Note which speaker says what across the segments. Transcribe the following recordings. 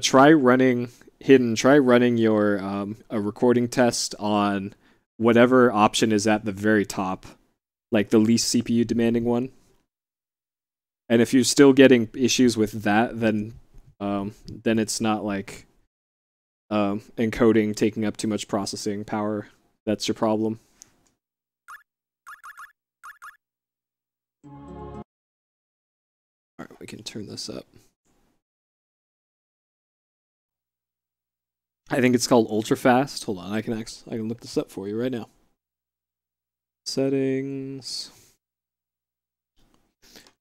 Speaker 1: try running your a recording test on whatever option is at the very top, like the least CPU demanding one. And if you're still getting issues with that, then it's not like encoding taking up too much processing power. That's your problem. Alright, we can turn this up. I think it's called ultra fast. Hold on, I can look this up for you right now. Settings.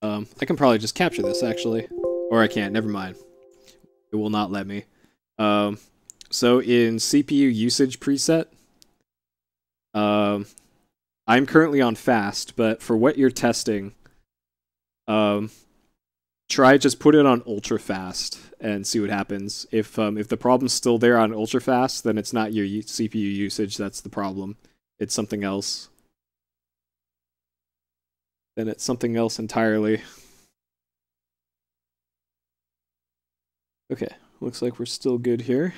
Speaker 1: I can probably just capture this actually, or I can't. Never mind. It will not let me. So in CPU usage preset, I'm currently on fast, but for what you're testing, try just put it on ultra fast and see what happens. If the problem's still there on ultra fast, then it's not your CPU usage that's the problem. It's something else. Then it's something else entirely. Okay, looks like we're still good here.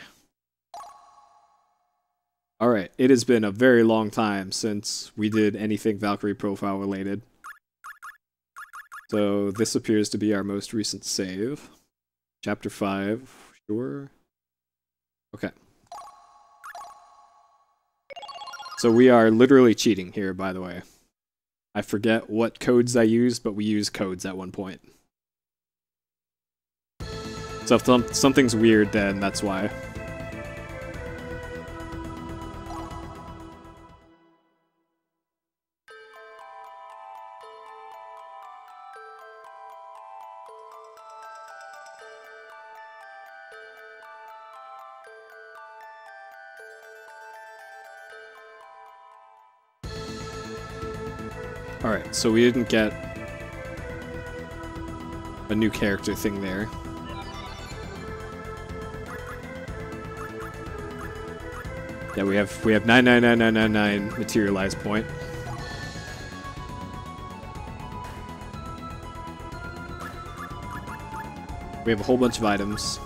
Speaker 1: Alright, it has been a very long time since we did anything Valkyrie profile related. So this appears to be our most recent save. Chapter 5, sure. Okay. So we are literally cheating here, by the way. I forget what codes I used, but we used codes at one point. So if something's weird, then that's why. Alright, so we didn't get a new character thing there. Yeah, we have 99999 materialized point. We have a whole bunch of items.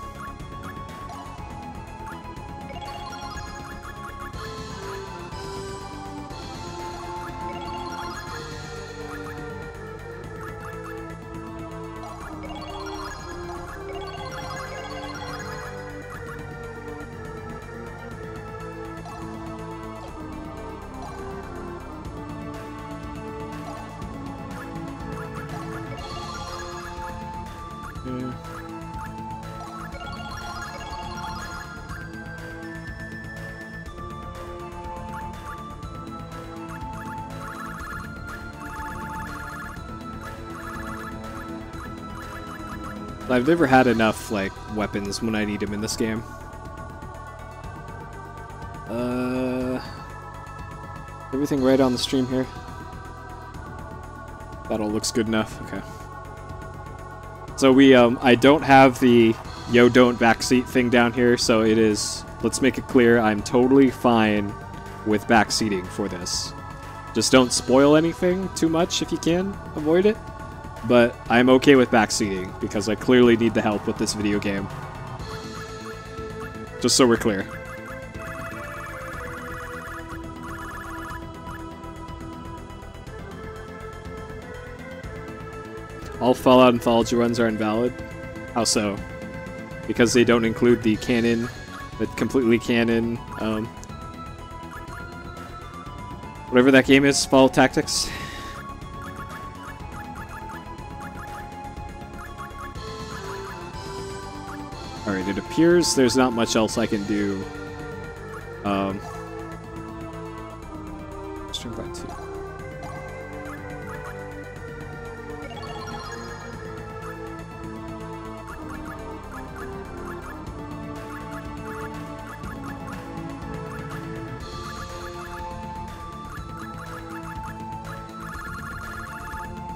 Speaker 1: I've never had enough, like, weapons when I need them in this game. Everything right on the stream here? That all looks good enough, okay. So we, I don't have the yo don't backseat thing down here, so it is, let's make it clear, I'm totally fine with backseating for this. Just don't spoil anything too much if you can, avoid it. But I'm okay with backseating, because I clearly need the help with this video game. Just so we're clear. All Fallout Anthology runs are invalid? How so? Because they don't include the canon, the completely canon, whatever that game is, Fallout Tactics? Alright, it appears there's not much else I can do. String by 2.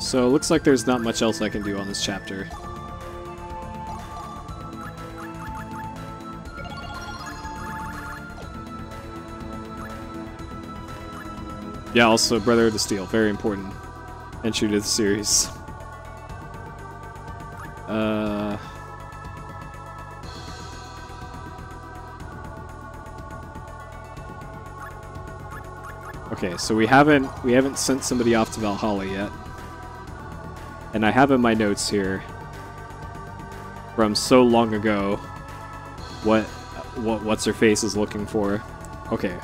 Speaker 1: So it looks like there's not much else I can do on this chapter. Yeah, also Brother of the Steel, very important entry to the series. Okay, so we haven't sent somebody off to Valhalla yet. And I have in my notes here from so long ago what's her face is looking for. Okay.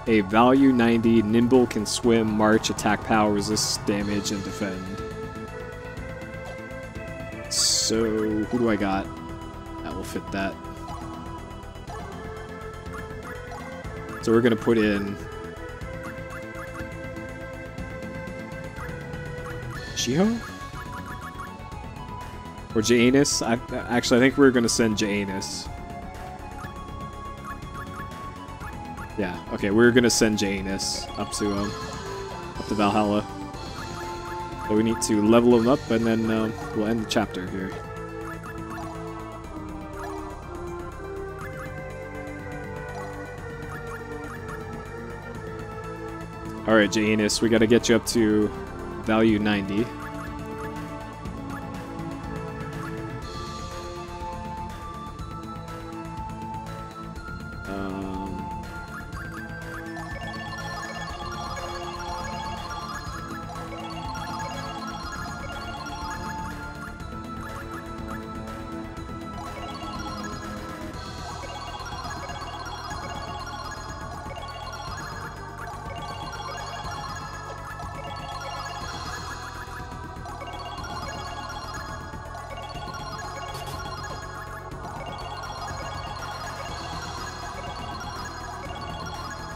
Speaker 1: A value 90, nimble, can swim, march, attack power, resist damage, and defend. So, who do I got? That will fit that. So we're gonna put in Shiho? Or Janus? Actually, I think we're gonna send Janus. Yeah, okay, we're gonna send Janus up to Valhalla. So we need to level him up, and then we'll end the chapter here. Alright, Janus, we gotta get you up to value 90.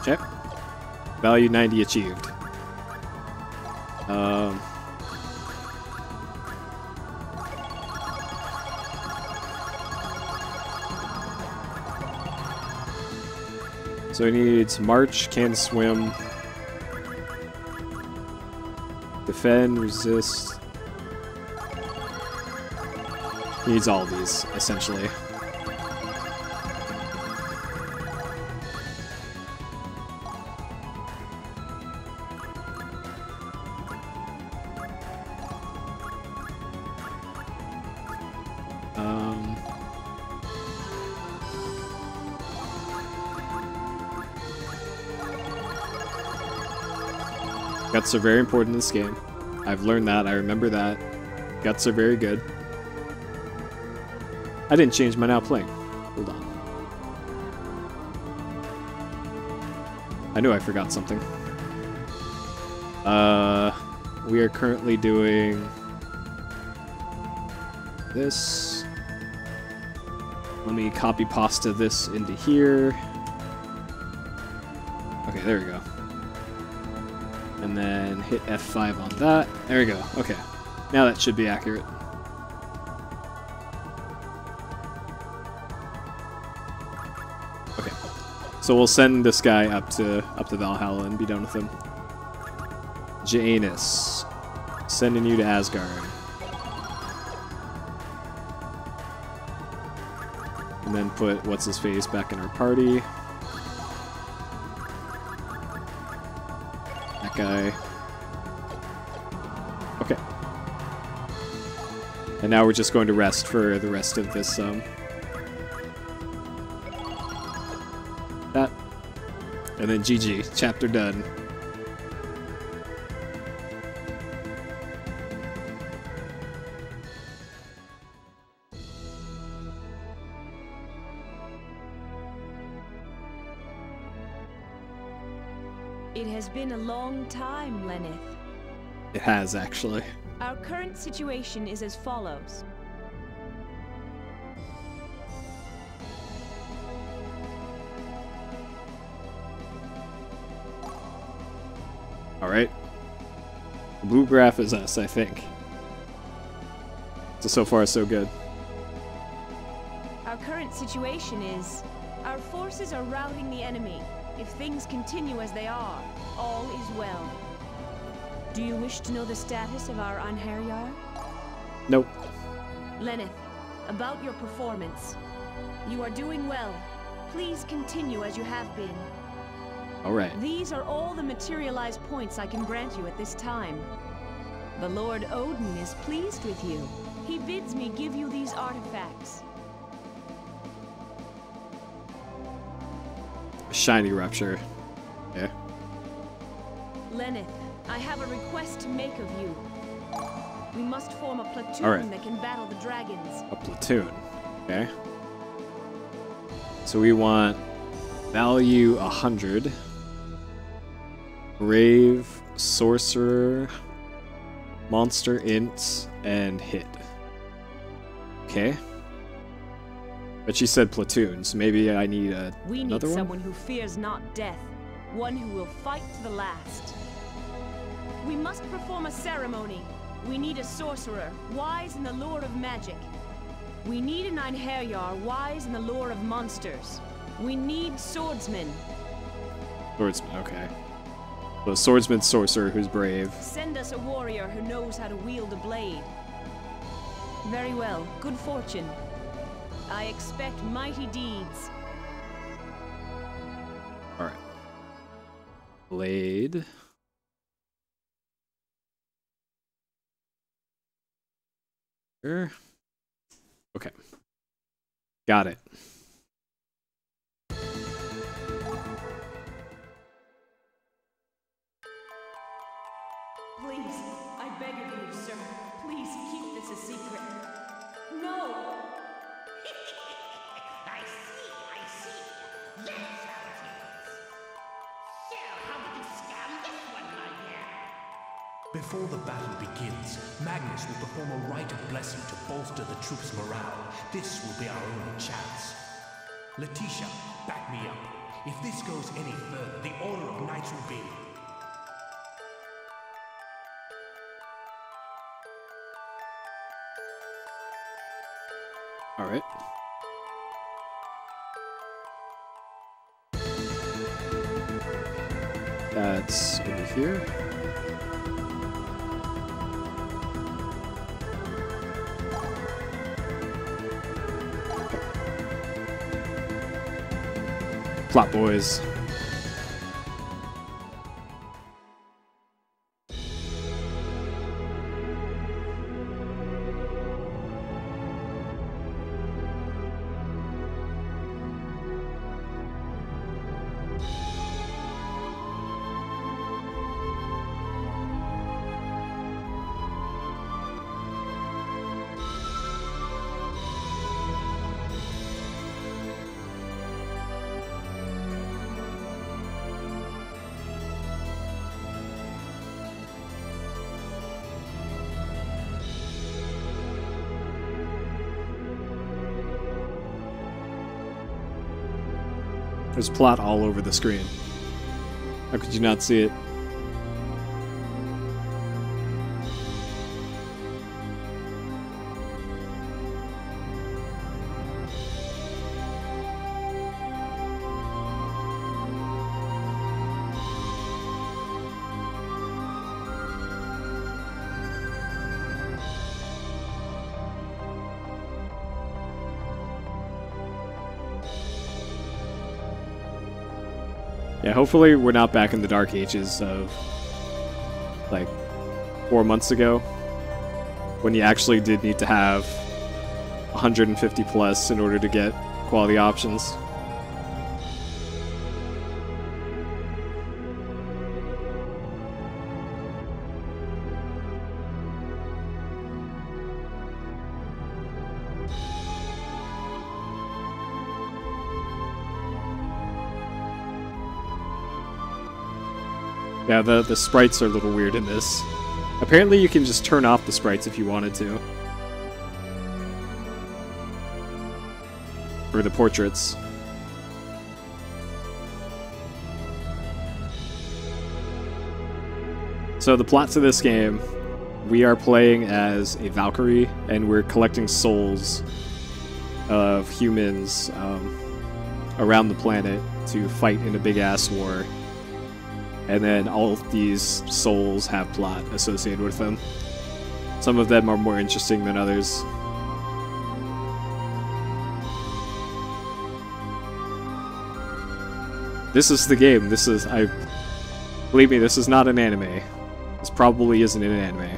Speaker 1: Okay. Value 90 achieved. So he needs march, can swim, defend, resist. He needs all of these, essentially. Guts are very important in this game. I've learned that. I remember that. Guts are very good. I didn't change my now playing. Hold on. I knew I forgot something. We are currently doing this. Let me copy pasta this into here. Okay, there we go. And then hit F5 on that. There we go. Okay. Now that should be accurate. Okay. So we'll send this guy up to Valhalla and be done with him. Janus. Sending you to Asgard. And then put what's-his-face back in our party. That guy. Okay. And now we're just going to rest for the rest of this, that. And then GG. Chapter done.
Speaker 2: It has been a long time, Lenneth.
Speaker 1: It has, actually.
Speaker 2: Our current situation is as follows.
Speaker 1: Alright. The blue graph is us, I think. So far, so good.
Speaker 2: Our current situation is... our forces are routing the enemy. If things continue as they are, all is well. Do you wish to know the status of our Anherjar?
Speaker 1: Nope.
Speaker 2: Lenneth, about your performance. You are doing well. Please continue as you have been.
Speaker 1: Alright.
Speaker 2: These are all the materialized points I can grant you at this time. The Lord Odin is pleased with you. He bids me give you these artifacts.
Speaker 1: Shiny rupture. Yeah.
Speaker 2: Zenith, I have a request to make of you. We must form a platoon
Speaker 1: Alright.
Speaker 2: that can battle the dragons.
Speaker 1: A platoon. Okay. So we want value 100. Brave, sorcerer, monster, int, and hit. Okay. But she said platoon, so maybe I need
Speaker 2: We need
Speaker 1: another one?
Speaker 2: someone who fears not death, one who will fight to the last. We must perform a ceremony. We need a sorcerer, wise in the lore of magic. We need an Einherjar, wise in the lore of monsters. We need swordsmen.
Speaker 1: Swordsman, okay. So swordsman, sorcerer, who's brave.
Speaker 2: Send us a warrior who knows how to wield a blade. Very well. Good fortune. I expect mighty deeds.
Speaker 1: Alright. Blade. Sure. Okay. Got it.
Speaker 2: Please, I beg of you, sir. Please keep this a secret. No!
Speaker 3: I see. That's how it is. So, how would you scam this one, my dear?
Speaker 4: Before the battle begins, Magnus will perform a rite of blessing to bolster the troops' morale. This will be our only chance. Letitia, back me up. If this goes any further, the Order of Knights will be...
Speaker 1: Alright. That's over here. Plot boys. There's plot all over the screen. How could you not see it? Yeah, hopefully we're not back in the dark ages of, like, 4 months ago, when you actually did need to have 150 plus in order to get quality options. Yeah, the sprites are a little weird in this. Apparently you can just turn off the sprites if you wanted to. For the portraits. So the plot to this game, we are playing as a Valkyrie, and we're collecting souls of humans around the planet to fight in a big-ass war. And then all of these souls have plot associated with them. Some of them are more interesting than others. This is the game. Believe me, this is not an anime. This probably isn't an anime.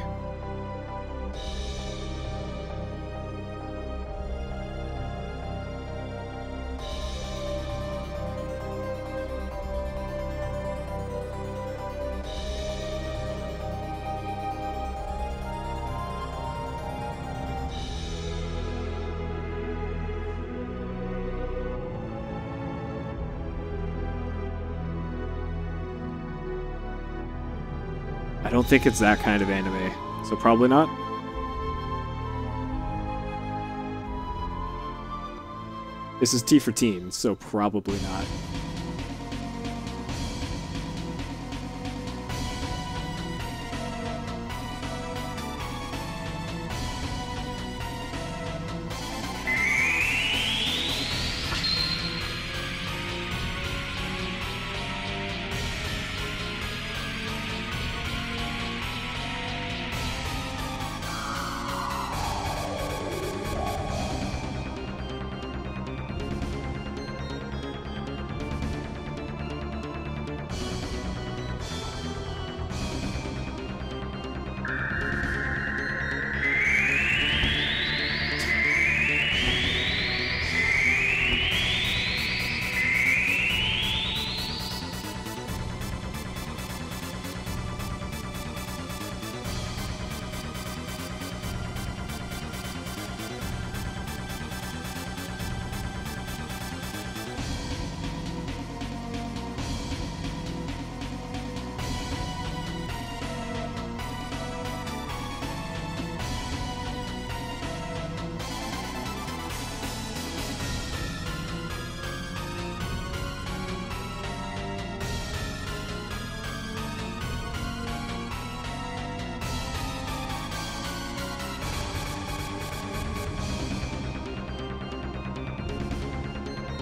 Speaker 1: I don't think it's that kind of anime, so probably not. This is T for teens, so probably not.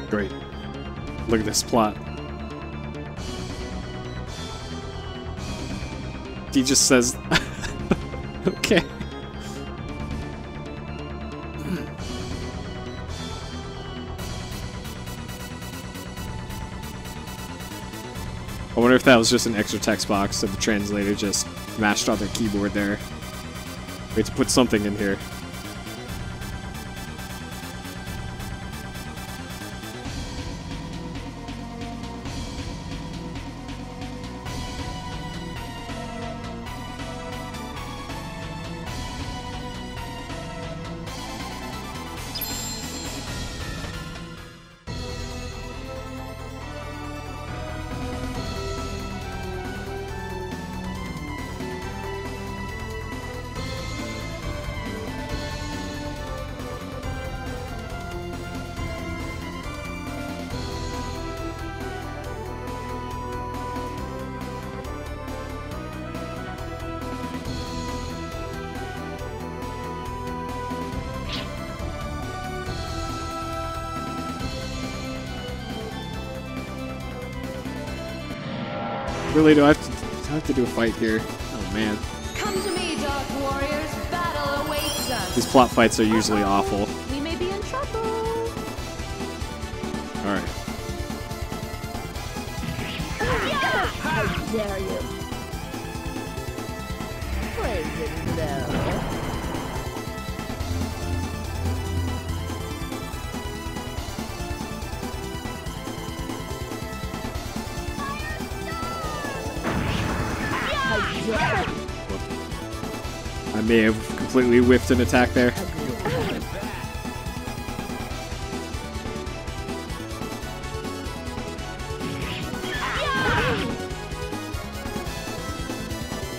Speaker 1: Great. Look at this plot. He just says, okay. I wonder if that was just an extra text box that the translator just mashed on their keyboard there. We have to put something in here. Really, do I have to do a fight here? Oh man.
Speaker 2: Come to me, Dark Warriors. Battle awaits us.
Speaker 1: These plot fights are usually awful.
Speaker 2: We may be in trouble.
Speaker 1: Alright.
Speaker 2: How dare you? Poison though.
Speaker 1: I may have completely whiffed an attack there.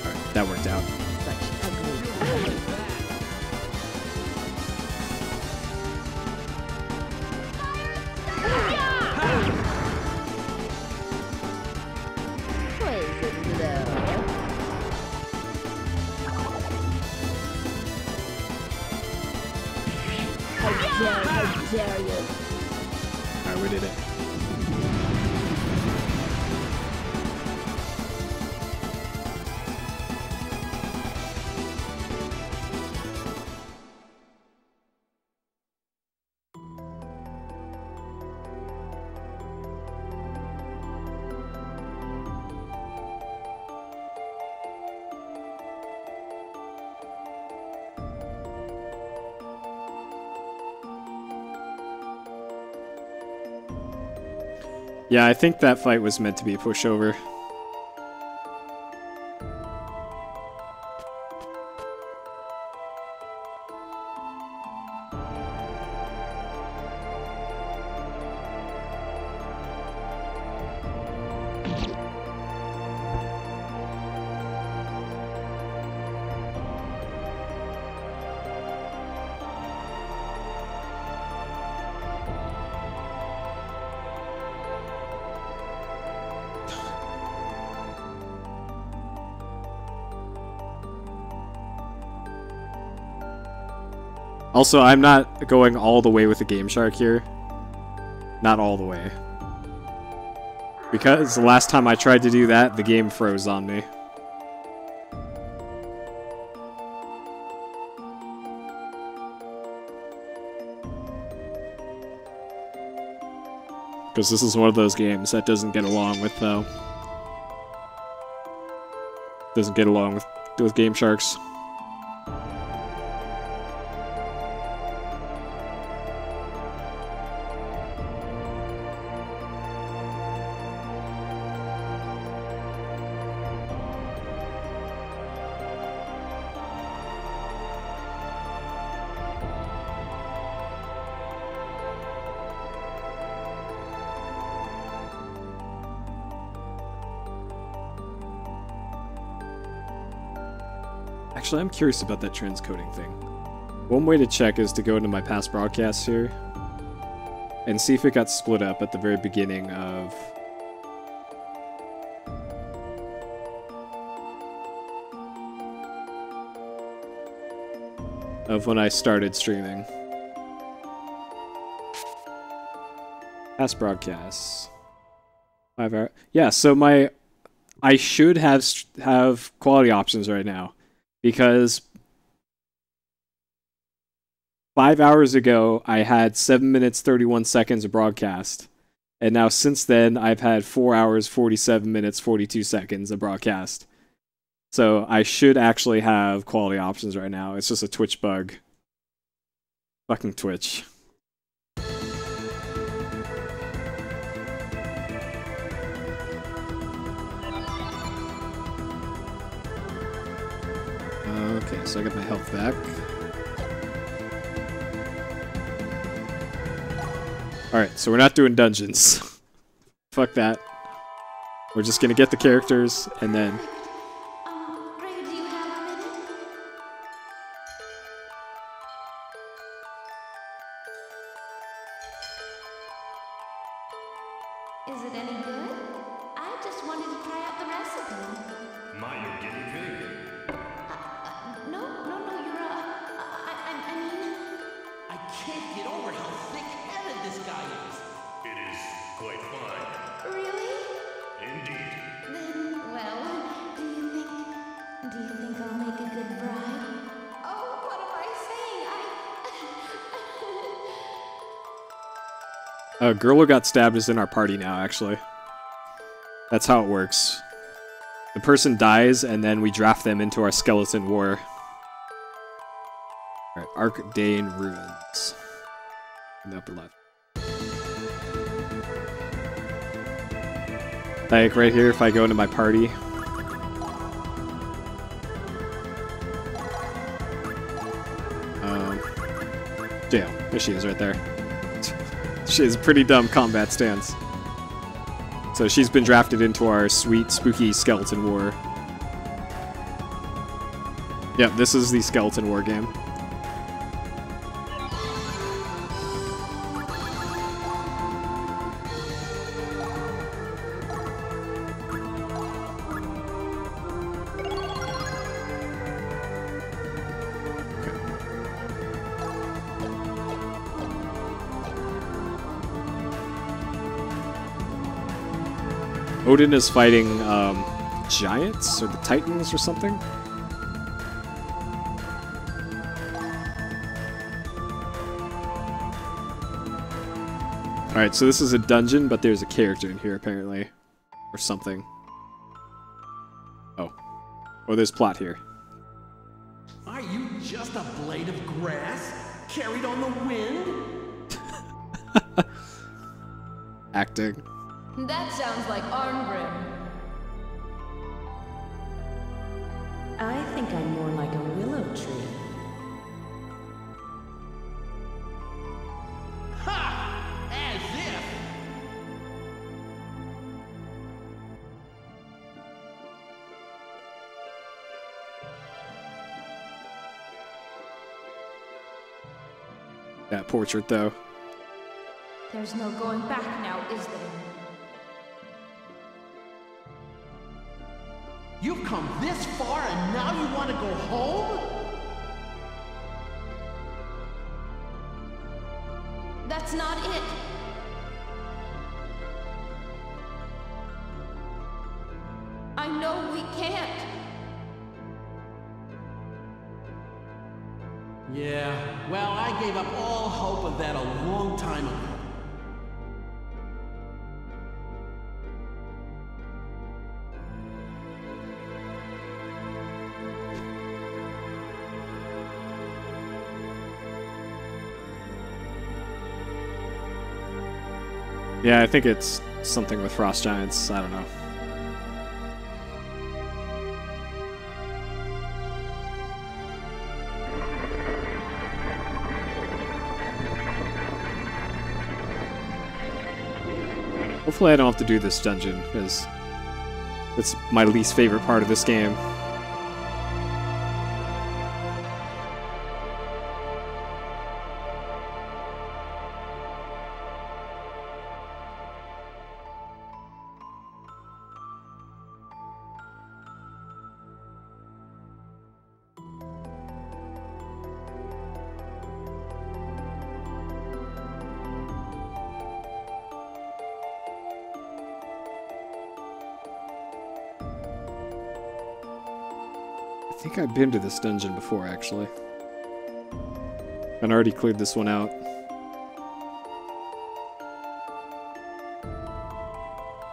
Speaker 2: Alright,
Speaker 1: that worked out.
Speaker 2: How dare you?
Speaker 1: Alright, we did it. Yeah, I think that fight was meant to be a pushover. Also, I'm not going all the way with the Game Shark here. Not all the way. Because the last time I tried to do that, the game froze on me. Because this is one of those games that doesn't get along with, doesn't get along with Game Sharks. Actually, I'm curious about that transcoding thing. One way to check is to go into my past broadcasts here and see if it got split up at the very beginning of when I started streaming. Past broadcasts. 5 hours. Yeah, so I should have quality options right now. Because 5 hours ago, I had 7 minutes, 31 seconds of broadcast. And now since then, I've had 4 hours, 47 minutes, 42 seconds of broadcast. So I should actually have quality options right now. It's just a Twitch bug. Fucking Twitch. Okay, so I got my health back. Alright, so we're not doing dungeons. Fuck that. We're just gonna get the characters, and then...
Speaker 5: Ray, do you have a minute? Is it any good? I just wanted to try out the recipe.
Speaker 4: My, you're guinea pig.
Speaker 5: No, you're I mean...
Speaker 3: I can't get over how thick-headed this guy is.
Speaker 4: It is quite fine.
Speaker 5: Really?
Speaker 4: Indeed.
Speaker 5: Then, well, do you think I'll make a good bride? Oh, what am I saying?
Speaker 1: girl who got stabbed is in our party now, actually. That's how it works. The person dies, and then we draft them into our skeleton war. Alright, Archdane Ruins. In the upper left. Like, right here, if I go into my party. Jail. There she is, right there. She has a pretty dumb combat stance. So she's been drafted into our sweet, spooky skeleton war. Yep, this is the skeleton war game. Odin is fighting giants or the Titans or something. Alright, so this is a dungeon, but there's a character in here apparently. Or something. Oh. Oh, there's plot here.
Speaker 3: Are you just a blade of grass carried on the wind?
Speaker 1: Acting.
Speaker 5: That sounds like Arngrim.
Speaker 2: I think I'm more like a willow tree.
Speaker 3: Ha! As if!
Speaker 1: That portrait, though.
Speaker 5: There's no going back now, is there?
Speaker 3: You've come this far and now you want to go home?
Speaker 5: That's not it. I know we can't.
Speaker 4: Yeah, well, I gave up all hope of that a long time ago.
Speaker 1: Yeah, I think it's something with frost giants. I don't know. Hopefully I don't have to do this dungeon, because it's my least favorite part of this game. I think I've been to this dungeon before, actually. And already cleared this one out.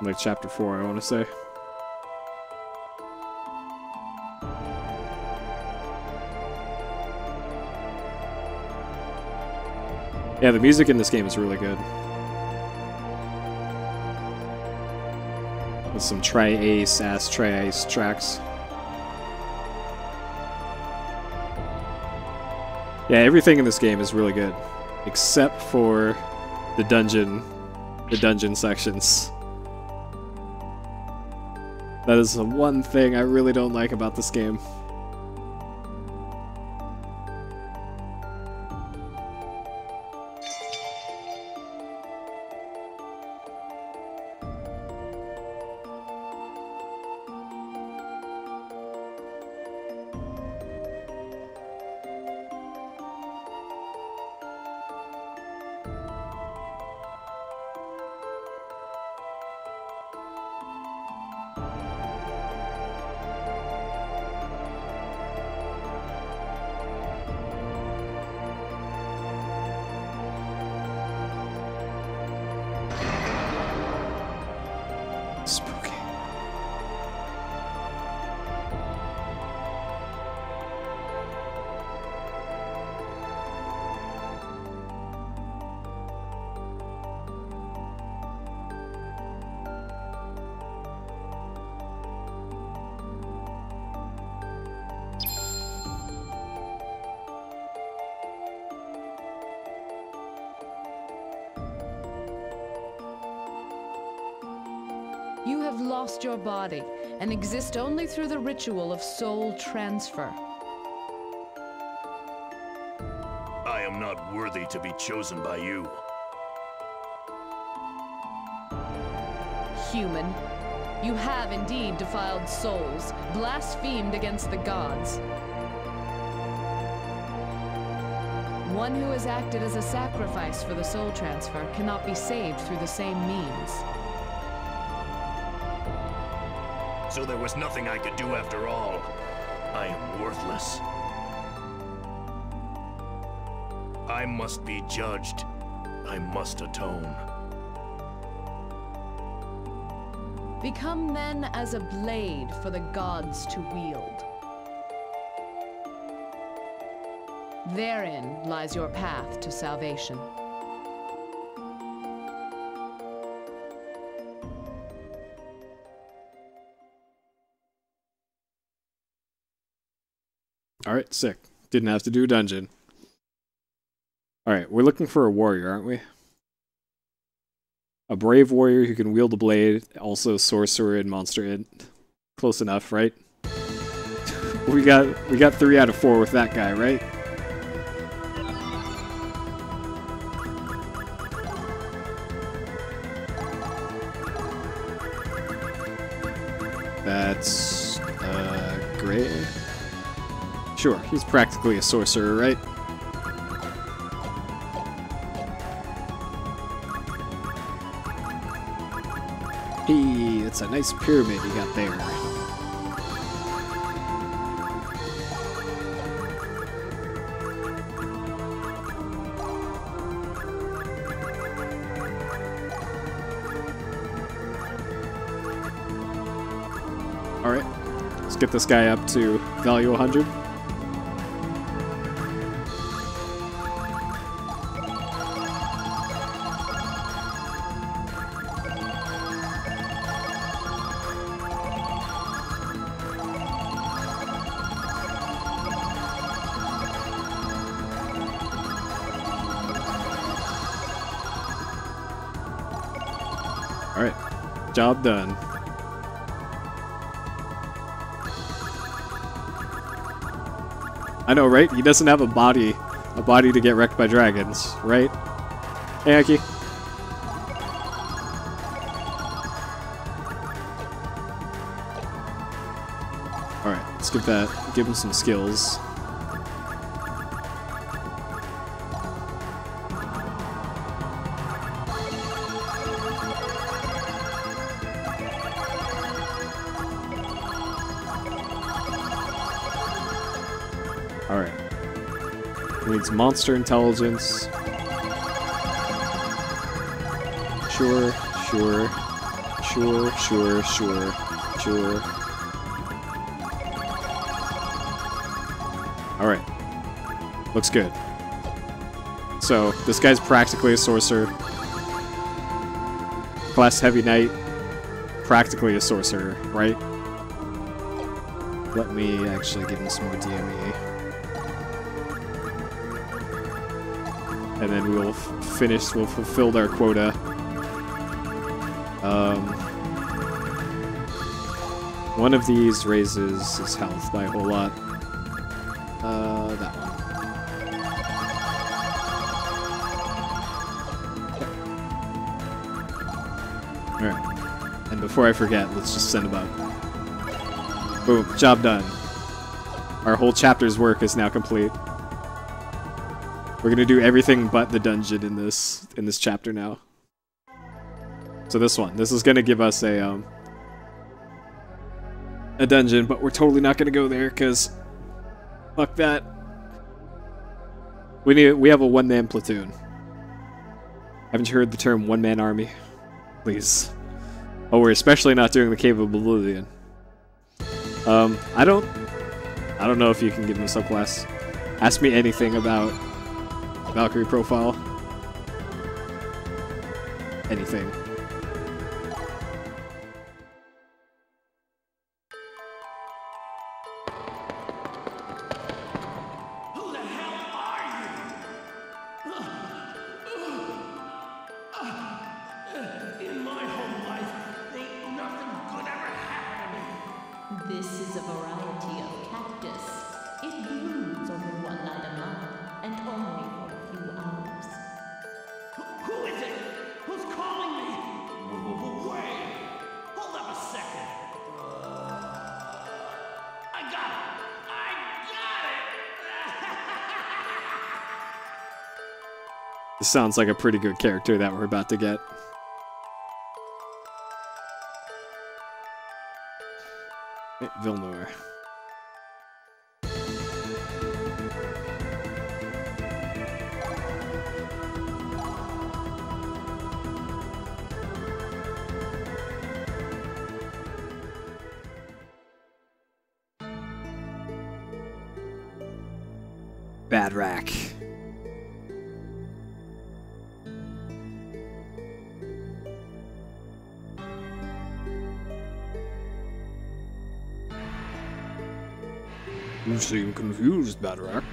Speaker 1: Like chapter 4, I want to say. Yeah, the music in this game is really good. With some tri-ace tracks. Yeah, everything in this game is really good, except for the dungeon sections. That is the one thing I really don't like about this game. Spooky.
Speaker 6: You have lost your body and exist only through the ritual of soul transfer.
Speaker 7: I am not worthy to be chosen by you.
Speaker 6: Human, you have indeed defiled souls, blasphemed against the gods. One who has acted as a sacrifice for the soul transfer cannot be saved through the same means.
Speaker 7: So there was nothing I could do after all. I am worthless. I must be judged. I must atone.
Speaker 6: Become then as a blade for the gods to wield. Therein lies your path to salvation.
Speaker 1: Alright, sick. Didn't have to do a dungeon. Alright, we're looking for a warrior, aren't we? A brave warrior who can wield a blade, also sorcerer and monster int. Close enough, right? we got 3 out of 4 with that guy, right? That's great. Sure, he's practically a sorcerer, right? Hey, it's a nice pyramid you got there. Alright, let's get this guy up to value 100. Alright, job done. I know, right? He doesn't have a body to get wrecked by dragons, right? Hey, Aki. Alright, let's give him some skills. Alright. He needs monster intelligence. Sure. Alright. Looks good. So, this guy's practically a sorcerer. Class Heavy Knight. Practically a sorcerer, right? Let me actually give him some more DME. And then we'll we'll fulfill our quota. One of these raises his health by a whole lot. That one. Okay. Alright. And before I forget, let's just send him up. Boom, job done. Our whole chapter's work is now complete. We're gonna do everything but the dungeon in this chapter now. So this is gonna give us a dungeon, but we're totally not gonna go there because fuck that. We have a one-man platoon. Haven't you heard the term one-man army? Please. Oh, we're especially not doing the Cave of Oblivion. I don't know if you can give him a subclass. Ask me anything about Valkyrie profile. Anything.
Speaker 4: Who the hell are you? In my whole life, ain't nothing good ever happened to me.
Speaker 5: This is a variety of cactus. It blooms only one night a month, and only for a few hours.
Speaker 4: Who is it? Who's calling me? Wait! Hold up a second. I got it!
Speaker 1: This sounds like a pretty good character that we're about to get. Hey, Vilnor. Bad rack. You seem confused, Bad rack.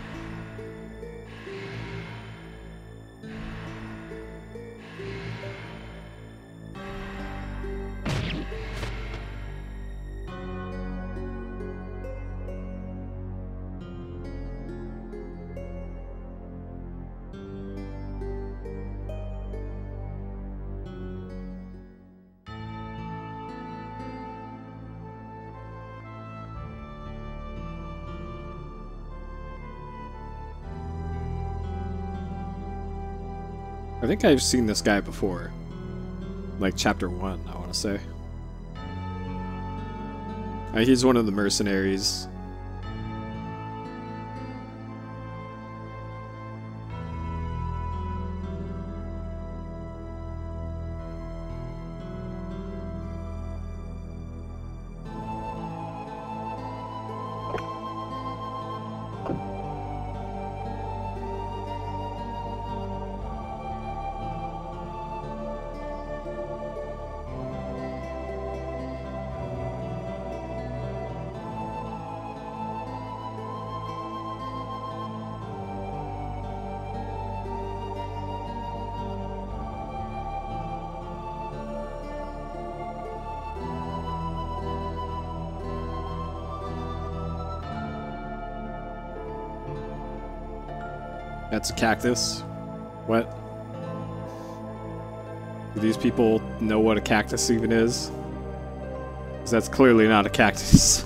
Speaker 1: I think I've seen this guy before. Like chapter 1, I want to say. He's one of the mercenaries. That's a cactus. What? Do these people know what a cactus even is? 'Cause that's clearly not a cactus.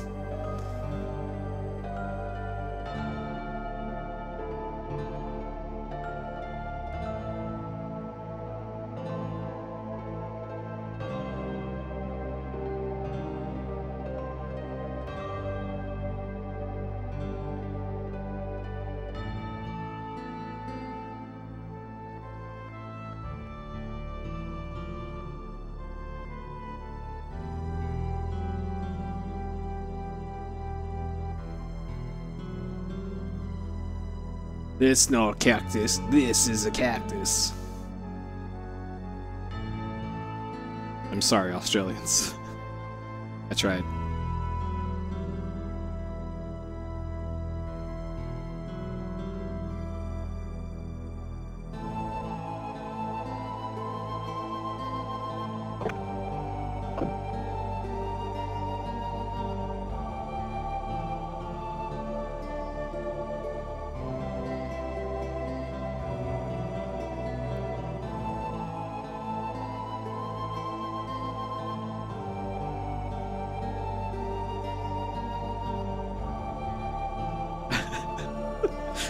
Speaker 1: This not a cactus, this is a cactus. I'm sorry, Australians. I tried.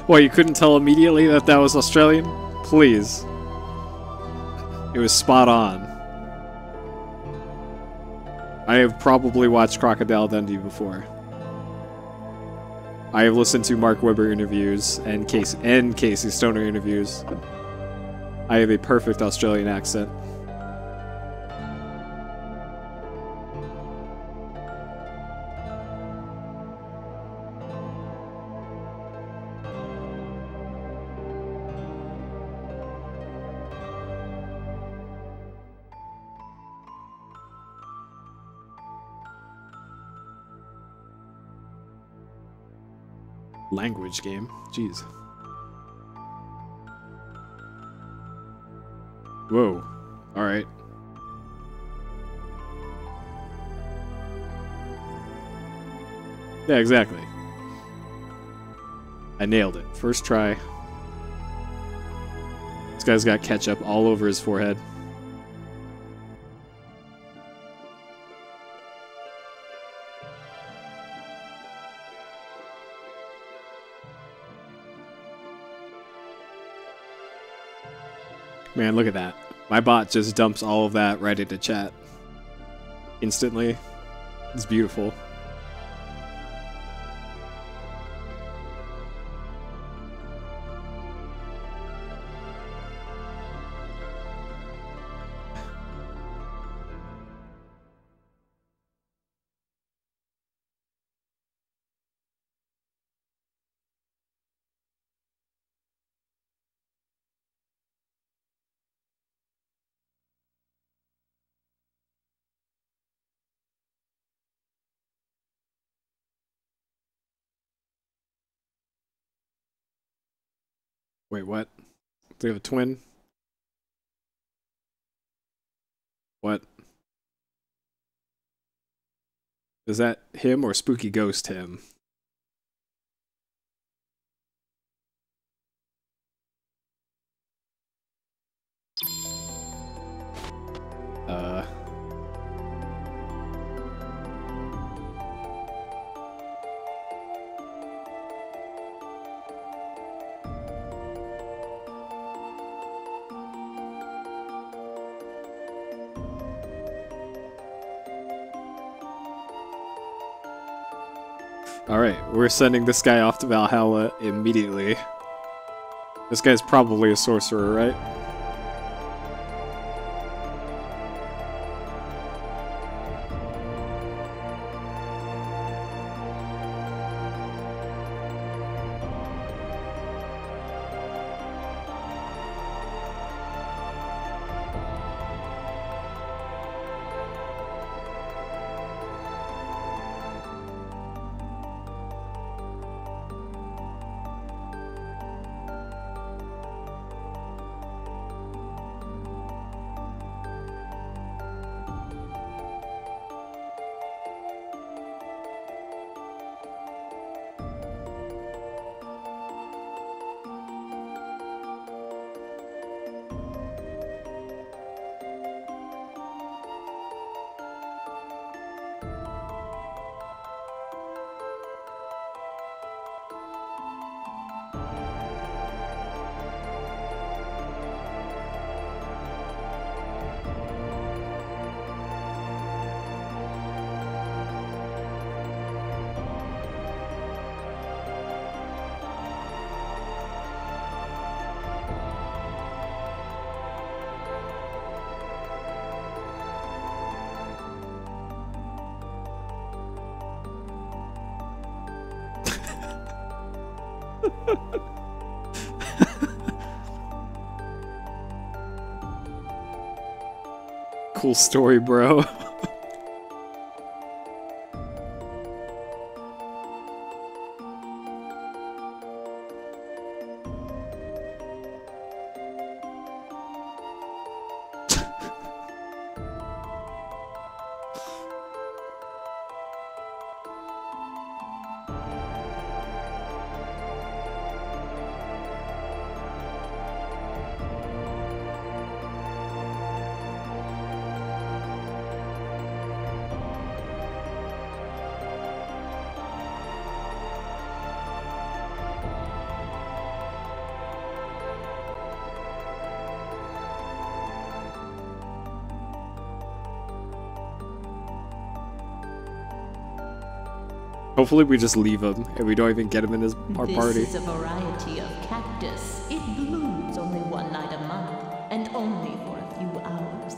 Speaker 1: What, you couldn't tell immediately that that was Australian? Please. It was spot on. I have probably watched Crocodile Dundee before. I have listened to Mark Webber interviews and Casey Stoner interviews. I have a perfect Australian accent. Language game. Jeez. Whoa. Alright. Yeah, exactly. I nailed it. First try. This guy's got ketchup all over his forehead. Man, look at that. My bot just dumps all of that right into chat. Instantly. It's beautiful. Wait, what? Do you have a twin? What? Is that him or Spooky Ghost him? Alright, we're sending this guy off to Valhalla immediately. This guy's probably a sorcerer, right? Cool story, bro. Hopefully we just leave him and we don't even get him in our party.
Speaker 8: This is a variety of cactus. It blooms only one night a month, and only for a few hours.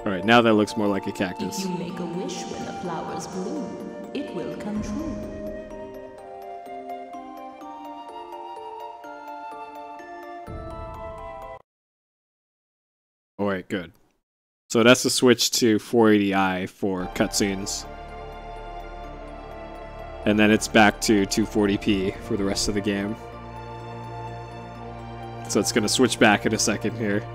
Speaker 1: Alright, now that looks more like a cactus.
Speaker 8: If you make a wish when the flowers bloom, it will come true.
Speaker 1: Alright, good. So that's the switch to 480i for cutscenes. And then it's back to 240p for the rest of the game. So it's going to switch back in a second here.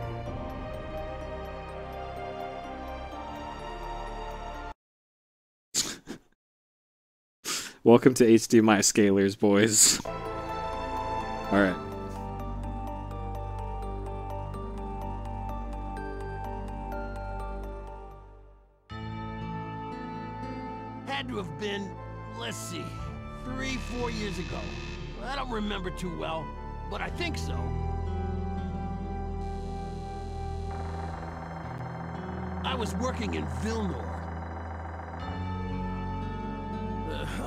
Speaker 1: Welcome to HDMI scalers, boys. Alright.
Speaker 9: Had to have been, let's see, 3-4 years ago. I don't remember too well, but I think so. I was working in Vilnor.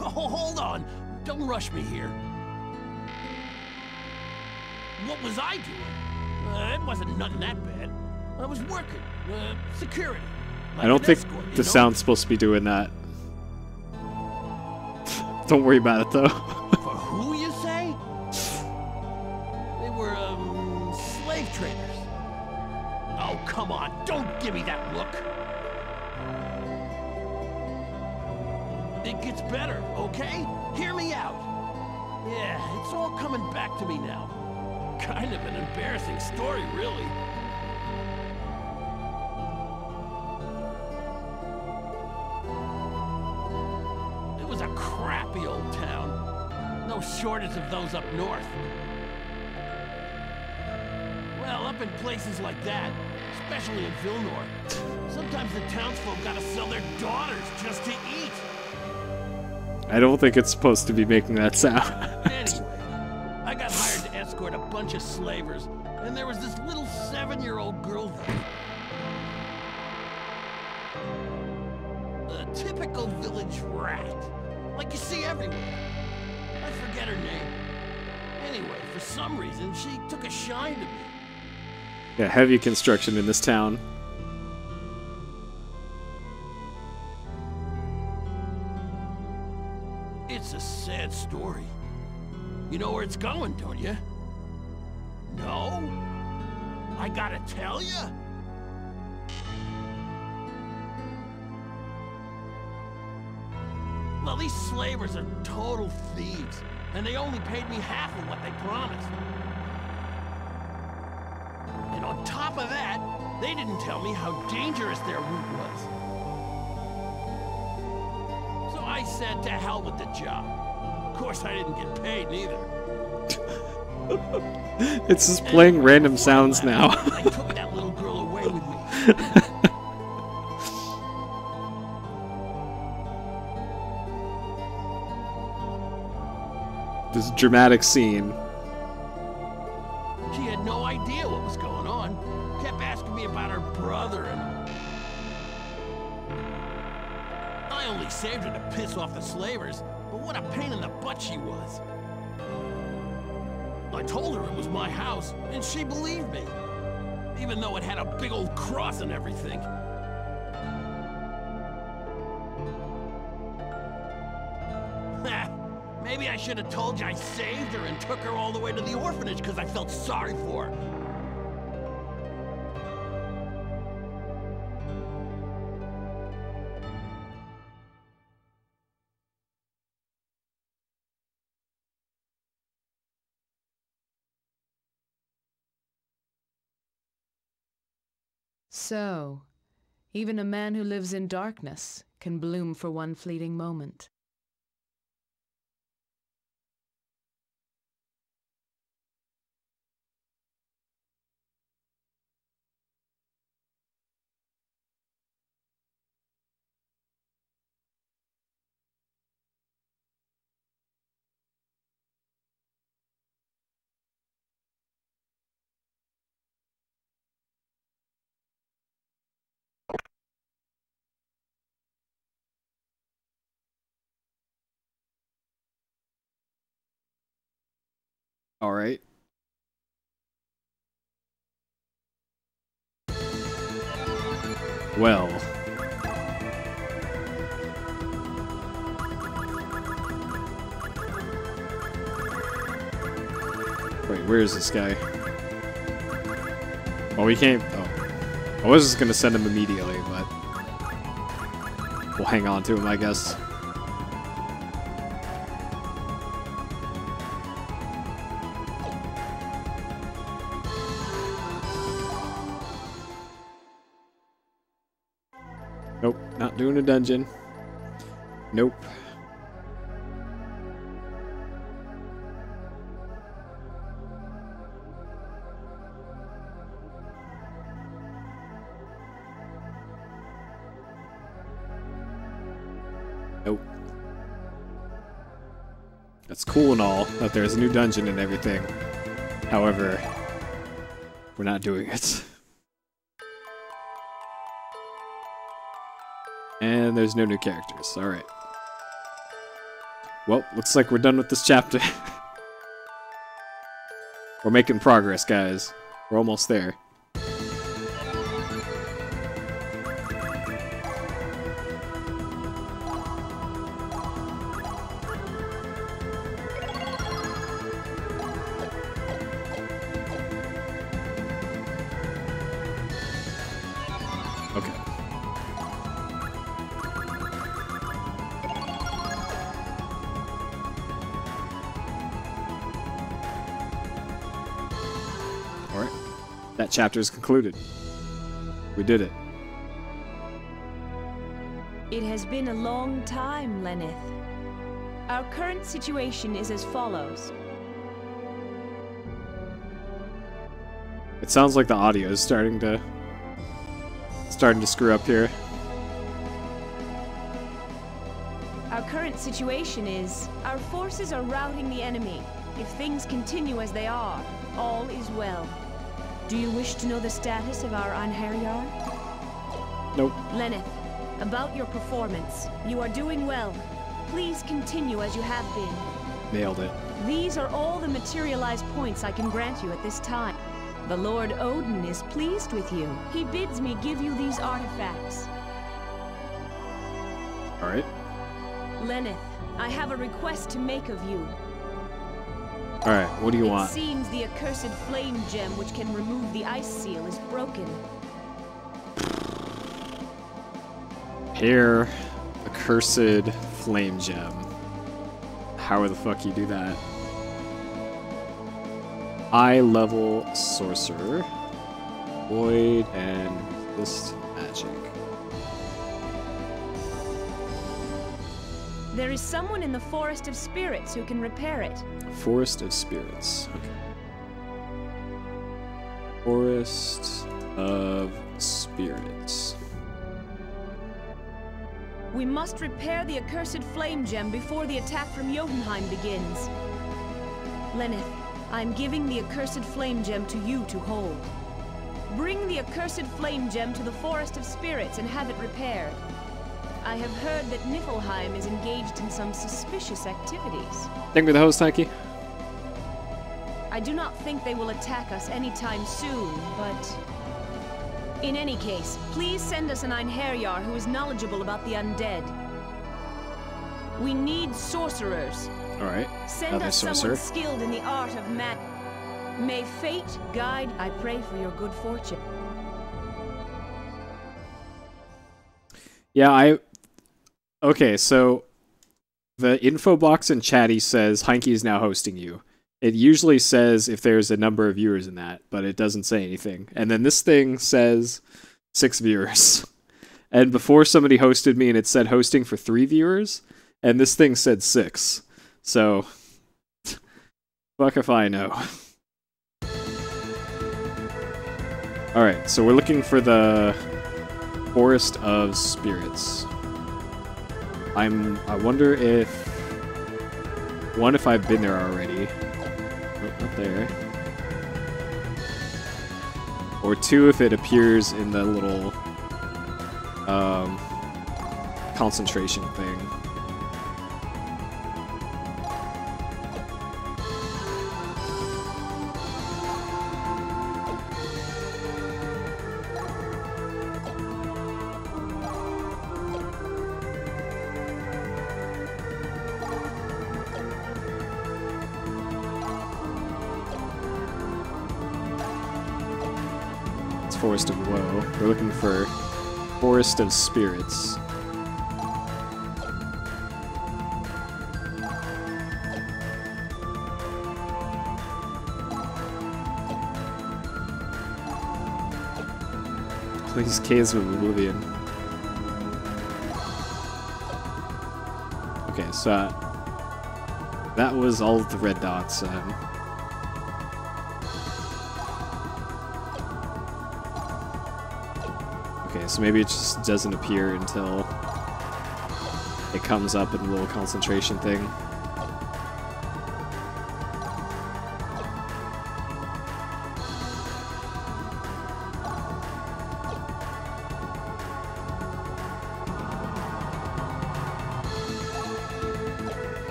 Speaker 9: Hold on, don't rush me here. What was I doing? It wasn't nothing that bad. I was working, security. Like
Speaker 1: I don't think
Speaker 9: escort,
Speaker 1: the sound's supposed to be doing that. Don't worry about it, though.
Speaker 9: For who, you say? They were, slave traders. Oh, come on, don't give me that look. It gets better, okay? Hear me out. Yeah, it's all coming back to me now. Kind of an embarrassing story, really. It was a crappy old town. No shortage of those up north. Well, up in places like that, especially in Vilnor, sometimes the townsfolk gotta sell their daughters just to eat.
Speaker 1: I don't think it's supposed to be making that sound.
Speaker 9: Anyway, I got hired to escort a bunch of slavers, and there was this little 7-year-old girl there. typical village rat. Like you see everywhere. I forget her name. Anyway, for some reason, she took a shine to me.
Speaker 1: Yeah, heavy construction in this town.
Speaker 9: It's a sad story. You know where it's going, don't you? No? I gotta tell you? Well, these slavers are total thieves, and they only paid me half of what they promised. And on top of that, they didn't tell me how dangerous their route was. So I said to hell with the job. Of course, I didn't get paid neither.
Speaker 1: It's just playing random sounds now.
Speaker 9: I took that little girl away with me.
Speaker 1: This dramatic scene.
Speaker 9: She had no idea what was going on. Kept asking me about her brother and... I only saved her to piss off the slavers, but what a pain in the butt she was. I told her it was my house, and she believed me. Even though it had a big old cross and everything. Maybe I should have told you I saved her and took her all the way to the orphanage because I felt sorry for her.
Speaker 6: So, even a man who lives in darkness can bloom for one fleeting moment.
Speaker 1: All right. Well. Wait, where is this guy? Oh, we can't... Oh. I was just gonna send him immediately, but... we'll hang on to him, I guess. Nope, not doing a dungeon. Nope. Nope. That's cool and all, that there's a new dungeon and everything. However, we're not doing it. And there's no new characters. Alright. Well, looks like we're done with this chapter. We're making progress, guys. We're almost there. Okay. Alright. That chapter is concluded. We did it.
Speaker 2: It has been a long time, Lenneth. Our current situation is as follows.
Speaker 1: It sounds like the audio is starting to screw up here.
Speaker 2: Our current situation is, our forces are routing the enemy. If things continue as they are, all is well. Do you wish to know the status of our Einherjar?
Speaker 1: Nope.
Speaker 2: Lenneth, About your performance, you are doing well. Please continue as you have been.
Speaker 1: Nailed it.
Speaker 2: These are all the materialized points I can grant you at this time. The Lord Odin is pleased with you. He bids me give you these artifacts.
Speaker 1: Alright.
Speaker 2: Lenneth, I have a request to make of you.
Speaker 1: Alright, what do you want?
Speaker 2: It seems the accursed flame gem which can remove the ice seal is broken.
Speaker 1: Here, accursed flame gem. How the fuck you do that? High level sorcerer. Void and resist magic.
Speaker 2: There is someone in the Forest of Spirits who can repair it.
Speaker 1: Forest of Spirits. Okay. Forest of Spirits.
Speaker 2: We must repair the accursed flame gem before the attack from Jotunheim begins. Lenneth, I'm giving the accursed flame gem to you to hold. Bring the accursed flame gem to the Forest of Spirits and have it repaired. I have heard that Niflheim is engaged in some suspicious activities.
Speaker 1: Thank you for the host, Nike.
Speaker 2: I do not think they will attack us anytime soon, but... in any case, please send us an Einherjar who is knowledgeable about the undead. We need sorcerers.
Speaker 1: Alright.
Speaker 2: Send us someone skilled in the art of magic. May fate guide. I pray for your good fortune.
Speaker 1: Yeah, okay, so the info box in chatty says Heinke is now hosting you. It usually says if there's a number of viewers in that, but it doesn't say anything. And then this thing says 6 viewers. And before somebody hosted me and it said hosting for 3 viewers, and this thing said 6. So, fuck if I know. Alright, so we're looking for the Forest of Spirits. I wonder if... one, if I've been there already. Nope, not there. Or 2, if it appears in the little concentration thing. Forest of Woe. We're looking for Forest of Spirits. Please, Caves of Oblivion. Okay, so that was all of the red dots. Okay, so maybe it just doesn't appear until it comes up in the little concentration thing.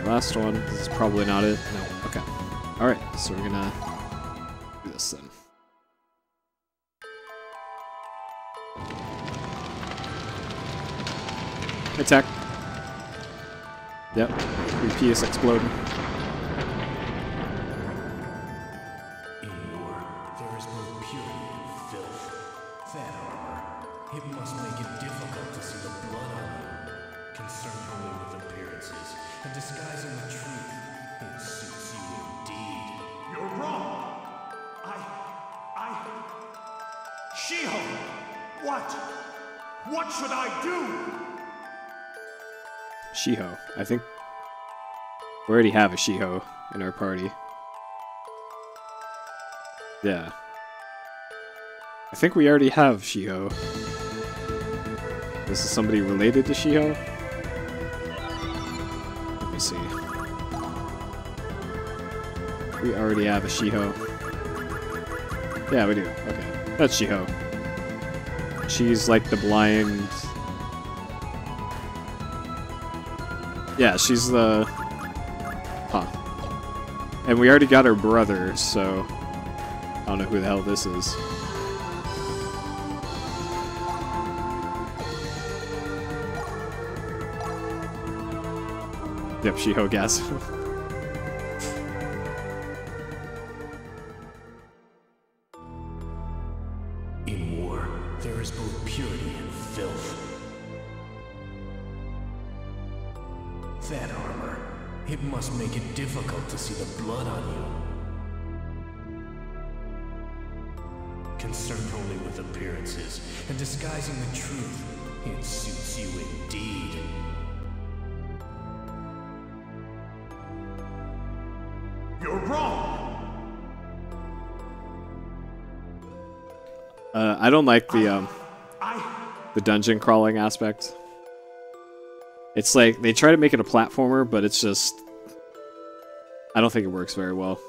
Speaker 1: Last one. This is probably not it. No. Okay. Alright, so we're gonna do this then. Attack. Yep. PSXplosion.
Speaker 4: In war, there is both purity and filth. That armor, it must make it difficult to see the blood on you. Concerned only with appearances and disguising the truth, it suits you indeed.
Speaker 10: You're wrong. Shiho! What should I do?
Speaker 1: Shiho. I think we already have a Shiho in our party. Yeah. I think we already have Shiho. This is somebody related to Shiho? me see. We already have a Shiho. Yeah, we do. Okay. That's Shiho. She's like the blind... Yeah, she's the... Huh. And we already got her brother, so... I don't know who the hell this is. Yep, Shiho gas.
Speaker 4: In war, there is both purity and filth. That armor, it must make it difficult to see the blood on you. Concerned only with appearances and disguising the truth, it suits you indeed.
Speaker 10: You're wrong!
Speaker 1: I don't like the dungeon crawling aspect. It's like, they try to make it a platformer, but it's just... I don't think it works very well.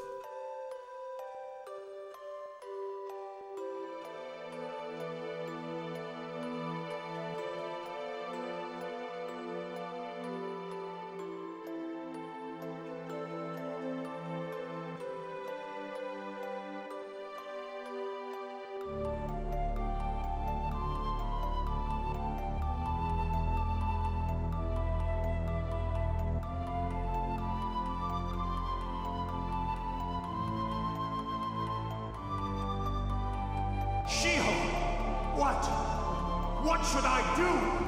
Speaker 10: She-Hulk! What? What should I do?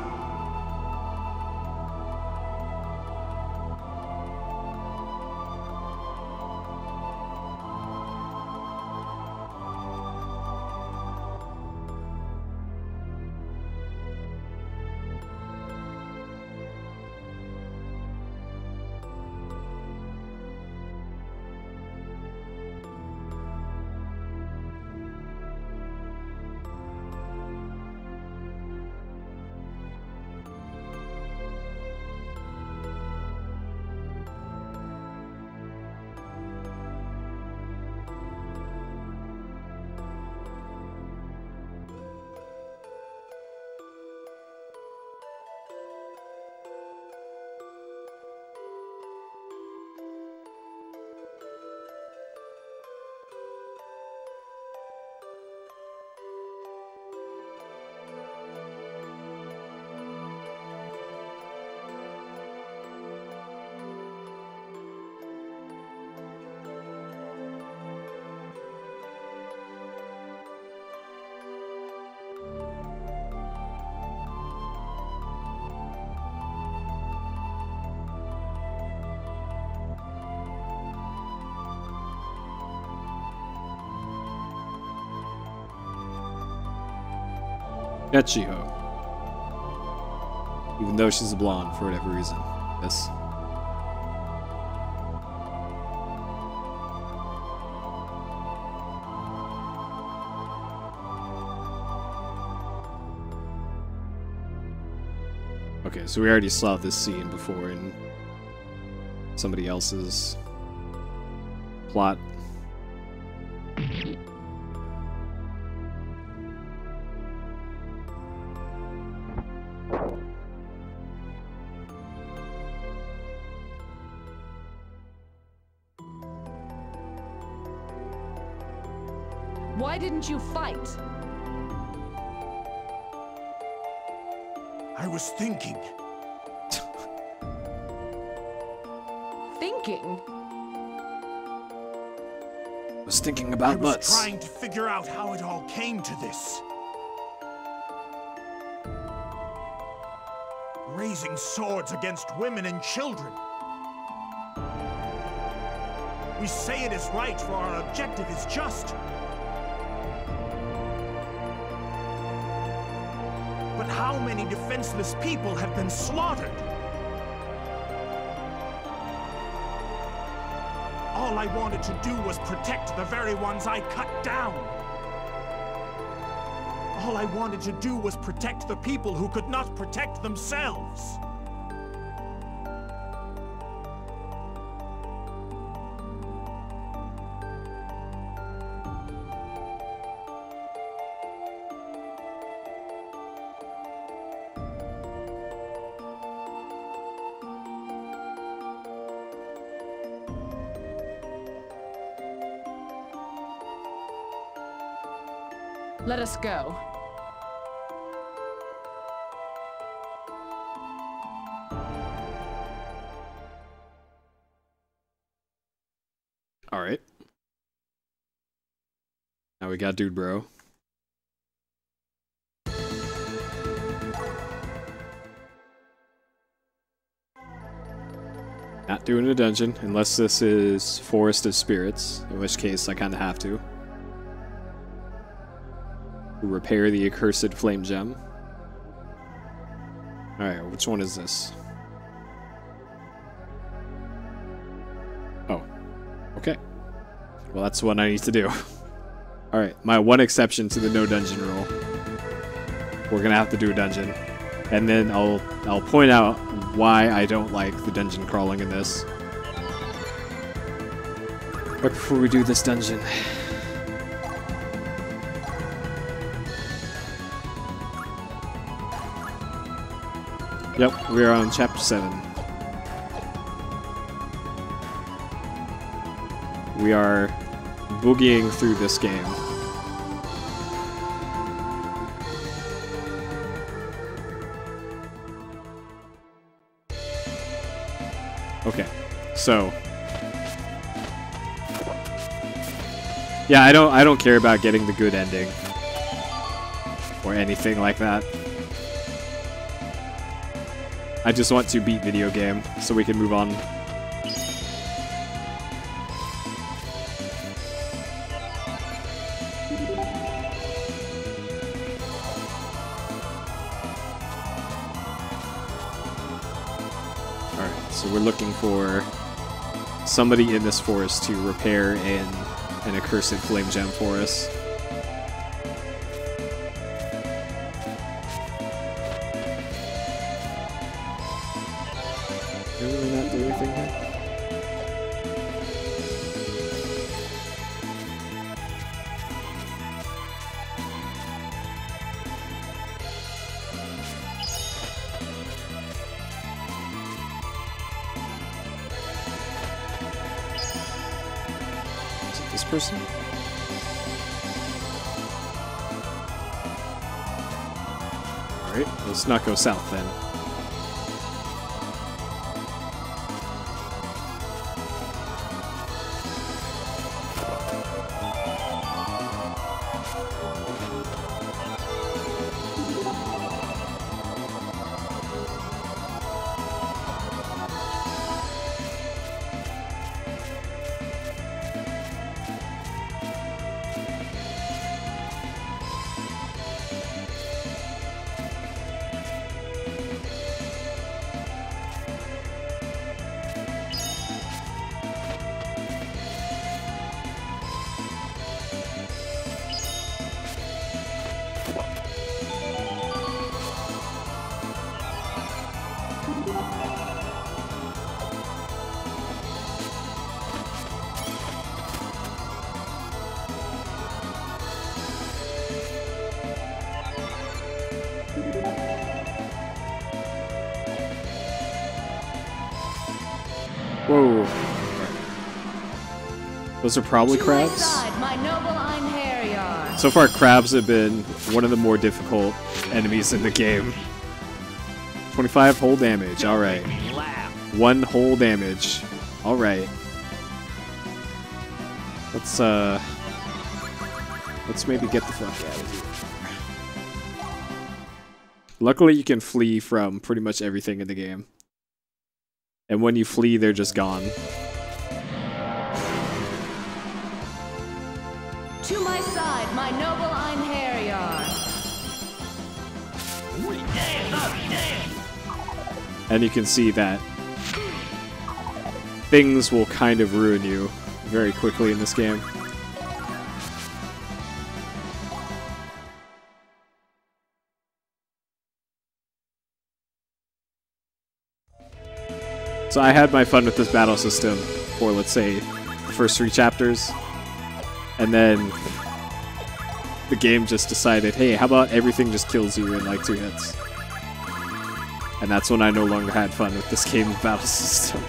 Speaker 1: That's Shiho. Even though she's a blonde for whatever reason. Yes. Okay, so we already saw this scene before in somebody else's plot.
Speaker 6: Why didn't you fight?
Speaker 10: I was thinking.
Speaker 6: Thinking?
Speaker 1: Was thinking about
Speaker 10: I was
Speaker 1: butts.
Speaker 10: trying to figure out how it all came to this. Raising swords against women and children. We say it is right, for our objective is just. But how many defenseless people have been slaughtered? All I wanted to do was protect the very ones I cut down. All I wanted to do was protect the people who could not protect themselves.
Speaker 6: Let us go.
Speaker 1: All right. Now we got Dude Bro. Not doing a dungeon, unless this is Forest of Spirits, in which case I kind of have to. Repair the accursed flame gem. Alright, which one is this? Oh. Okay. Well, that's what I need to do. Alright, my one exception to the no dungeon rule. We're gonna have to do a dungeon. And then I'll point out why I don't like the dungeon crawling in this. But before we do this dungeon... Yep, we are on chapter 7. We are boogieing through this game. Okay, so yeah, I don't care about getting the good ending or anything like that. I just want to beat video game so we can move on. Alright, so we're looking for somebody in this forest to repair an accursed flame gem for us. Person? Alright, let's not go south then. Whoa. Those are probably crabs. So far, crabs have been one of the more difficult enemies in the game. 25 whole damage, alright. 1 whole damage. Alright. Let's maybe get the fuck out of here. Luckily, you can flee from pretty much everything in the game. And when you flee, they're just gone.
Speaker 6: To my side, my noble Einherjar.
Speaker 1: And you can see that things will kind of ruin you very quickly in this game. So I had my fun with this battle system for, let's say, the first 3 chapters. And then the game just decided, hey, how about everything just kills you in like 2 hits? And that's when I no longer had fun with this game battle system.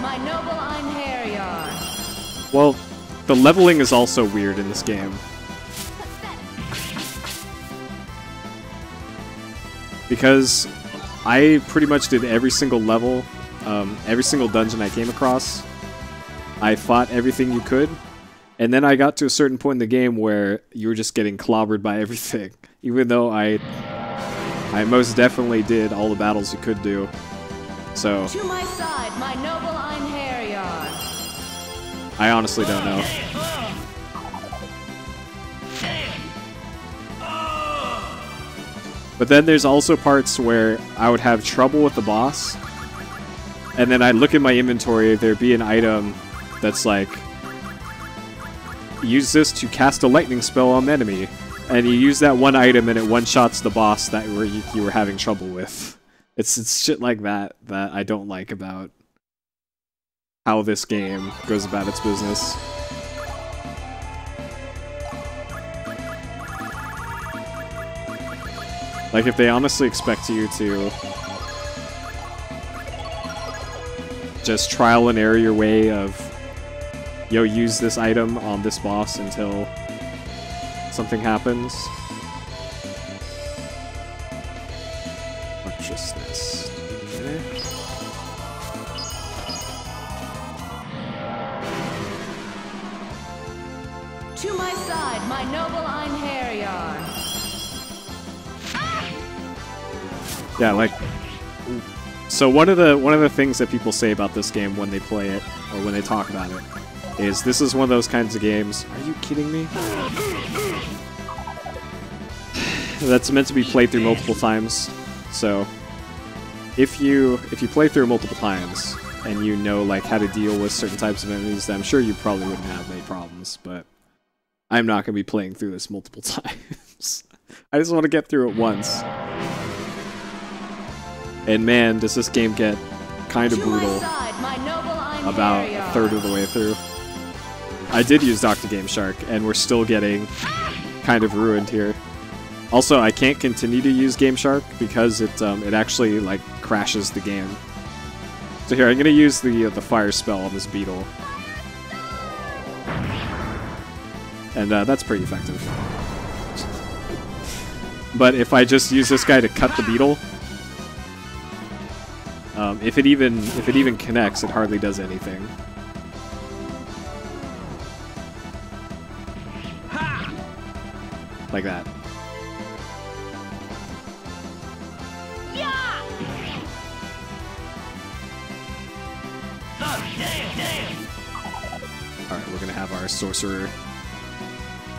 Speaker 6: my noble Einherjar.
Speaker 1: Well, the leveling is also weird in this game. Because I pretty much did every single level, every single dungeon I came across. I fought everything you could, and then I got to a certain point in the game where you were just getting clobbered by everything. Even though I most definitely did all the battles you could do. So
Speaker 6: To my side, my noble Einherjar.
Speaker 1: I honestly don't know. But then there's also parts where I would have trouble with the boss, and then I'd look in my inventory, there'd be an item that's like, use this to cast a lightning spell on the enemy. And you use that one item and it one-shots the boss that you were having trouble with. It's shit like that that I don't like about how this game goes about its business. Like, if they honestly expect you to just trial and error your way of, yo, use this item on this boss until something happens. Consciousness. Okay.
Speaker 6: To my side, my noble Einherjar.
Speaker 1: Yeah, like, so one of the things that people say about this game when they play it or when they talk about it is this is one of those kinds of games. Are you kidding me? That's meant to be played through multiple times. So if you play through it multiple times and you know like how to deal with certain types of enemies, then I'm sure you probably wouldn't have many problems. But I'm not gonna be playing through this multiple times. I just want to get through it once. And man, does this game get kind of brutal about a third of the way through. I did use Dr. Game Shark, and we're still getting kind of ruined here. Also, I can't continue to use Game Shark because it actually like crashes the game. So here, I'm gonna use the fire spell on this beetle, and that's pretty effective. But if I just use this guy to cut the beetle, if it even connects, it hardly does anything. Like that. Alright, we're gonna have our sorcerer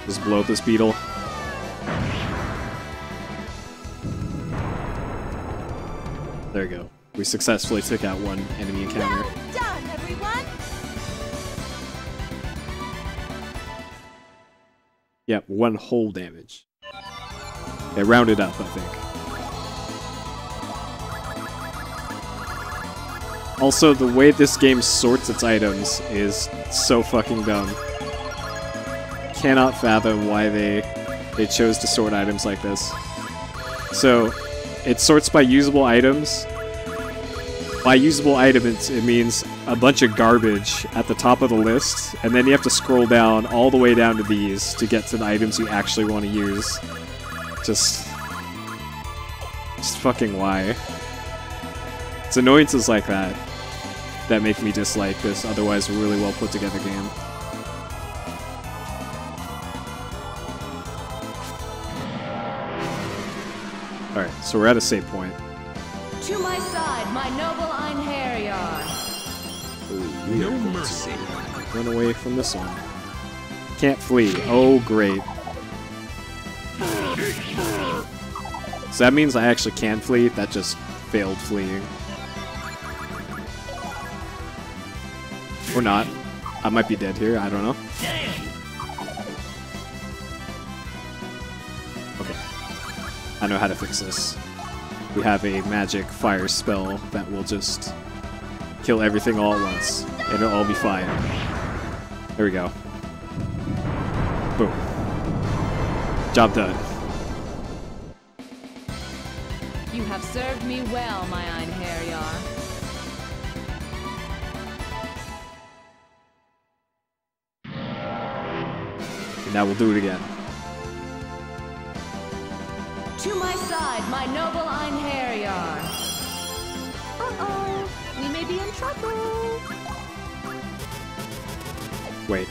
Speaker 1: just blow up this beetle. There we go. We successfully took out one enemy encounter.
Speaker 5: Well done, everyone!
Speaker 1: Yep, one whole damage. It rounded up, I think. Also, the way this game sorts its items is so fucking dumb. Cannot fathom why they chose to sort items like this. So, it sorts by usable items. By usable items, it means a bunch of garbage at the top of the list, and then you have to scroll down all the way down to these to get to the items you actually want to use. Just fucking why? It's annoyances like that that make me dislike this otherwise really well put together game. Alright, so we're at a save point.
Speaker 6: To my side, my noble Einherjar.
Speaker 1: No mercy. Run away from this one. Can't flee. Oh, great. So that means I actually can flee? That just failed fleeing. Or not. I might be dead here, I don't know. Okay. I know how to fix this. We have a magic fire spell that will just kill everything all at once, and it'll all be fine. There we go. Boom. Job done.
Speaker 6: You have served me well, my Einherjar.
Speaker 1: Now we'll do it again.
Speaker 6: To my side, my noble Einherjar. Uh-oh, we may be in trouble.
Speaker 1: Wait.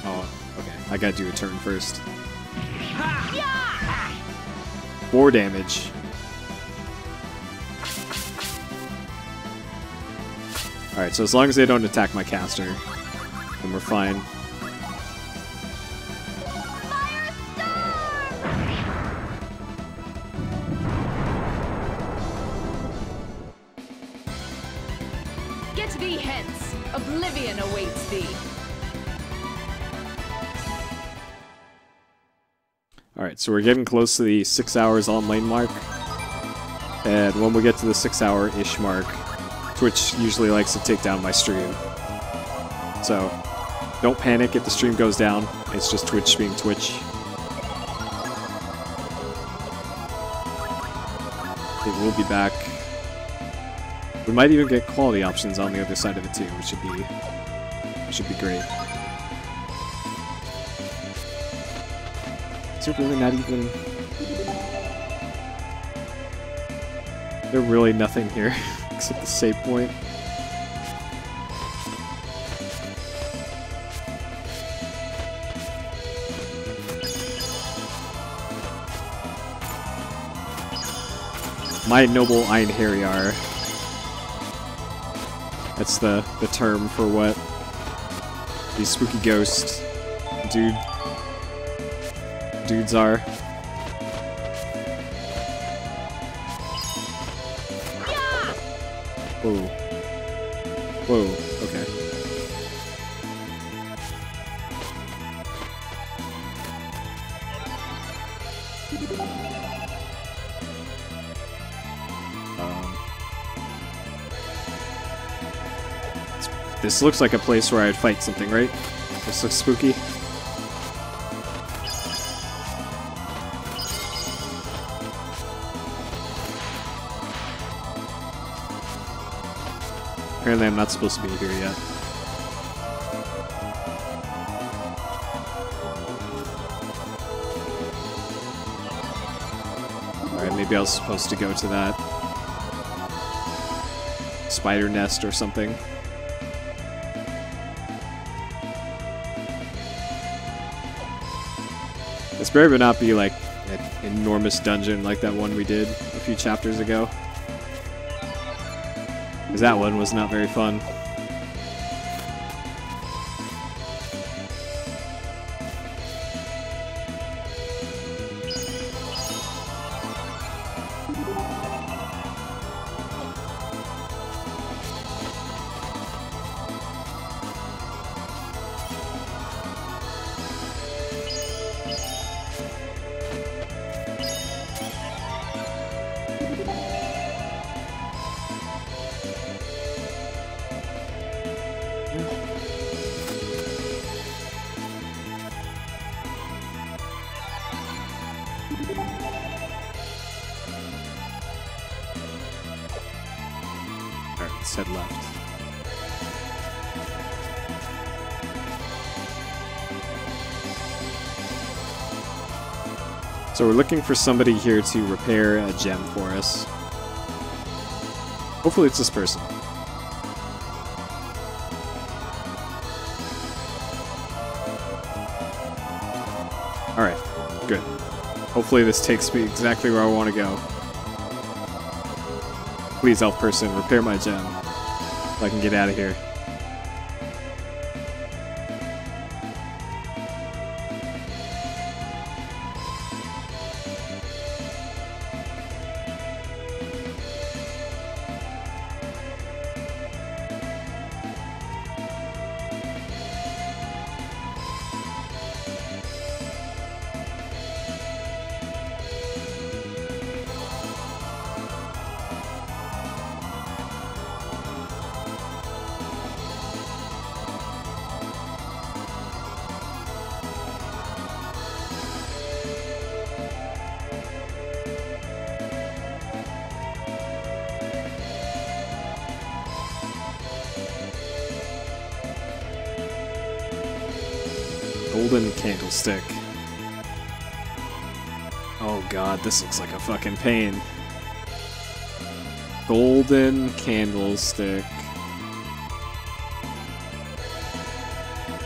Speaker 1: Oh, okay. I gotta do a turn first. 4 damage. Alright, so as long as they don't attack my caster, then we're fine.
Speaker 6: Get thee hence! Oblivion awaits thee!
Speaker 1: Alright, so we're getting close to the 6 hours on lane mark. And when we get to the 6-hour-ish mark, Twitch usually likes to take down my stream. So, don't panic if the stream goes down. It's just Twitch being Twitch. It will be back. We might even get quality options on the other side of it too, which should be great. Is there really not even... There's really nothing here except the save point. My noble Einherjar. That's the term for what these spooky ghost dudes are. Whoa. Whoa, okay. This looks like a place where I'd fight something, right? This looks spooky. Apparently I'm not supposed to be here yet. Alright, maybe I was supposed to go to that spider nest or something. This better not be like an enormous dungeon like that one we did a few chapters ago. Because that one was not very fun. Alright, let's head left. So we're looking for somebody here to repair a gem for us. Hopefully it's this person. Alright, good. Hopefully this takes me exactly where I want to go. Please, elf person, repair my gem so I can get out of here. Golden candlestick. Oh god, this looks like a fucking pain. Golden candlestick.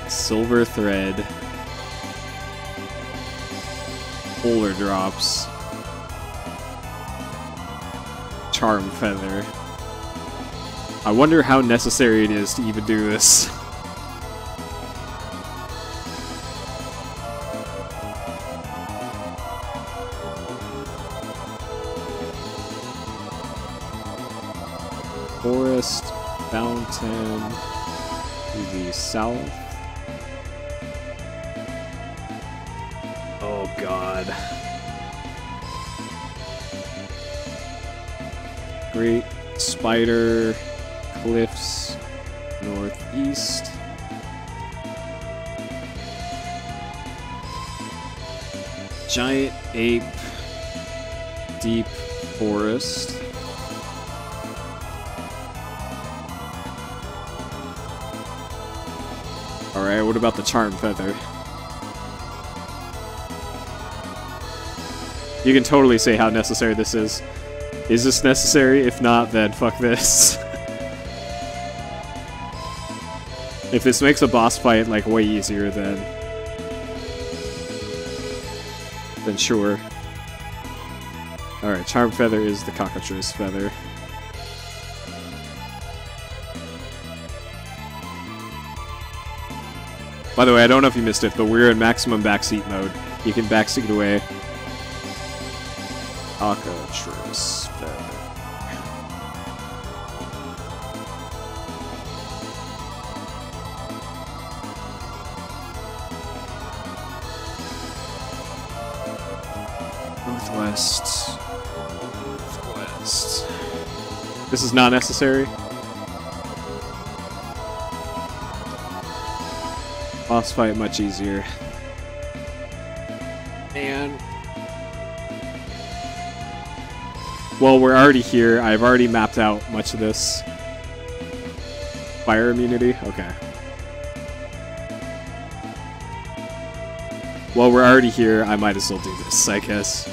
Speaker 1: Silver thread. Polar drops. Charm feather. I wonder how necessary it is to even do this. Forest, fountain, to the south. Oh god. Great spider, cliffs, northeast. Giant ape, deep forest. Alright, what about the charm feather? You can totally say how necessary this is. Is this necessary? If not, then fuck this. If this makes a boss fight like way easier, then sure. Alright, charm feather is the cockatrice feather. By the way, I don't know if you missed it, but we're in maximum backseat mode. You can backseat away. Cockatrice feather. Northwest. Northwest. This is not necessary. Boss fight much easier. And well, we're already here. I've already mapped out much of this. Fire immunity? Okay. Well, we're already here. I might as well do this, I guess.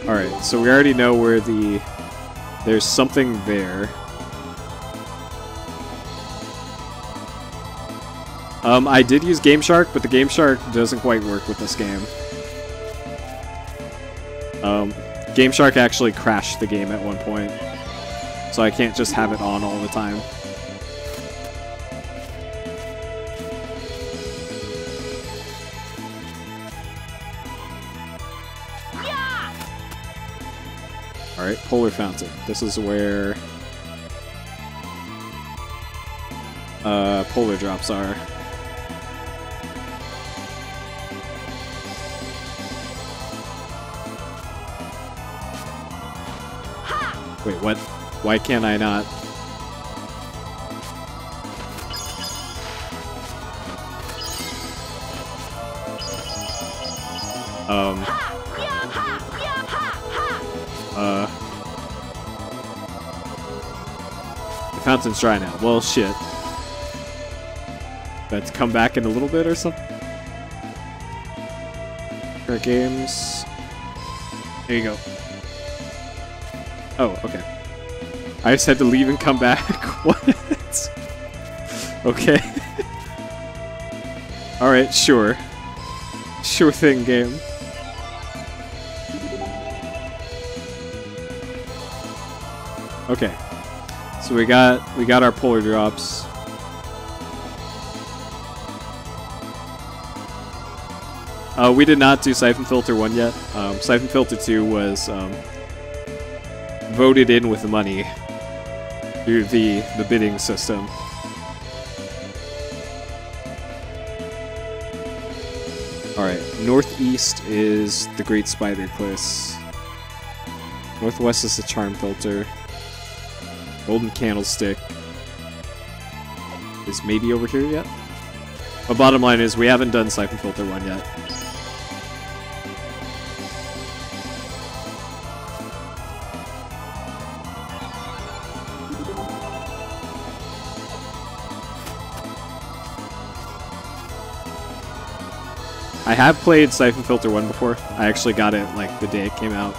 Speaker 1: Alright, so we already know where there's something there. I did use Game Shark, but the Game Shark doesn't quite work with this game. Game Shark actually crashed the game at one point, so I can't just have it on all the time. Alright, Polar Fountain. This is where polar drops are. Wait, what? Why can't I not? The fountain's dry now. Well, shit. That's come back in a little bit or something? Current games. There you go. Oh, okay. I just had to leave and come back. What? Okay. Alright, sure. Sure thing, game. Okay. So we got our polar drops. We did not do Siphon Filter 1 yet. Siphon Filter 2 was voted in with the money through the bidding system. Alright, northeast is the Great Spider Cliffs. Northwest is the Charm Filter. Golden Candlestick is maybe over here yet? But bottom line is, we haven't done Siphon Filter 1 yet. I have played Siphon Filter 1 before. I actually got it like the day it came out.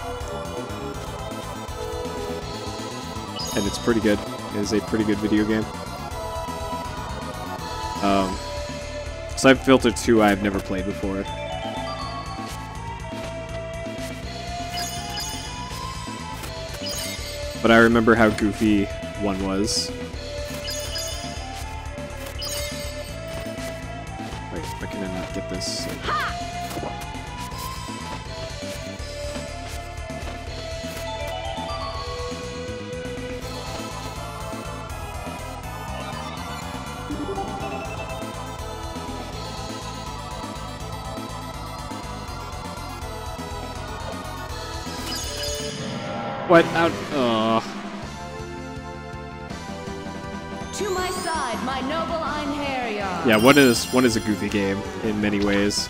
Speaker 1: And it's pretty good. It is a pretty good video game. Siphon Filter 2 I've never played before. But I remember how goofy 1 was. Wait, why can I not get this? What? Out?
Speaker 6: To my side, my noble Einherjar.
Speaker 1: Yeah, one is a goofy game in many ways.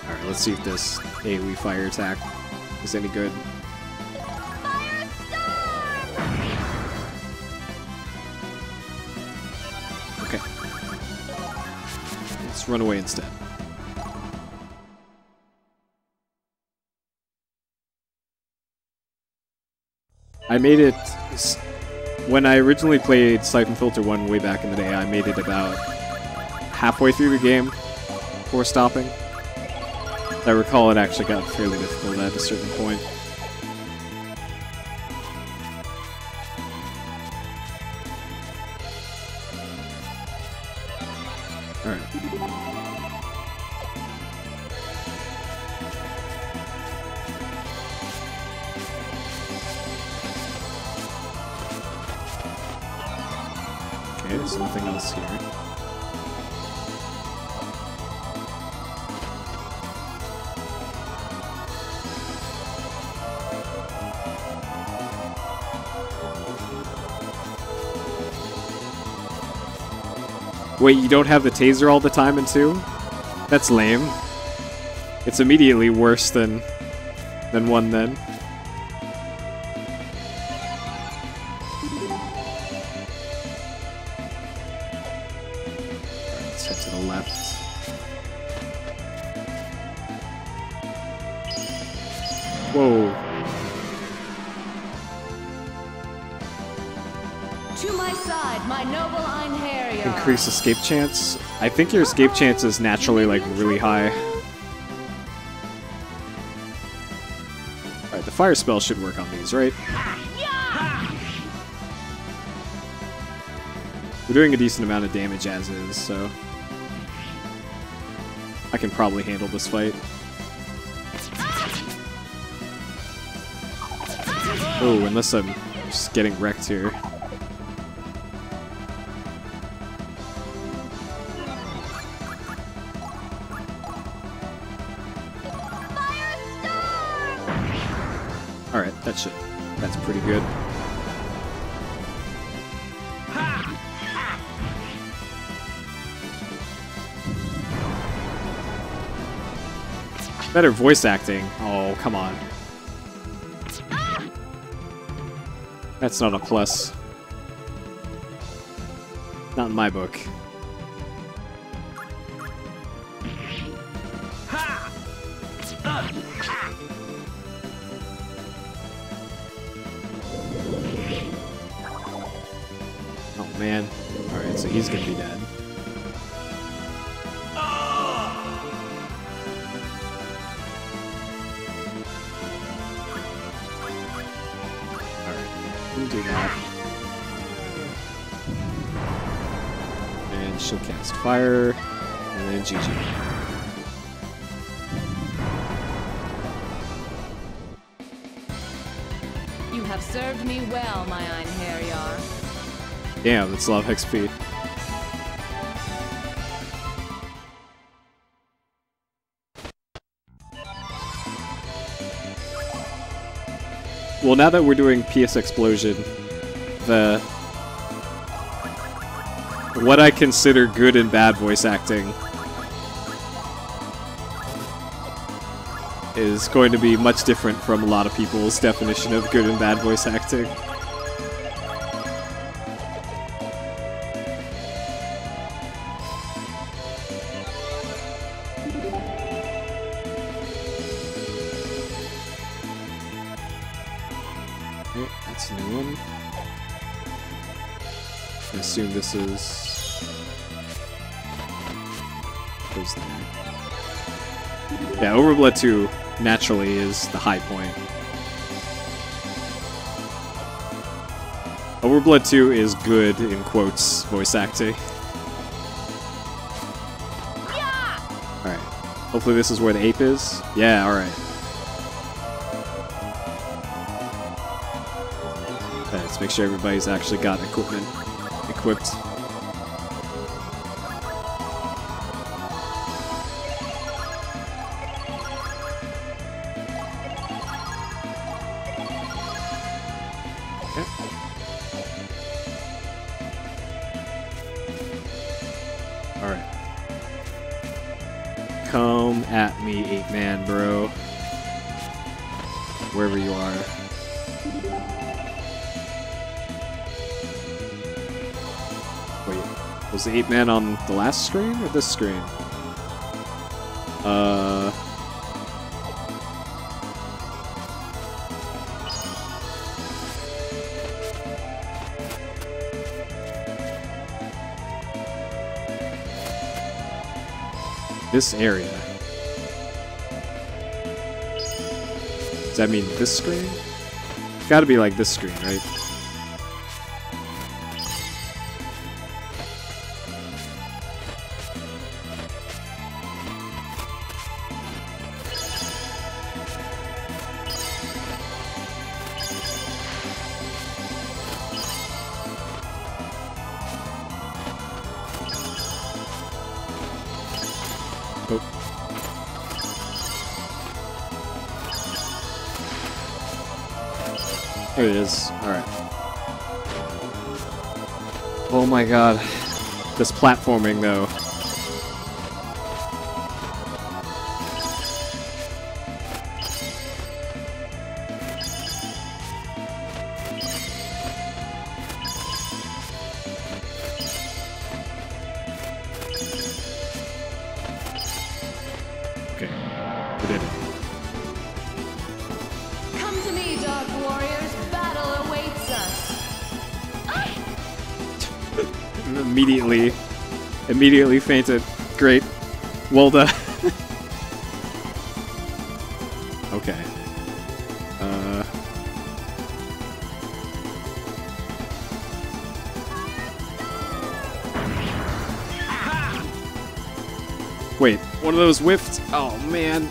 Speaker 1: Alright, let's see if this AoE fire attack is any good. Okay. Let's run away instead. I made it... When I originally played Siphon Filter 1 way back in the day, I made it about halfway through the game before stopping. I recall it actually got fairly difficult at a certain point. Alright. Okay, there's nothing else here. Wait, you don't have the taser all the time in 2? That's lame. It's immediately worse than 1 then. Let's head to the left. Whoa.
Speaker 6: To my side, my noble Einherjar.
Speaker 1: Increase escape chance. I think your escape chance is naturally like really high. Alright, the fire spell should work on these, right? We're doing a decent amount of damage as is, so I can probably handle this fight. Oh, unless I'm just getting wrecked here. Alright, that's pretty good. Better voice acting. Oh, come on. That's not a plus. Not in my book. Oh man. Alright, so he's gonna be dead. Do that. And she'll cast fire, and then GG.
Speaker 6: You have served me well, my Einherjar.
Speaker 1: Damn, that's a lot of XP. Well, now that we're doing PSXplosion, what I consider good and bad voice acting is going to be much different from a lot of people's definition of good and bad voice acting. Okay, that's a new one. I assume this is... goes there. Yeah, Overblood 2 naturally is the high point. Overblood 2 is good, in quotes, voice acting. Alright. Hopefully this is where the ape is. Yeah, alright. Okay, let's make sure everybody's actually got equipment equipped. Come at me, ape-man, bro. Wherever you are. Wait, was the ape-man on the last screen or this screen? This area. Does that mean this screen? It's gotta be like this screen, right? There it is. Alright. Oh my god. This platforming, though. Okay. We did it.
Speaker 6: Come to me, Dark Warriors. Battle awaits us.
Speaker 1: Immediately fainted. Great. Well done. Okay. Wait, one of those whiffed? Oh man.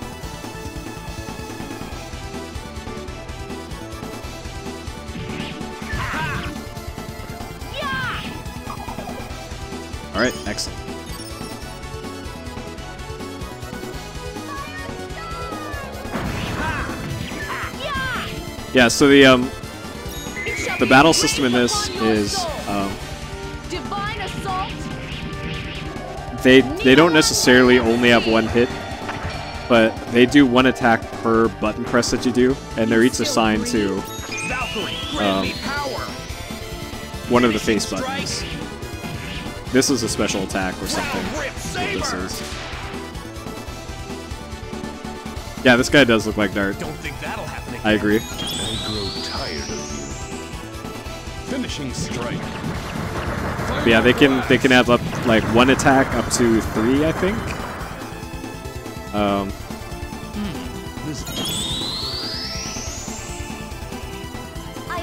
Speaker 1: Alright, excellent. Yeah, so the battle system in this is
Speaker 6: Divine assault.
Speaker 1: they don't necessarily only have one hit, but they do one attack per button press that you do, and they're each assigned to one of the face buttons. This is a special attack or something. That's what this is. Yeah, this guy does look like Dart.
Speaker 9: Don't think that'll happen again.
Speaker 1: I agree.
Speaker 10: I grow tired of you. Finishing strike.
Speaker 1: But yeah, they can have up like one attack up to 3, I think.
Speaker 5: I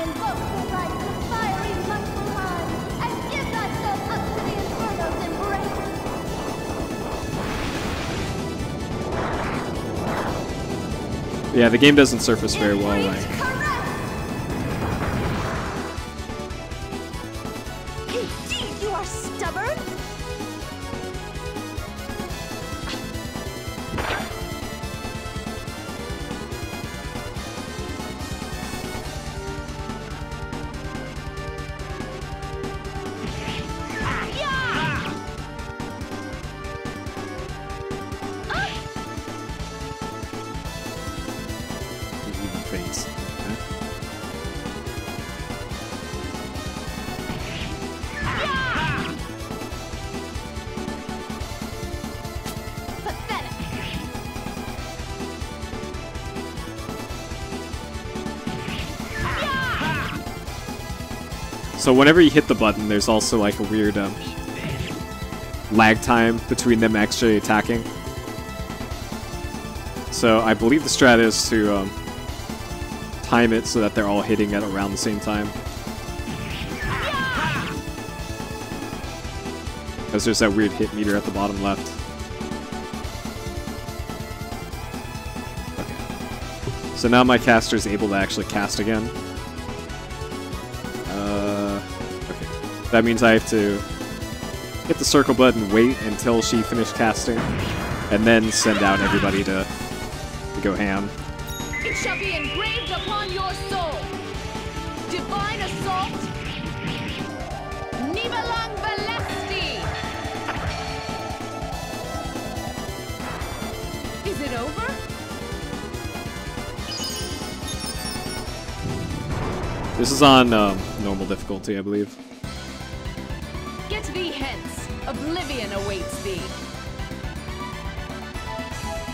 Speaker 5: invoke the light of fiery Muspelheim and give thyself up to the Inferno's embrace.
Speaker 1: Yeah, the game doesn't surface very well, like.
Speaker 5: Indeed, you are stubborn.
Speaker 1: So whenever you hit the button, there's also like a weird lag time between them actually attacking. So I believe the strat is to time it so that they're all hitting at around the same time. Because there's that weird hit meter at the bottom left. Okay. So now my caster is able to actually cast again. Okay. That means I have to hit the circle button, wait until she finished casting, and then send out everybody to go ham.
Speaker 6: It shall be engraved upon your soul. Divine assault. Nibelang Valesti. Is it over?
Speaker 1: This is on normal difficulty, I believe.
Speaker 6: Get thee hence. Oblivion awaits thee.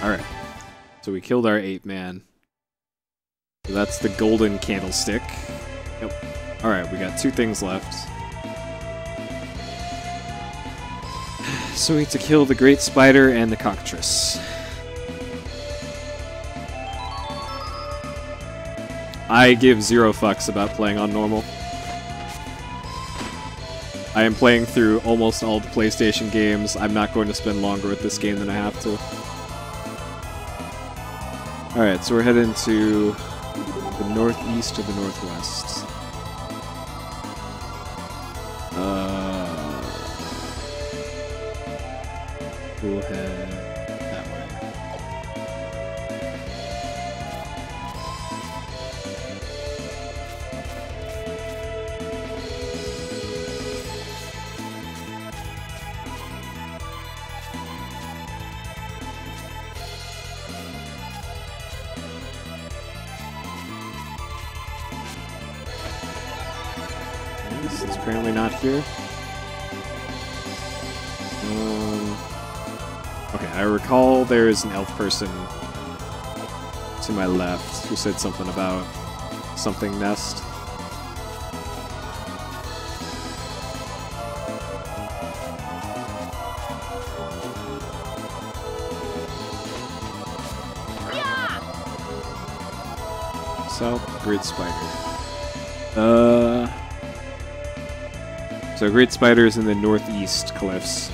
Speaker 1: Alright. So we killed our 8-man. So that's the golden candlestick. Yep. Alright, we got 2 things left. So we need to kill the Great Spider and the Cockatrice. I give 0 fucks about playing on normal. I am playing through almost all the PlayStation games. I'm not going to spend longer with this game than I have to. Alright, so we're heading to the northeast or the northwest. We'll head that way. This is apparently not here. Okay, I recall there is an elf person to my left who said something about something nest. South, Great Spider. So Great Spider is in the northeast cliffs.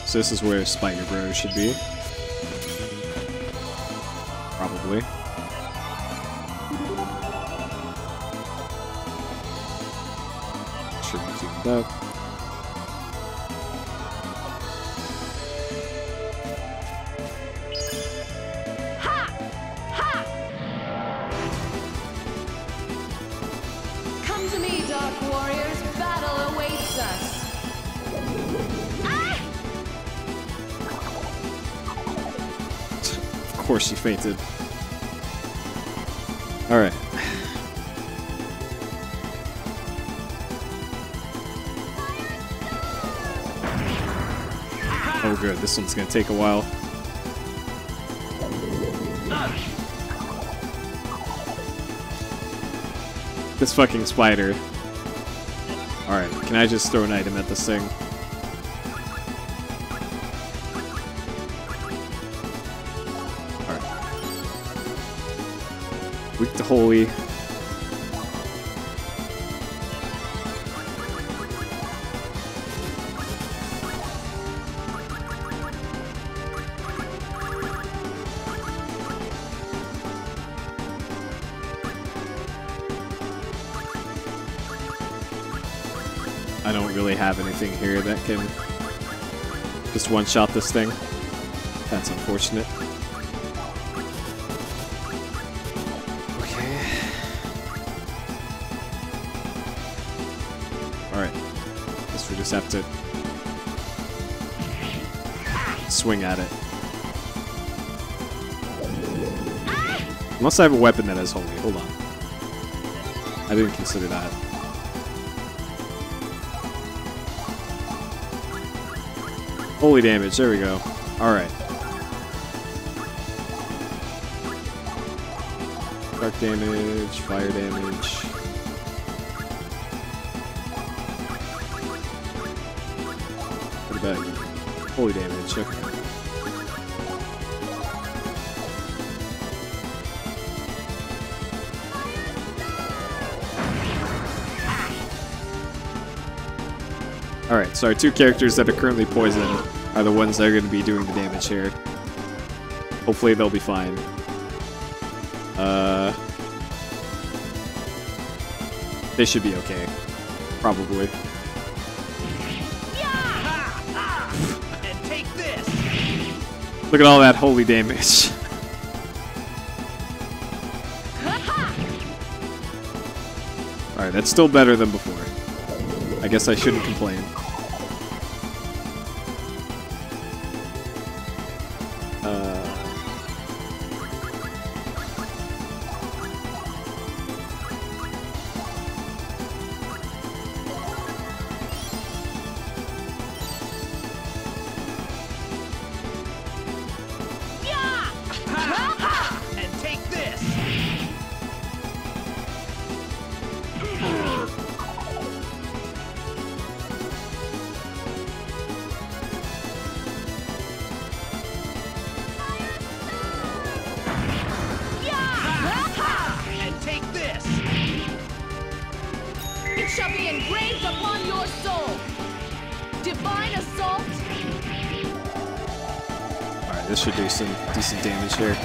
Speaker 1: So this is where Spider Bro should be. Probably. Sure, we keep that.
Speaker 6: Ha! Ha! Come to me, Dark Warriors. Battle awaits us.
Speaker 1: Of course she fainted. Alright. Oh good, this one's gonna take a while. This fucking spider. Alright, can I just throw an item at this thing? Weak to holy. I don't really have anything here that can just one-shot this thing. That's unfortunate. Alright. Guess we just have to swing at it. Unless I have a weapon that is holy. Hold on. I didn't consider that. Holy damage, there we go. Alright. Dark damage, fire damage. What about you? Holy damage, okay. Alright, so our two characters that are currently poisoned are the ones that are going to be doing the damage here. Hopefully they'll be fine. They should be okay. Probably.
Speaker 9: And take this.
Speaker 1: Look at all that holy damage. Alright, that's still better than before. I guess I shouldn't complain.
Speaker 9: And take this. And take this.
Speaker 6: It shall be engraved upon your soul. Divine assault.
Speaker 1: Alright, this should do some decent damage here.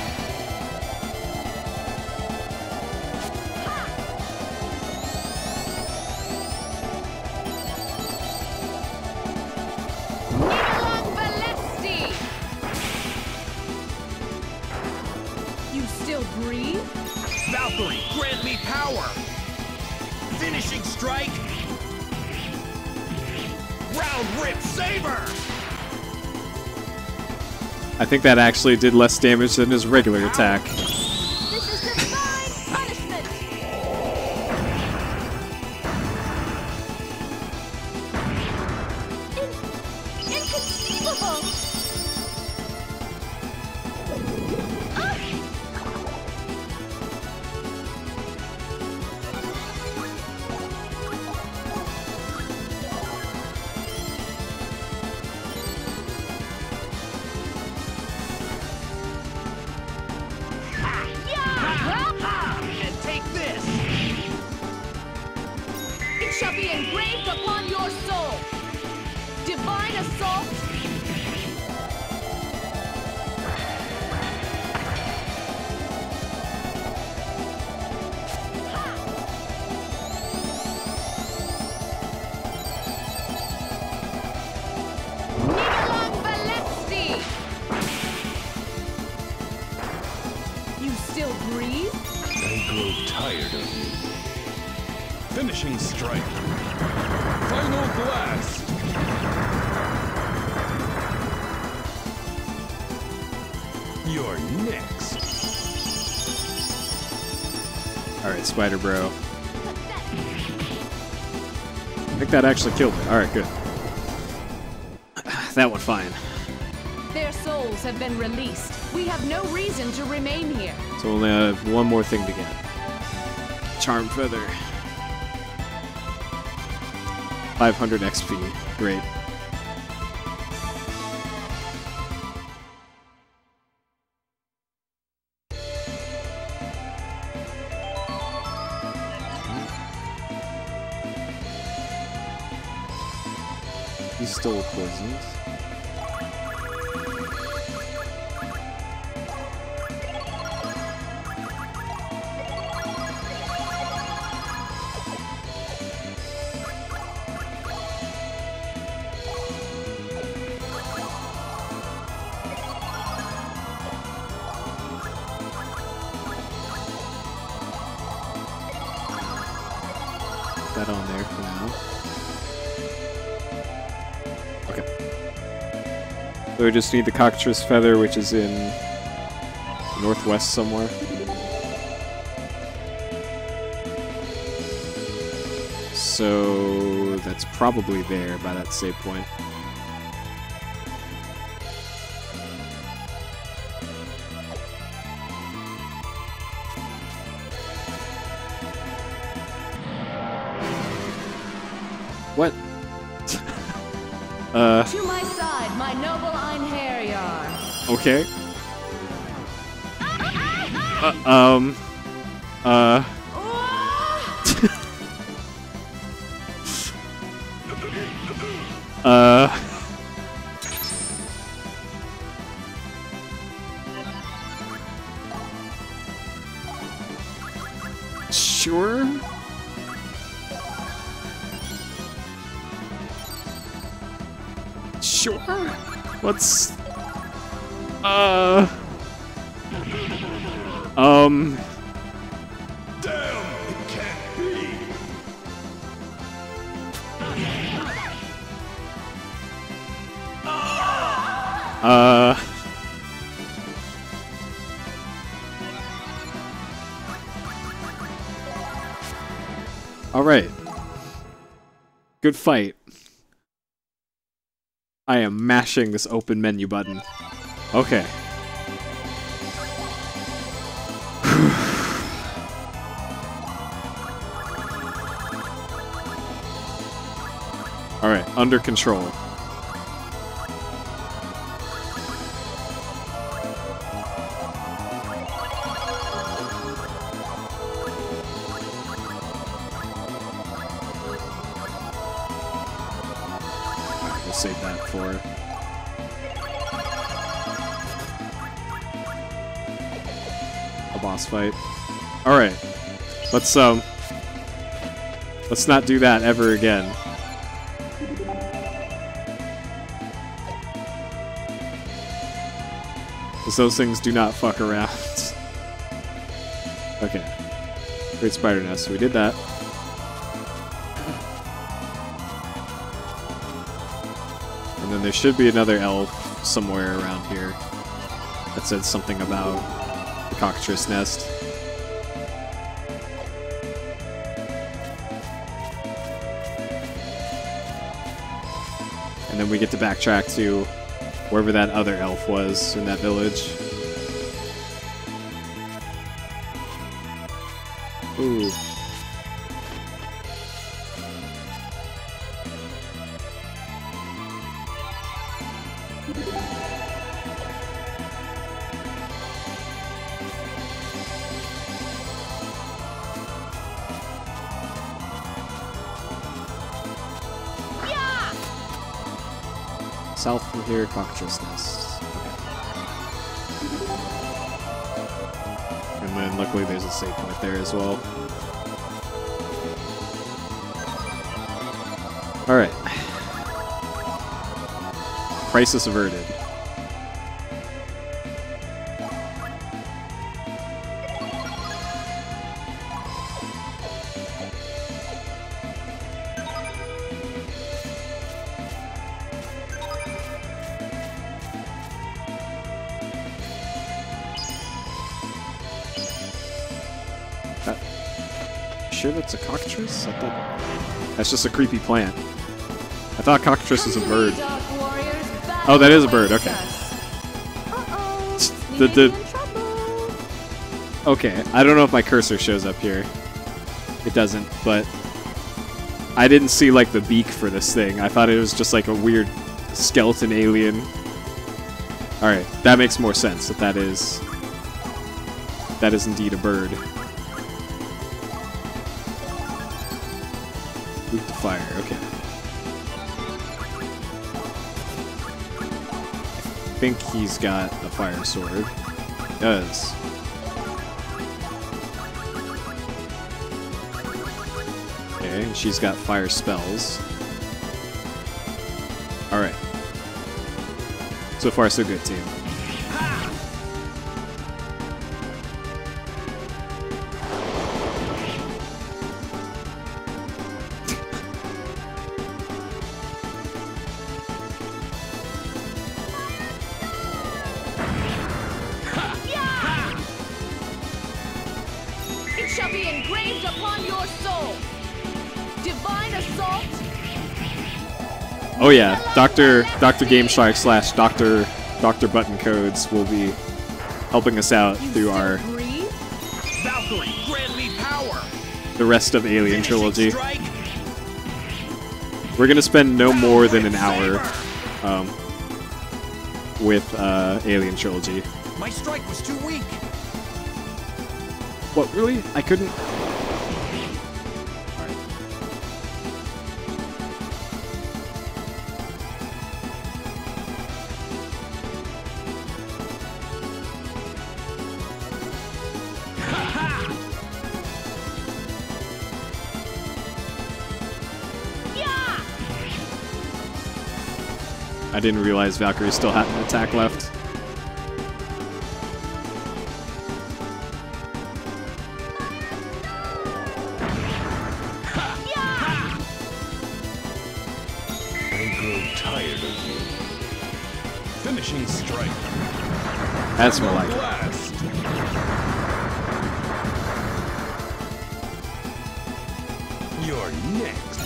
Speaker 6: You still breathe?
Speaker 9: Valkyrie, grant me power. Finishing strike. Round rip saber.
Speaker 1: I think that actually did less damage than his regular attack.
Speaker 5: This is divine punishment! Inconceivable!
Speaker 9: And take this.
Speaker 6: It shall be engraved upon your soul. Divine assault. You still breathe?
Speaker 11: I grow tired of you. Finishing strike. Final blast. You're next.
Speaker 1: Alright, Spider Bro. I think that actually killed me. Alright, good. That went fine.
Speaker 6: Their souls have been released. We have no reason to remain here.
Speaker 1: So we only have one more thing to get. Charm Feather. 500 XP. Great. He's still poisoned. That on there for now. Okay. So we just need the cockatrice feather, which is in northwest somewhere. So that's probably there by that save point. What?
Speaker 6: To my side, my noble Einherjar.
Speaker 1: Okay. Sure. Sure. Let's.
Speaker 11: Damn, it can't be.
Speaker 1: All right. Good fight. I am mashing this open menu button. Okay. All right, under control. We'll save that for a boss fight. All right, let's not do that ever again. Because those things do not fuck around. Okay. Great spider nest. We did that. And then there should be another elf somewhere around here that said something about the cockatrice nest. And then we get to backtrack to wherever that other elf was in that village. Ooh. South from here, cockatrice nest. Okay. And then luckily there's a save point there as well. Alright. Crisis averted. Sure that's a cockatrice? I thought that's just a creepy plant. I thought cockatrice was a bird. Oh, that is a bird. Okay. Okay, I don't know if my cursor shows up here. It doesn't, but I didn't see like the beak for this thing. I thought it was just like a weird skeleton alien. All right, that makes more sense. That is indeed a bird. Weak to fire, okay. I think he's got a fire sword. He does. Okay, and she's got fire spells. Alright. So far, so good, team. Oh yeah, Dr. Game Shark / Dr. Button Codes will be helping us out through our
Speaker 9: Valkyrie, grant me power.
Speaker 1: The rest of Alien Trilogy. We're gonna spend no more than an hour with Alien Trilogy.
Speaker 9: My strike was too weak.
Speaker 1: What, really? I couldn't... Alright. I didn't realize Valkyrie still had an attack left.
Speaker 11: I grow tired of you. Finishing strike.
Speaker 1: That's more like it.
Speaker 11: Blast. You're next.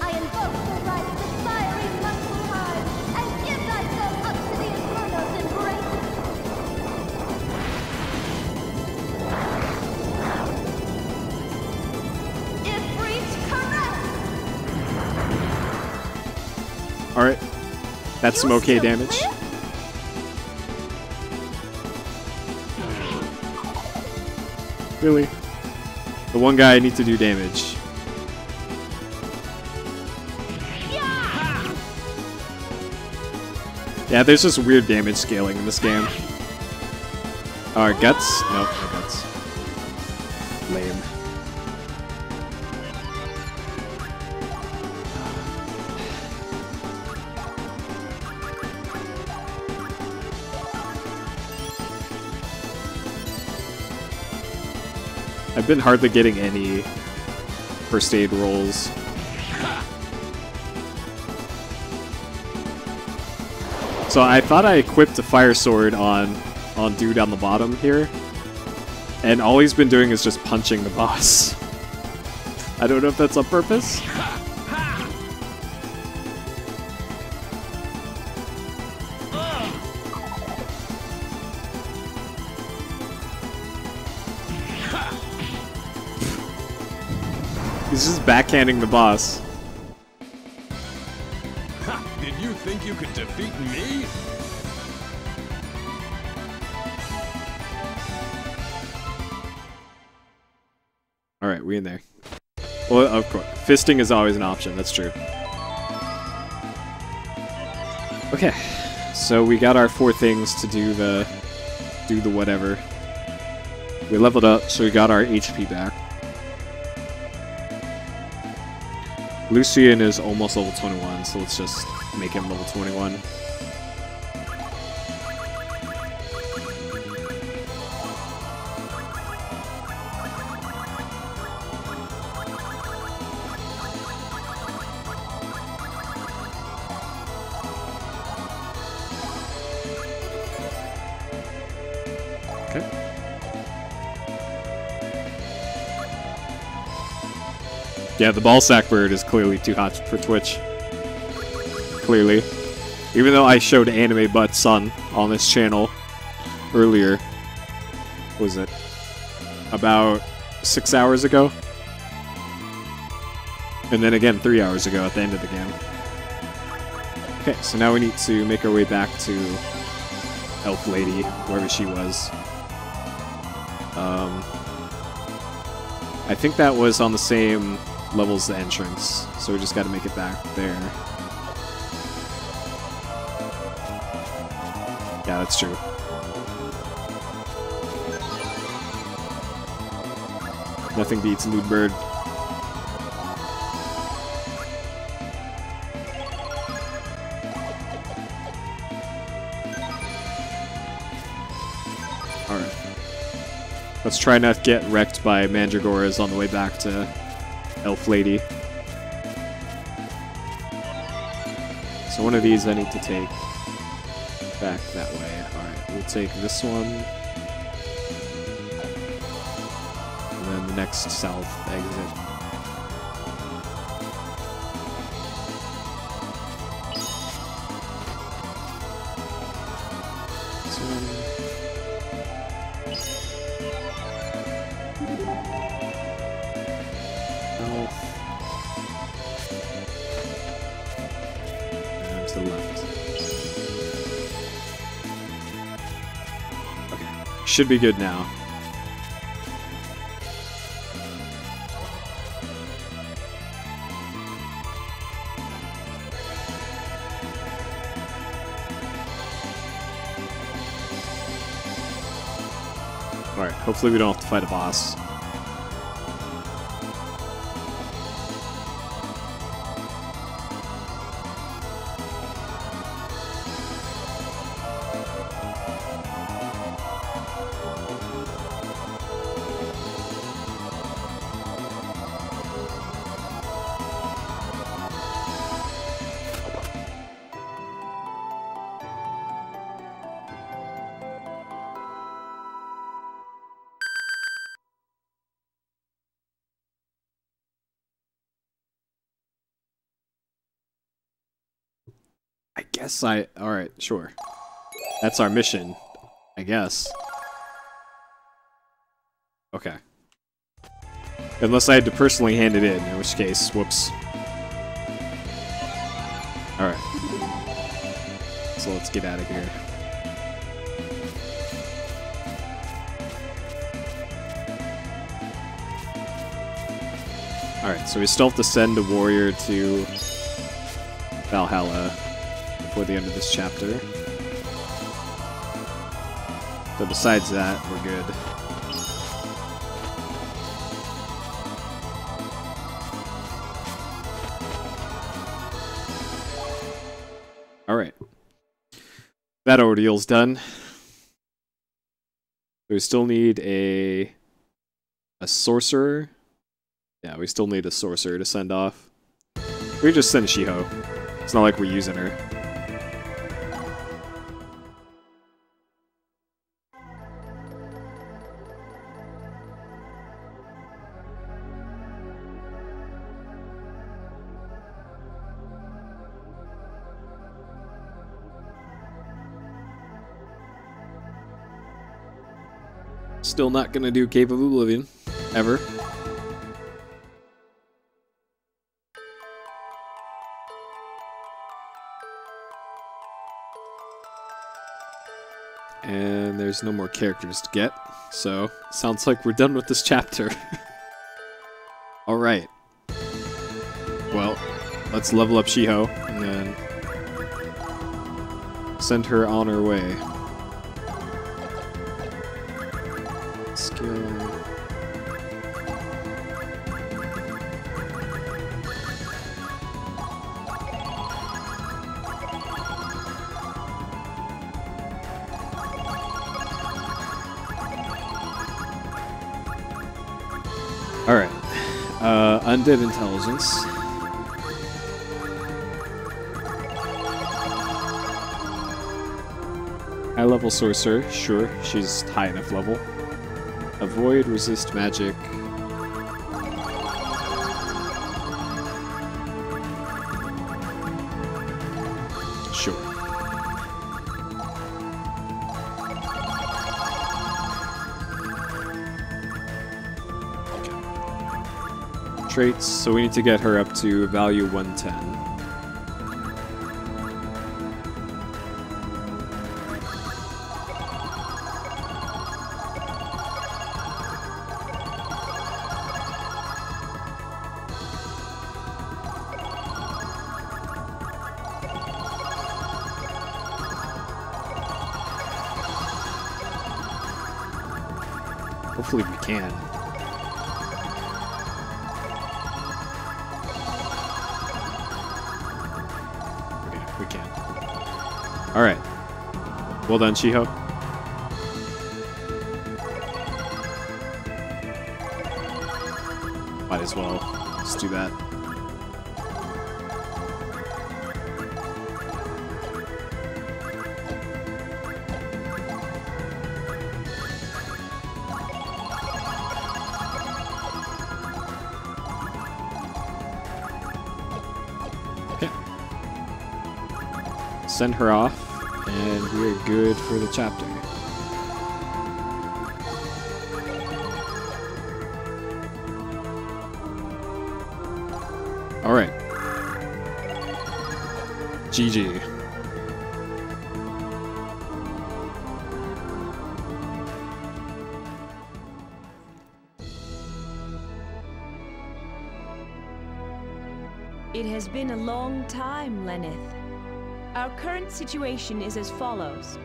Speaker 5: I invoke the right to fiery muscle hide, and give thyself up to the Inferno's embrace. If reach caress.
Speaker 1: Alright. That's some okay
Speaker 5: still
Speaker 1: damage.
Speaker 5: live?
Speaker 1: Really? The one guy I need to do damage. Yeah, there's just weird damage scaling in this game. Alright, guts? Nope, no guts. Lame. I've been hardly getting any first aid rolls. So I thought I equipped a fire sword on dude on the bottom here, and all he's been doing is just punching the boss. I don't know if that's on purpose. He's just backhanding the boss.
Speaker 11: Did you think you could defeat me?
Speaker 1: Alright, we in there. Well, of course. Fisting is always an option, that's true. Okay. So we got our 4 things to do the whatever. We leveled up, so we got our HP back. Lucian is almost level 21, so let's just make him level 21. Okay. Yeah, the ballsack bird is clearly too hot for Twitch. Clearly. Even though I showed anime butts on this channel earlier. What was it? About 6 hours ago? And then again 3 hours ago at the end of the game. Okay, so now we need to make our way back to Elf Lady, wherever she was. I think that was on the same level as the entrance, so we just gotta make it back there. Yeah, that's true. Nothing beats Loot Bird. Alright. Let's try not to get wrecked by Mandragoras on the way back to Elf Lady. So one of these I need to take back that way. Alright, we'll take this one. And then the next south exit. This one. Health. And to the left. Okay. Should be good now. Alright, hopefully we don't have to fight a boss. I guess alright, sure. That's our mission, I guess. Okay. Unless I had to personally hand it in which case, whoops. Alright. So let's get out of here. Alright, so we still have to send a warrior to Valhalla before the end of this chapter. So besides that, we're good. Alright. That ordeal's done. We still need a sorcerer. Yeah, we still need a sorcerer to send off. We just send Shiho. It's not like we're using her. Still not gonna do Cave of Oblivion. Ever. And there's no more characters to get, so sounds like we're done with this chapter. Alright. Well, let's level up Shiho, and then send her on her way. Skill. Alright. Undead Intelligence. High level sorcerer, sure, she's high enough level. Avoid, resist magic. Sure. Okay. Traits, so we need to get her up to value 110. Hopefully we can. Okay, we can. Alright. Well done, Shiho. Might as well. Let's do that. Send her off, and we're good for the chapter. Alright. GG.
Speaker 2: It has been a long time, Lenneth. Our current situation is as follows.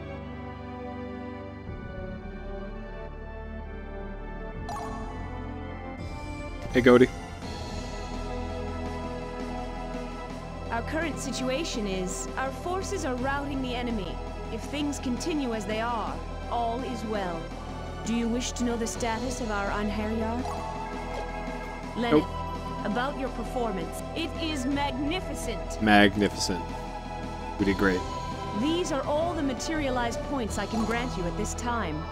Speaker 1: Hey, Cody.
Speaker 2: Our current situation is, our forces are routing the enemy. If things continue as they are, all is well. Do you wish to know the status of our Anherjar? Lenneth,
Speaker 1: Nope.
Speaker 2: about your performance, it is magnificent.
Speaker 1: Magnificent. We did great.
Speaker 2: These are all the materialized points I can grant you at this time.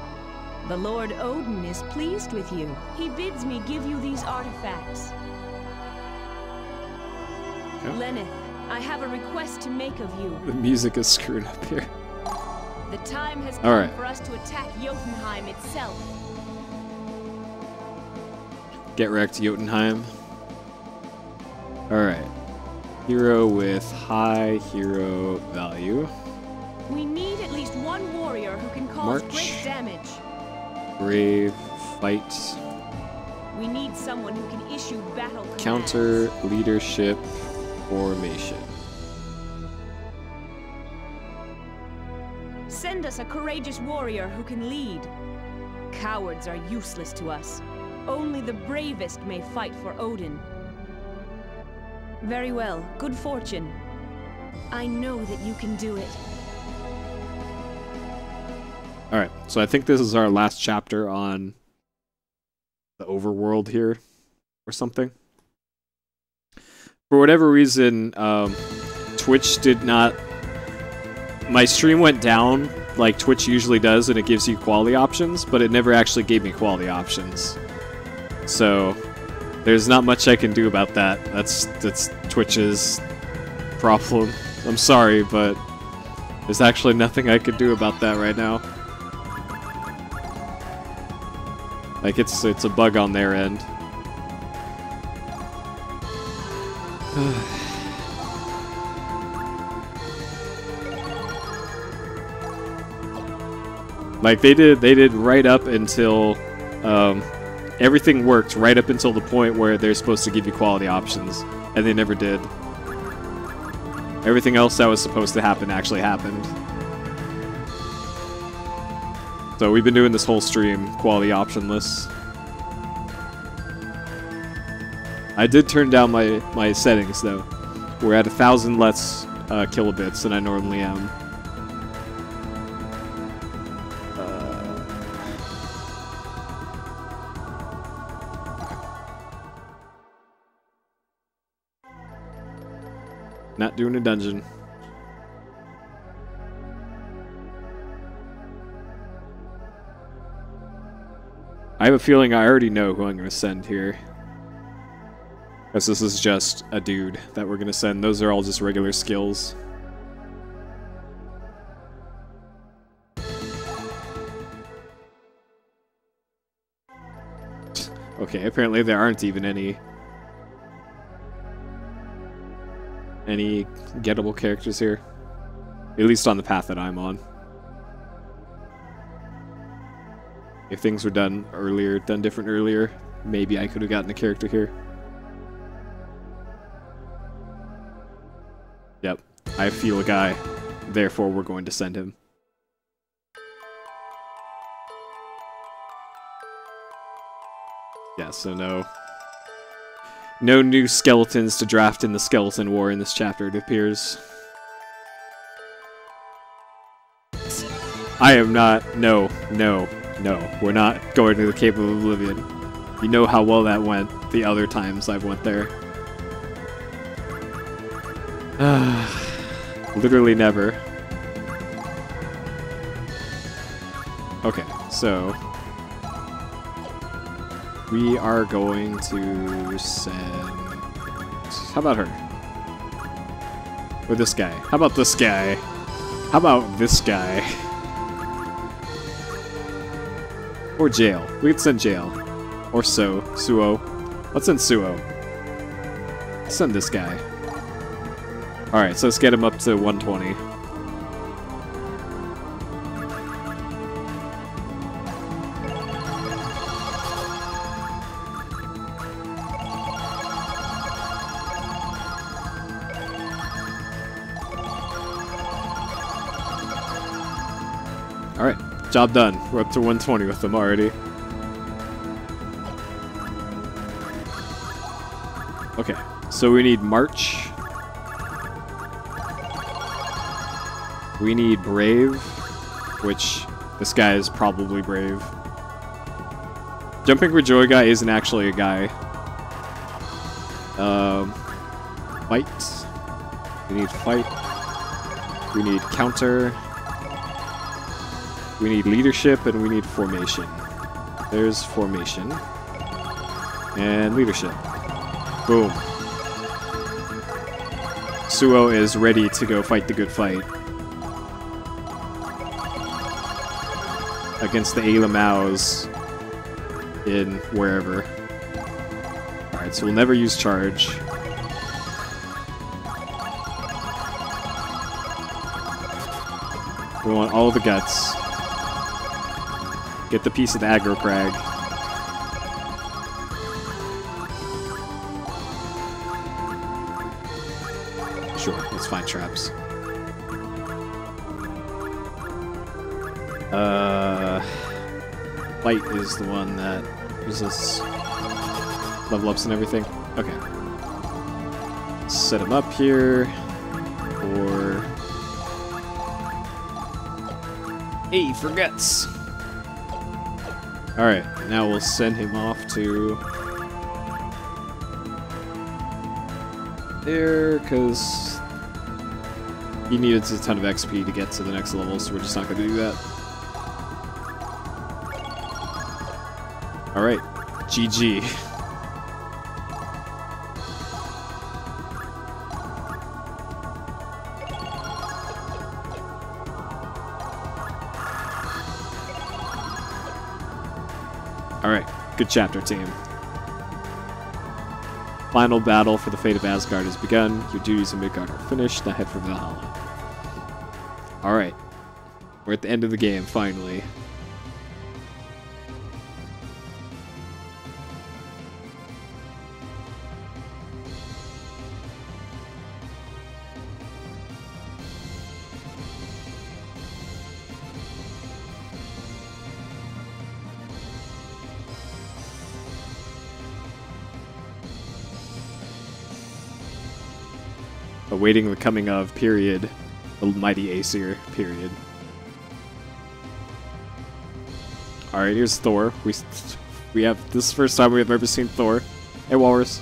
Speaker 2: The Lord Odin is pleased with you. He bids me give you these artifacts.
Speaker 1: Okay.
Speaker 2: Lenneth, I have a request to make of you.
Speaker 1: The music is screwed up here.
Speaker 2: The time has come
Speaker 1: All right.
Speaker 2: for us to attack Jotunheim itself.
Speaker 1: Get wrecked, Jotunheim. Alright. Hero with high hero value.
Speaker 2: We need at least one warrior who can cause
Speaker 1: March.
Speaker 2: great damage.
Speaker 1: Brave. Fight.
Speaker 2: We need someone who can issue battle commands.
Speaker 1: Counter. Leadership. Formation.
Speaker 2: Send us a courageous warrior who can lead. Cowards are useless to us. Only the bravest may fight for Odin. Very well. Good fortune. I know that you can do it.
Speaker 1: Alright, so I think this is our last chapter on the overworld here, or something. For whatever reason, Twitch did not... My stream went down, like Twitch usually does, and it gives you quality options, but it never actually gave me quality options. So, there's not much I can do about that. That's Twitch's problem. I'm sorry, but there's actually nothing I could do about that right now. Like, it's a bug on their end. Like, they did right up until, everything worked right up until the point where they're supposed to give you quality options, and they never did. Everything else that was supposed to happen actually happened. So we've been doing this whole stream quality optionless. I did turn down my settings though. We're at 1,000 less kilobits than I normally am. Not doing a dungeon. I have a feeling I already know who I'm going to send here. Because this is just a dude that we're going to send. Those are all just regular skills. Okay, apparently there aren't even any gettable characters here. At least on the path that I'm on. If things were done different earlier, maybe I could have gotten a character here. Yep, I feel a guy, therefore we're going to send him. Yeah, so no new skeletons to draft in the skeleton war in this chapter, it appears. I am not, no, we're not going to the Cave of Oblivion. You know how well that went the other times I've went there. Literally never. Okay, so we are going to send... How about her? Or this guy? How about this guy? How about this guy? Or Jail. We could send Jail. Or Suo. Let's send Suo. send this guy. Alright, so let's get him up to 120. Alright, job done. We're up to 120 with them already. Okay, so we need March. We need Brave, which this guy is probably Brave. Jumping for Joy guy isn't actually a guy. Fight. We need Fight. We need Counter. We need Leadership, and we need Formation. There's Formation. And Leadership. Boom. Suo is ready to go fight the good fight. Against the Ailamaus in wherever. Alright, so we'll never use charge. We want all the guts. Get the piece of the aggro crag. Sure, let's find traps. Light is the one that resists level ups and everything. Okay. Set him up here. Or... Hey, for guts! Alright, now we'll send him off to... there, because he needed a ton of XP to get to the next level, so we're just not going to do that. Alright, GG. Alright, good chapter, team. Final battle for the fate of Asgard has begun. Your duties in Midgard are finished. Now head for Valhalla. Alright. We're at the end of the game, finally. Awaiting the coming of, period. The mighty Aesir, period. Alright, here's Thor. We have, this is the first time we have ever seen Thor. Hey, Walrus.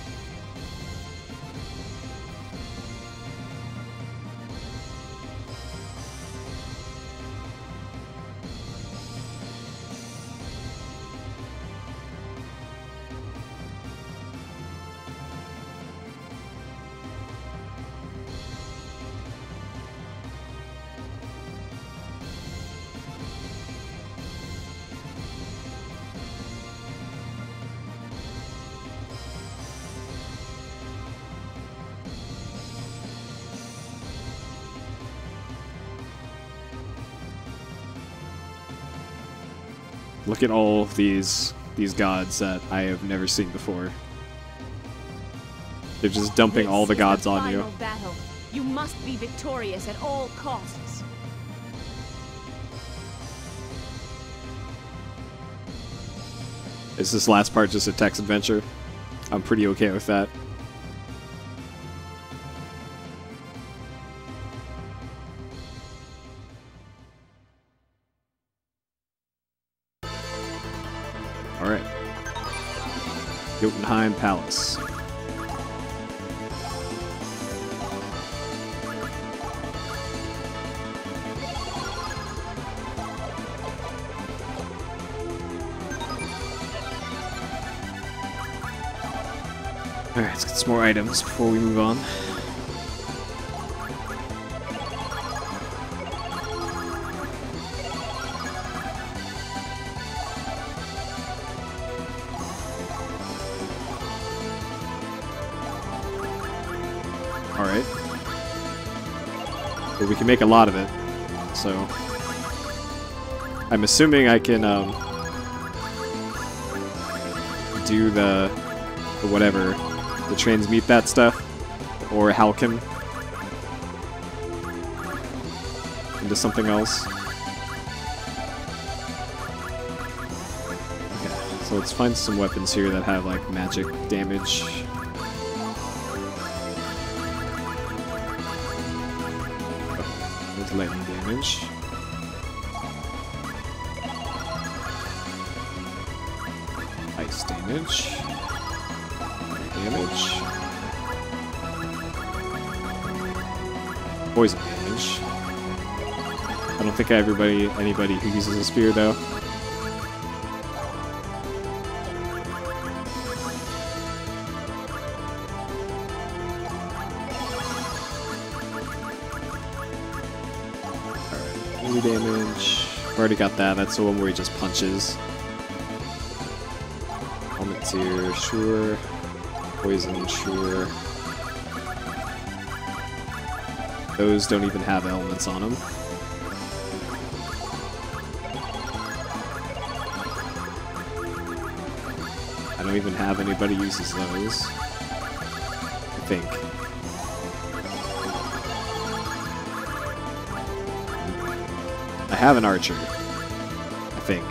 Speaker 1: Look at all of these gods that I have never seen before. They're just dumping all the gods on you.
Speaker 2: Battle. You must be victorious at all costs.
Speaker 1: Is this last part just a text adventure? I'm pretty okay with that. Alright. Jotunheim Palace. Alright, let's get some more items before we move on. Alright. But we can make a lot of it. So I'm assuming I can do the whatever, the transmute that stuff, or Halcyon into something else. Okay, so let's find some weapons here that have like magic damage. Oh, there's lightning damage. Ice damage. Damage. Poison damage. I don't think anybody who uses a spear though. Alright, melee damage. I've already got that. That's the one where he just punches. Helmet tier, sure. Poison, sure. Those don't even have elements on them. I don't even have anybody who uses those. I think. I have an archer. I think.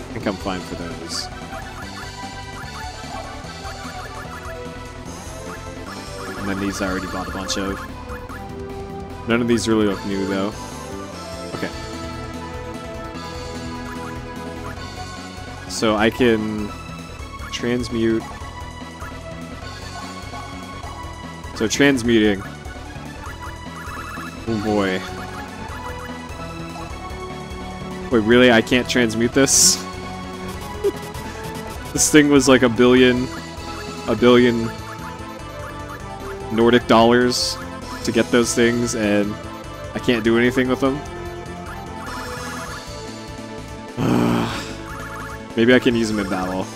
Speaker 1: I think I'm fine for those. And then these I already bought a bunch of. None of these really look new though. Okay. So I can transmute. So transmuting. Oh boy. Wait, really? I can't transmute this? This thing was like a billion Nordic dollars to get those things, and I can't do anything with them. Maybe I can use them in battle.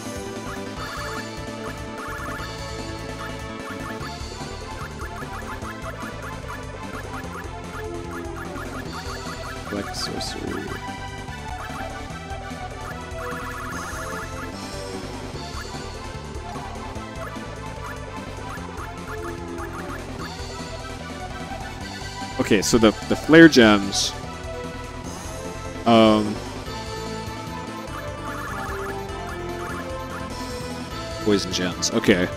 Speaker 1: Black sorcery. Okay, so the flare gems, poison gems. Okay,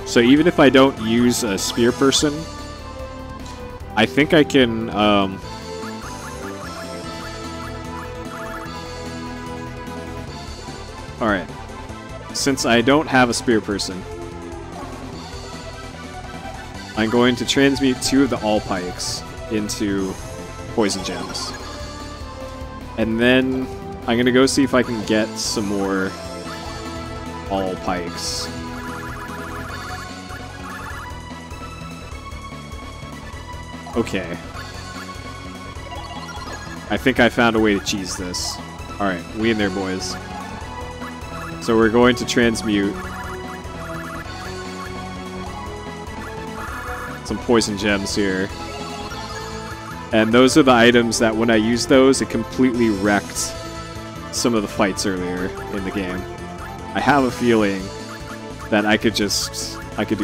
Speaker 1: so even if I don't use a spear person, I think I can. All right, since I don't have a spear person, I'm going to transmute 2 of the all pikes into poison gems. And then I'm going to go see if I can get some more all pikes. Okay. I think I found a way to cheese this. Alright, we in there, boys. So we're going to transmute some poison gems here. And those are the items that when I use those, it completely wrecked some of the fights earlier in the game. I have a feeling that I could do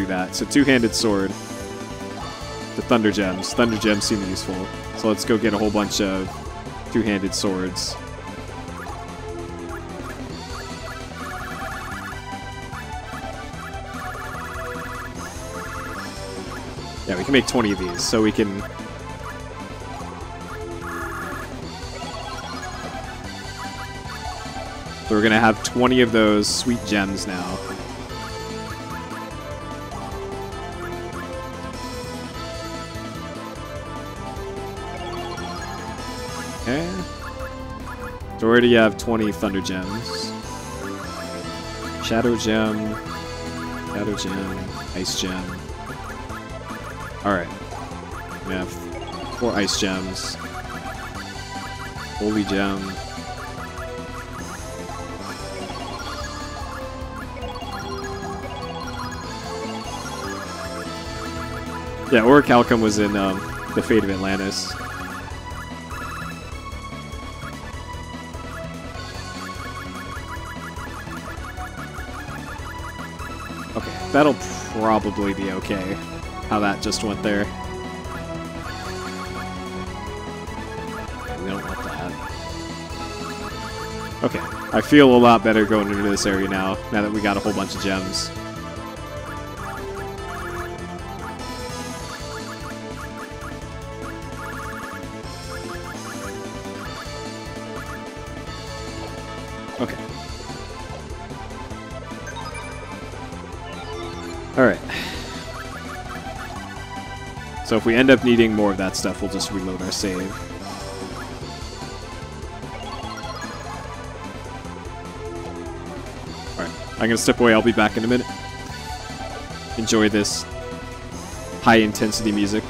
Speaker 1: that. So two-handed sword. The thunder gems. Thunder gems seem useful. So let's go get a whole bunch of two-handed swords. Yeah, we can make 20 of these, so we can... So we're gonna have 20 of those sweet gems now. Okay. So we already have 20 thunder gems. Shadow gem, ice gem. Alright. We have 4 ice gems. Holy gem. Yeah, Orichalcum was in the Fate of Atlantis. Okay, that'll probably be okay. How that just went there. Okay, we don't want that. Okay, I feel a lot better going into this area now that we got a whole bunch of gems. Okay. Alright. So if we end up needing more of that stuff, we'll just reload our save. Alright, I'm gonna step away, I'll be back in a minute. Enjoy this high-intensity music.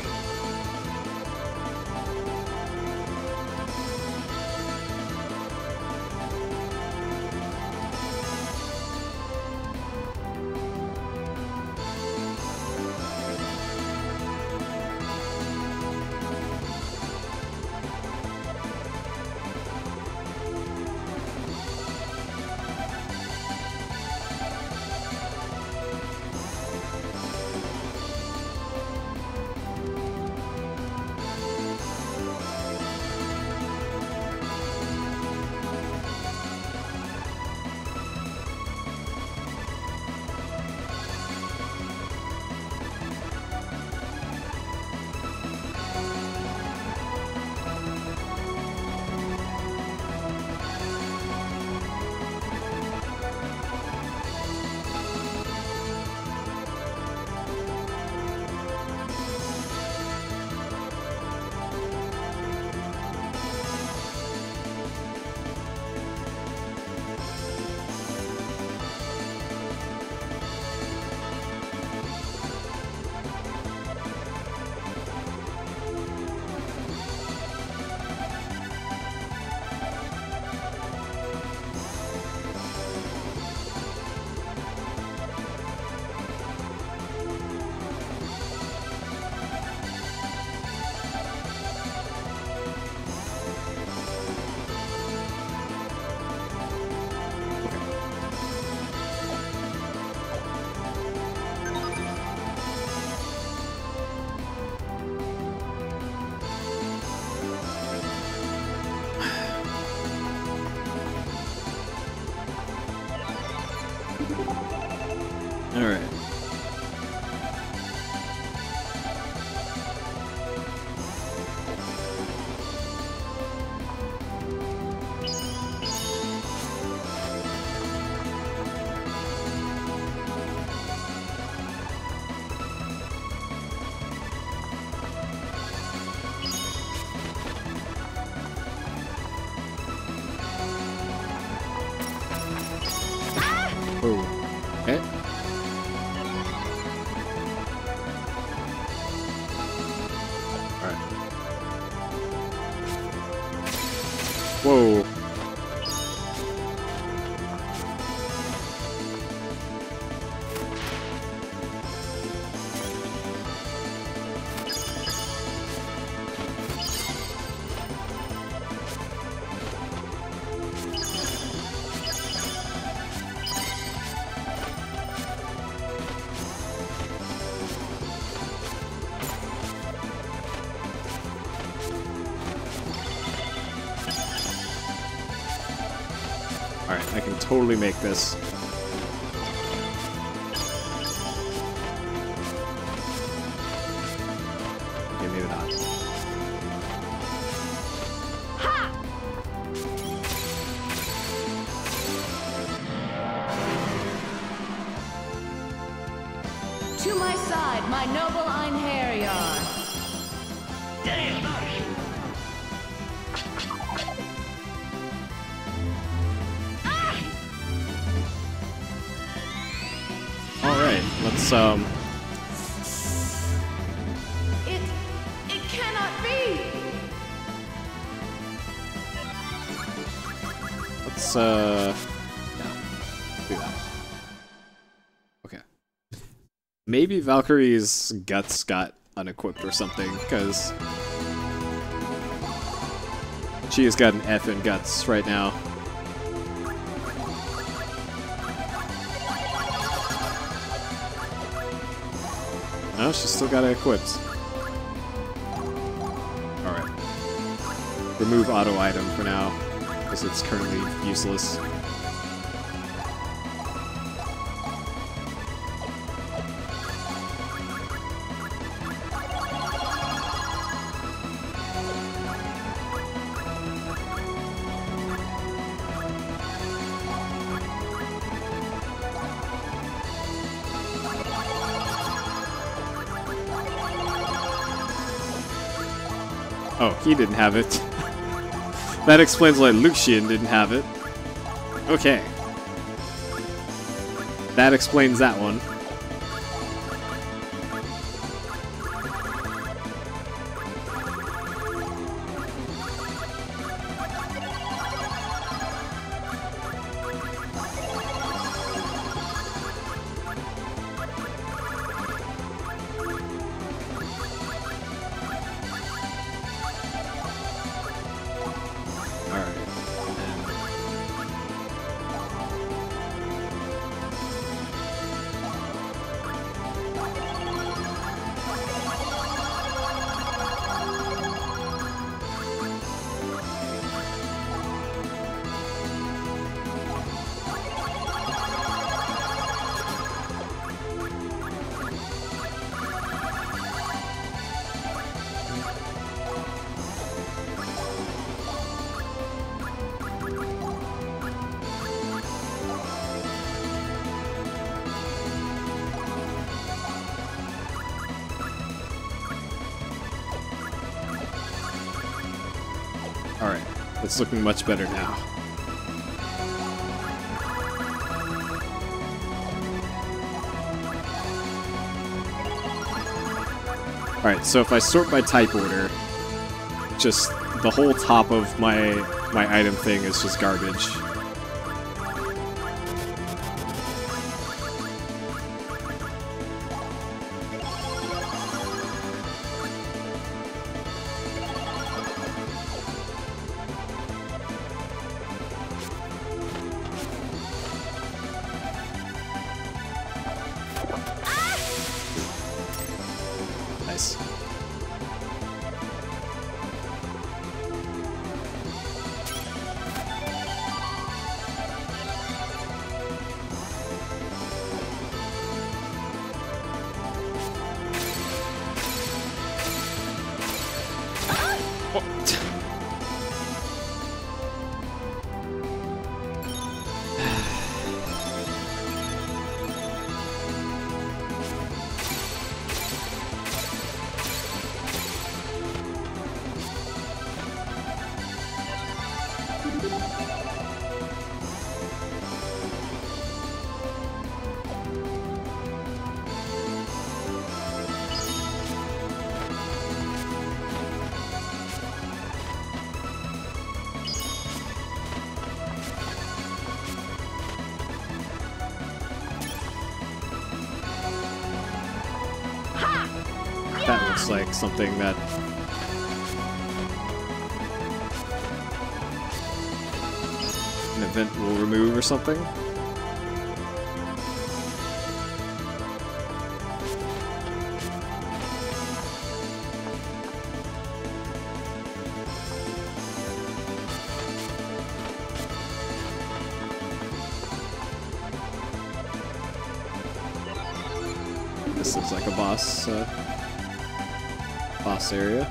Speaker 1: Alright. Oh. Okay. Whoa. Alright, I can totally make this. Okay, maybe not.
Speaker 2: Ha!
Speaker 6: To my side, my noble Einherjar.
Speaker 3: Damn!
Speaker 1: Alright, let's
Speaker 2: It
Speaker 1: no. Do that. Okay. Maybe Valkyrie's guts got unequipped or something, because she has got an F in guts right now. No, she's still got it equipped. Alright. Remove auto item for now, because it's currently useless. Oh, he didn't have it. That explains why Lucian didn't have it. Okay. That explains that one. Alright, it's looking much better now. Alright, so if I sort by type order, just the whole top of my item thing is just garbage. Nice. That looks like something that an event will remove or something. This looks like a boss area.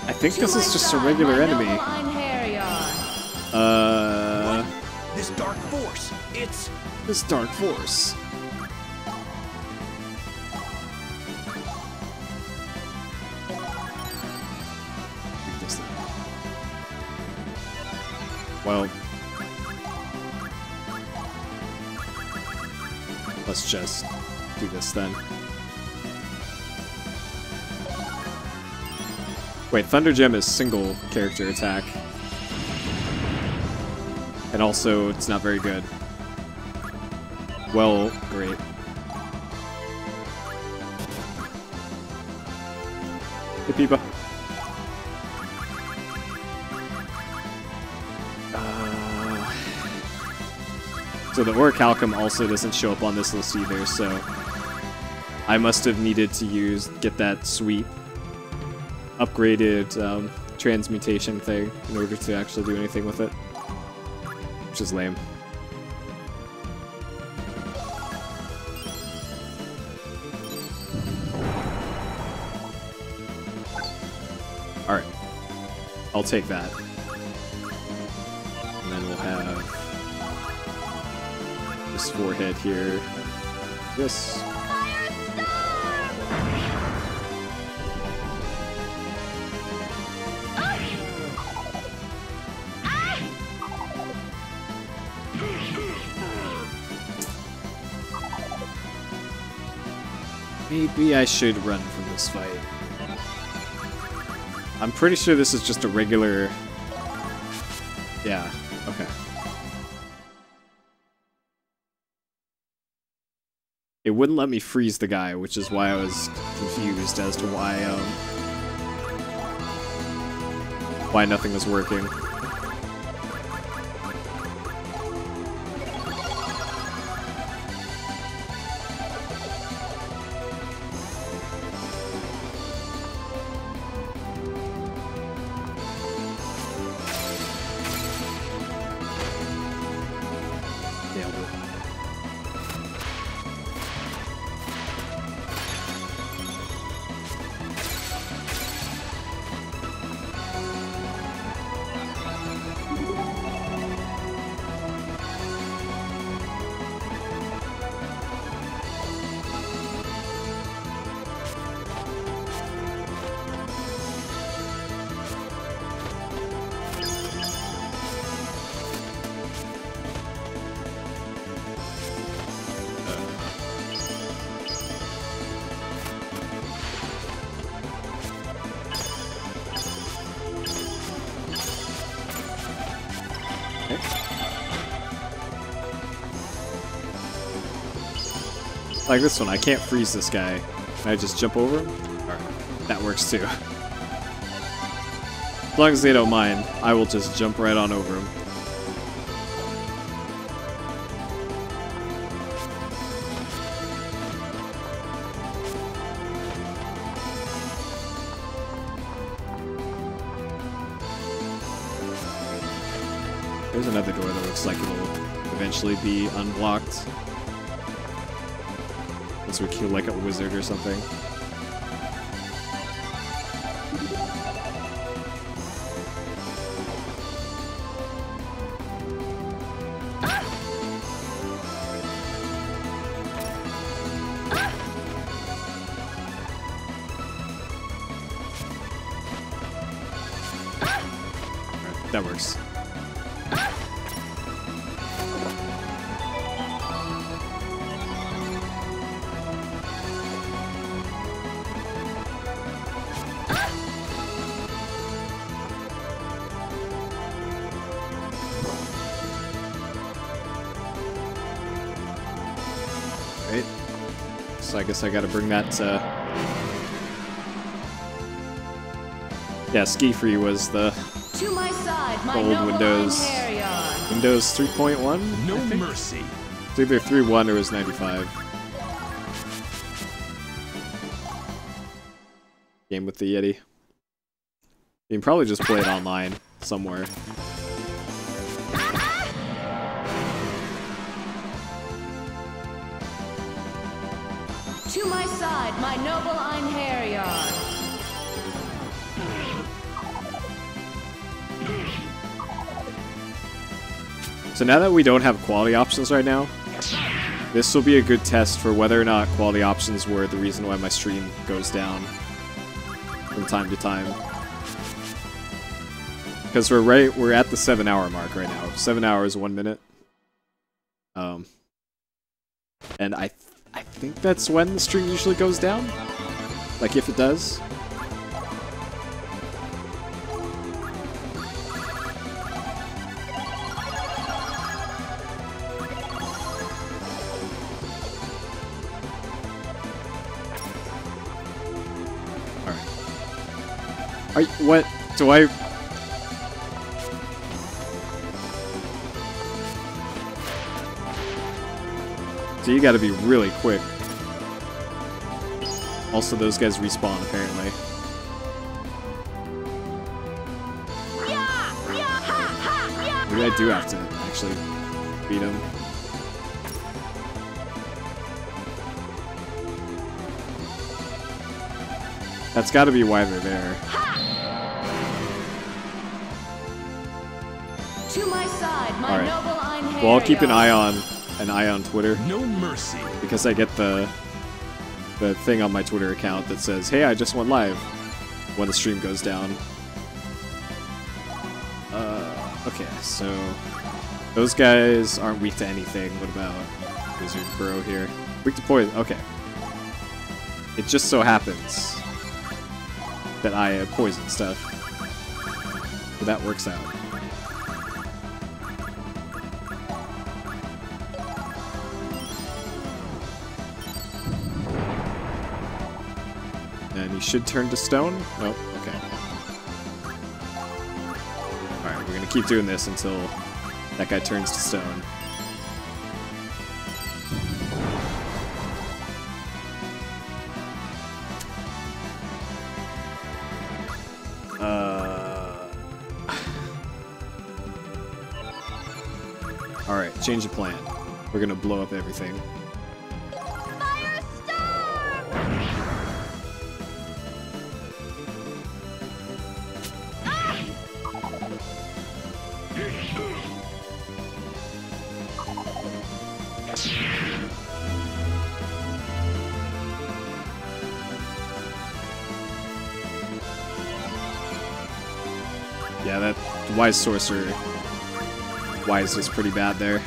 Speaker 1: I think this is just a regular enemy.
Speaker 9: This dark force, It's
Speaker 1: this dark force. Well, let's just do this then. Wait, Thunder Gem is single character attack. And also, it's not very good. Well, great. Hey, Peepa. So the Orichalcum also doesn't show up on this list either, so I must have needed to get that sweet upgraded transmutation thing in order to actually do anything with it, which is lame. Alright, I'll take that. And then we'll have this forehead here. This. Maybe I should run from this fight. I'm pretty sure this is just a regular... Yeah, okay. It wouldn't let me freeze the guy, which is why I was confused as to why nothing was working. Like this one, I can't freeze this guy. Can I just jump over him? Alright, that works too. As long as they don't mind, I will just jump right on over him. There's another door that looks like it'll eventually be unblocked. Unless we kill like a wizard or something. Alright, that works. So I guess I gotta bring that to... Yeah, Ski-Free was the
Speaker 8: To my side, my
Speaker 1: old Windows. Windows 3.1?
Speaker 11: No mercy.
Speaker 1: It's either 3.1 or it was 95. Game with the Yeti. You can probably just play it online somewhere.
Speaker 8: To my side, my noble Einherjar.
Speaker 1: So now that we don't have quality options right now, this will be a good test for whether or not quality options were the reason why my stream goes down from time to time. Because we're at the 7-hour mark right now. 7 hours, 1 minute. And I think that's when the stream usually goes down. Like, if it does. Alright. What? Do I... So you gotta be really quick. Also, those guys respawn, apparently. Maybe I do have to actually beat him. That's gotta be why they're there.
Speaker 6: To my side, my noble Einherjar.
Speaker 1: Well, I'll keep an eye on Twitter.
Speaker 11: No mercy.
Speaker 1: Because I get the thing on my Twitter account that says, "Hey, I just went live," when the stream goes down. Okay, so those guys aren't weak to anything. What about Wizard Bro here? Weak to poison. Okay. It just so happens that I poison stuff. So that works out. And he should turn to stone? Nope, okay. Alright, we're gonna keep doing this until that guy turns to stone. Alright, change the plan. We're gonna blow up everything. Yeah, that Wise Sorcerer. Wise is pretty bad there.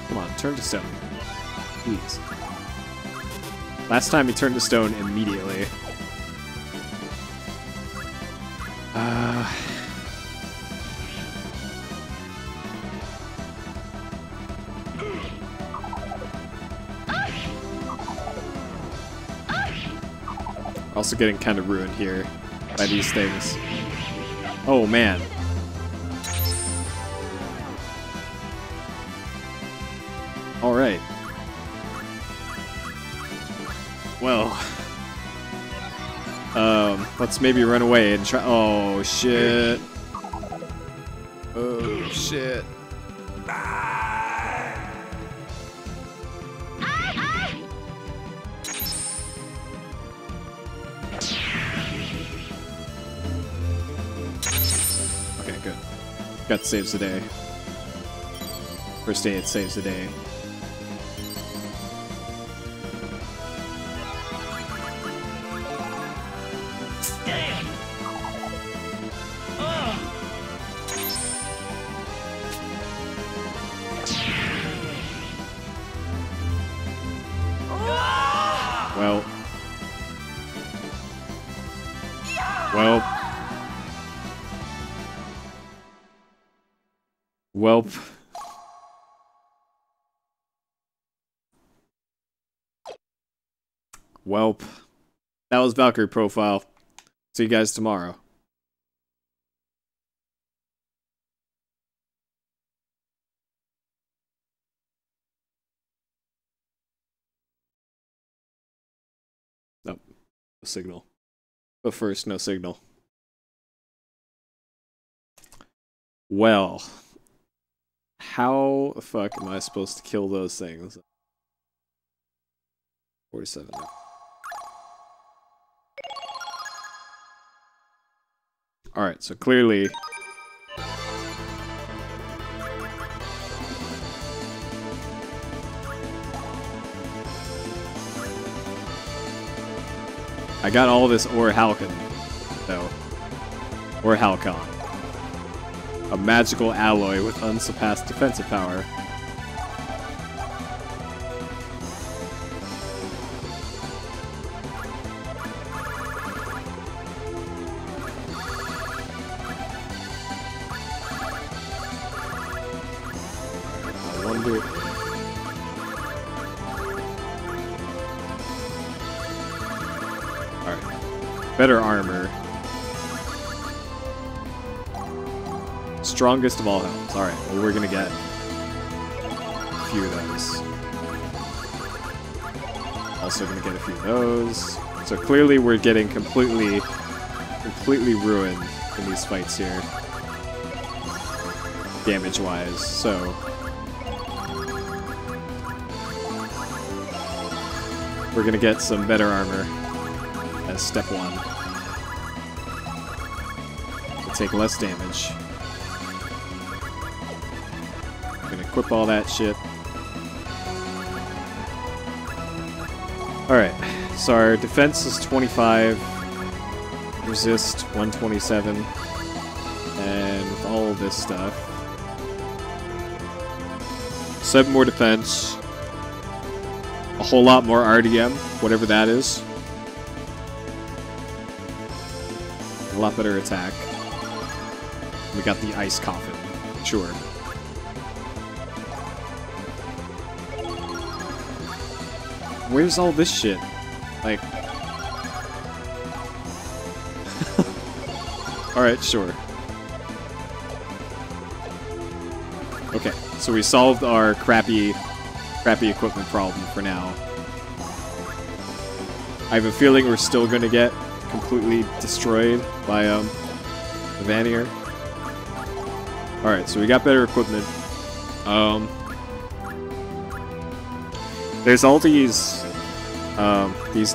Speaker 1: Come on, turn to stone. Please. Last time he turned to stone immediately. Also getting kind of ruined here by these things. Oh man. Alright. Well. Let's maybe run away and try. Oh shit. Oh shit. Okay, good. Got saves the day. First aid saves the day. Well. Welp. Welp. That was Valkyrie Profile. See you guys tomorrow. Nope. No signal. But first, no signal. Well. How the fuck am I supposed to kill those things? 47. Alright, so clearly... I got all this Orhalcon, though. Orhalcon. A magical alloy with unsurpassed defensive power. I wonder... Alright. Better armor. Strongest of all helms. Alright, well we're gonna get a few of those. Also gonna get a few of those. So clearly we're getting completely ruined in these fights here. Damage-wise, so... we're gonna get some better armor as step one. We'll take less damage. Gonna equip all that shit. Alright, so our defense is 25, resist 127, and with all of this stuff, 7 more defense, a whole lot more RDM, whatever that is, a lot better attack. We got the ice coffin, sure. Where's all this shit? Like... Alright, sure. Okay, so we solved our crappy equipment problem for now. I have a feeling we're still gonna get completely destroyed by, the Vanir. Alright, so we got better equipment. There's all these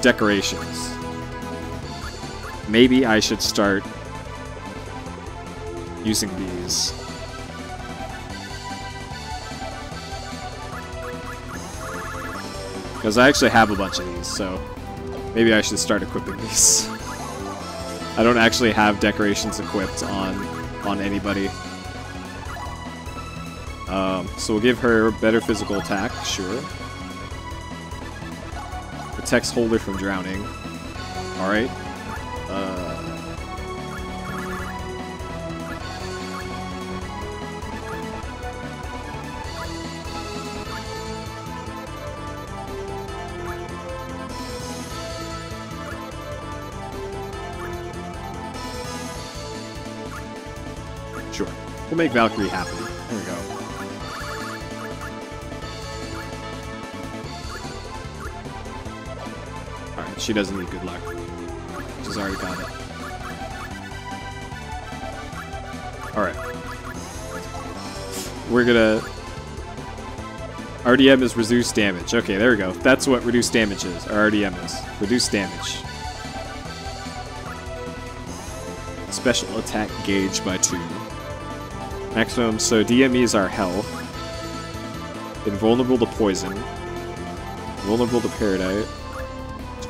Speaker 1: decorations. Maybe I should start using these. Because I actually have a bunch of these, so maybe I should start equipping these. I don't actually have decorations equipped on anybody. So we'll give her better physical attack, sure. Protects holder from drowning. Alright. Sure. We'll make Valkyrie happy. There we go. Alright, she doesn't need good luck. She's already got it. Alright. We're gonna... RDM is reduced damage. Okay, there we go. That's what reduced damage is. Or RDM is. Reduced damage. Special attack gauge by 2. Maximum, so DMEs are health. Invulnerable to poison. Vulnerable to paradite.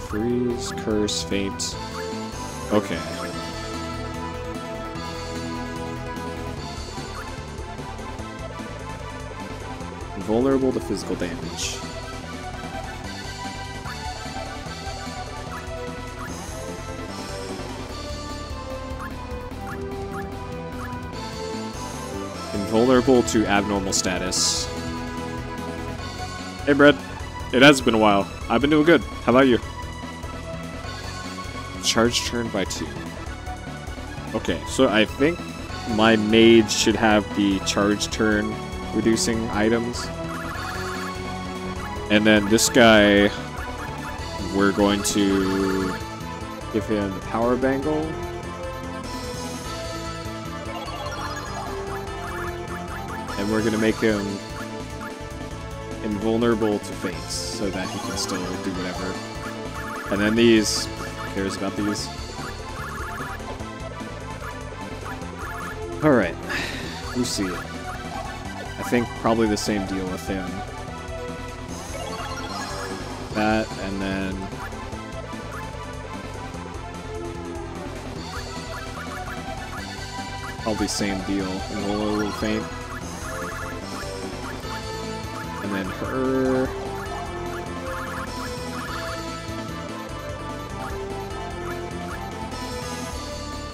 Speaker 1: Freeze, curse, faint. Okay. Vulnerable to physical damage. Invulnerable to abnormal status. Hey, Brad. It has been a while. I've been doing good. How about you? Charge turn by 2. Okay, so I think my mage should have the charge turn reducing items. And then this guy, we're going to give him the power bangle. And we're going to make him invulnerable to faints so that he can still do whatever. And then these, who cares about these? Alright. Lucy. I think probably the same deal with him. That, and then... probably same deal. Roll a little faint. And then her...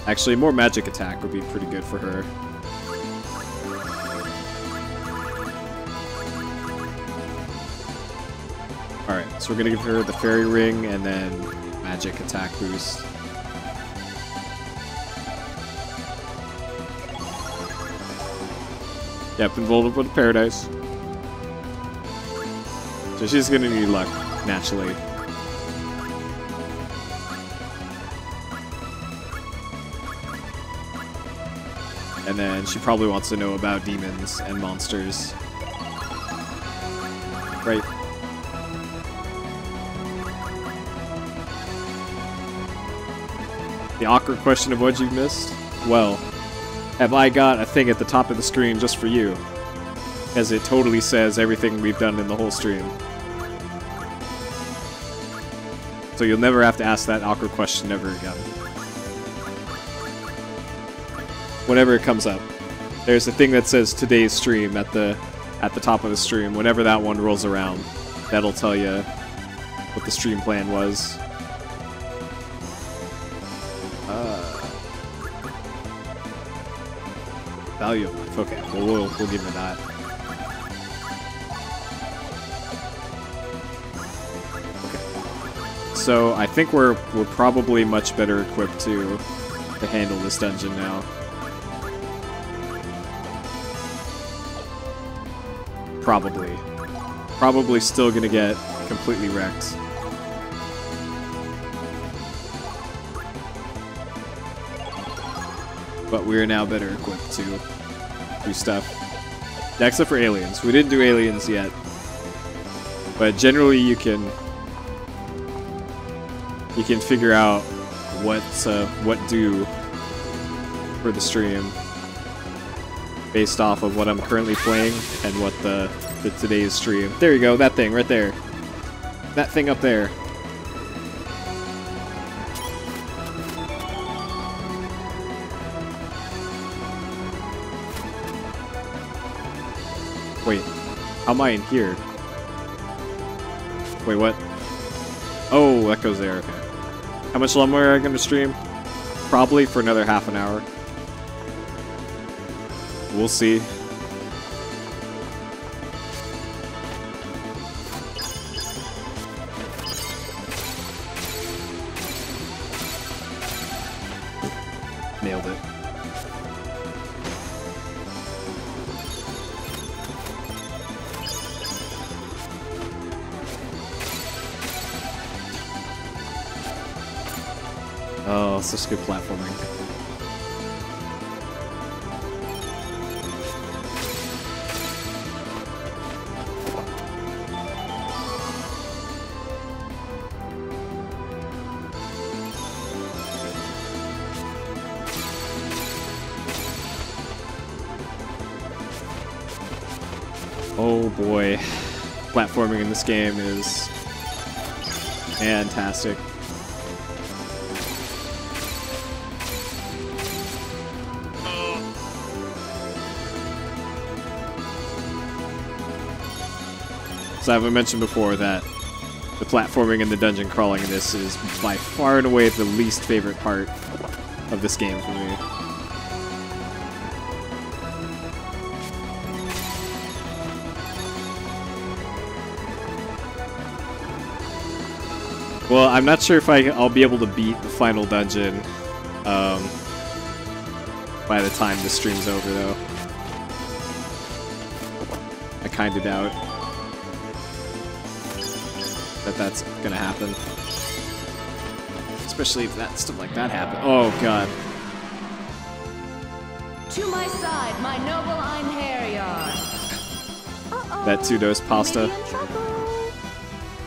Speaker 1: Actually, more magic attack would be pretty good for her. Alright, so we're gonna give her the fairy ring and then magic attack boost. Yep, invulnerable to paradise. So she's gonna need luck, naturally. And then she probably wants to know about demons and monsters. Right. The awkward question of what you missed? Well, have I got a thing at the top of the screen just for you? As it totally says everything we've done in the whole stream. So you'll never have to ask that awkward question ever again. Whenever it comes up. There's a thing that says today's stream at the top of the stream. Whenever that one rolls around, that'll tell you what the stream plan was. Value of life. Okay, well, we'll give her that. Okay. So I think we're probably much better equipped to handle this dungeon now. Probably still gonna get completely wrecked. But we are now better equipped to do stuff. Yeah, except for aliens. We didn't do aliens yet. But generally you can figure out what do for the stream based off of what I'm currently playing and what the today's stream. There you go, that thing right there. That thing up there. Wait, how am I in here? Wait, what? Oh, that goes there, okay. How much longer am I going to stream? Probably for another half an hour. We'll see. Nailed it. Oh, such good platforming. Oh boy, platforming in this game is fantastic. So I've mentioned before that the platforming and the dungeon crawling in this is by far and away the least favorite part of this game for me. Well, I'm not sure if I'll be able to beat the final dungeon by the time the stream's over, though. I kinda doubt that that's gonna happen. Especially if that stuff like that happens. Oh, God.
Speaker 6: To my side, my noble Einherjar.
Speaker 1: That 2-dose pasta.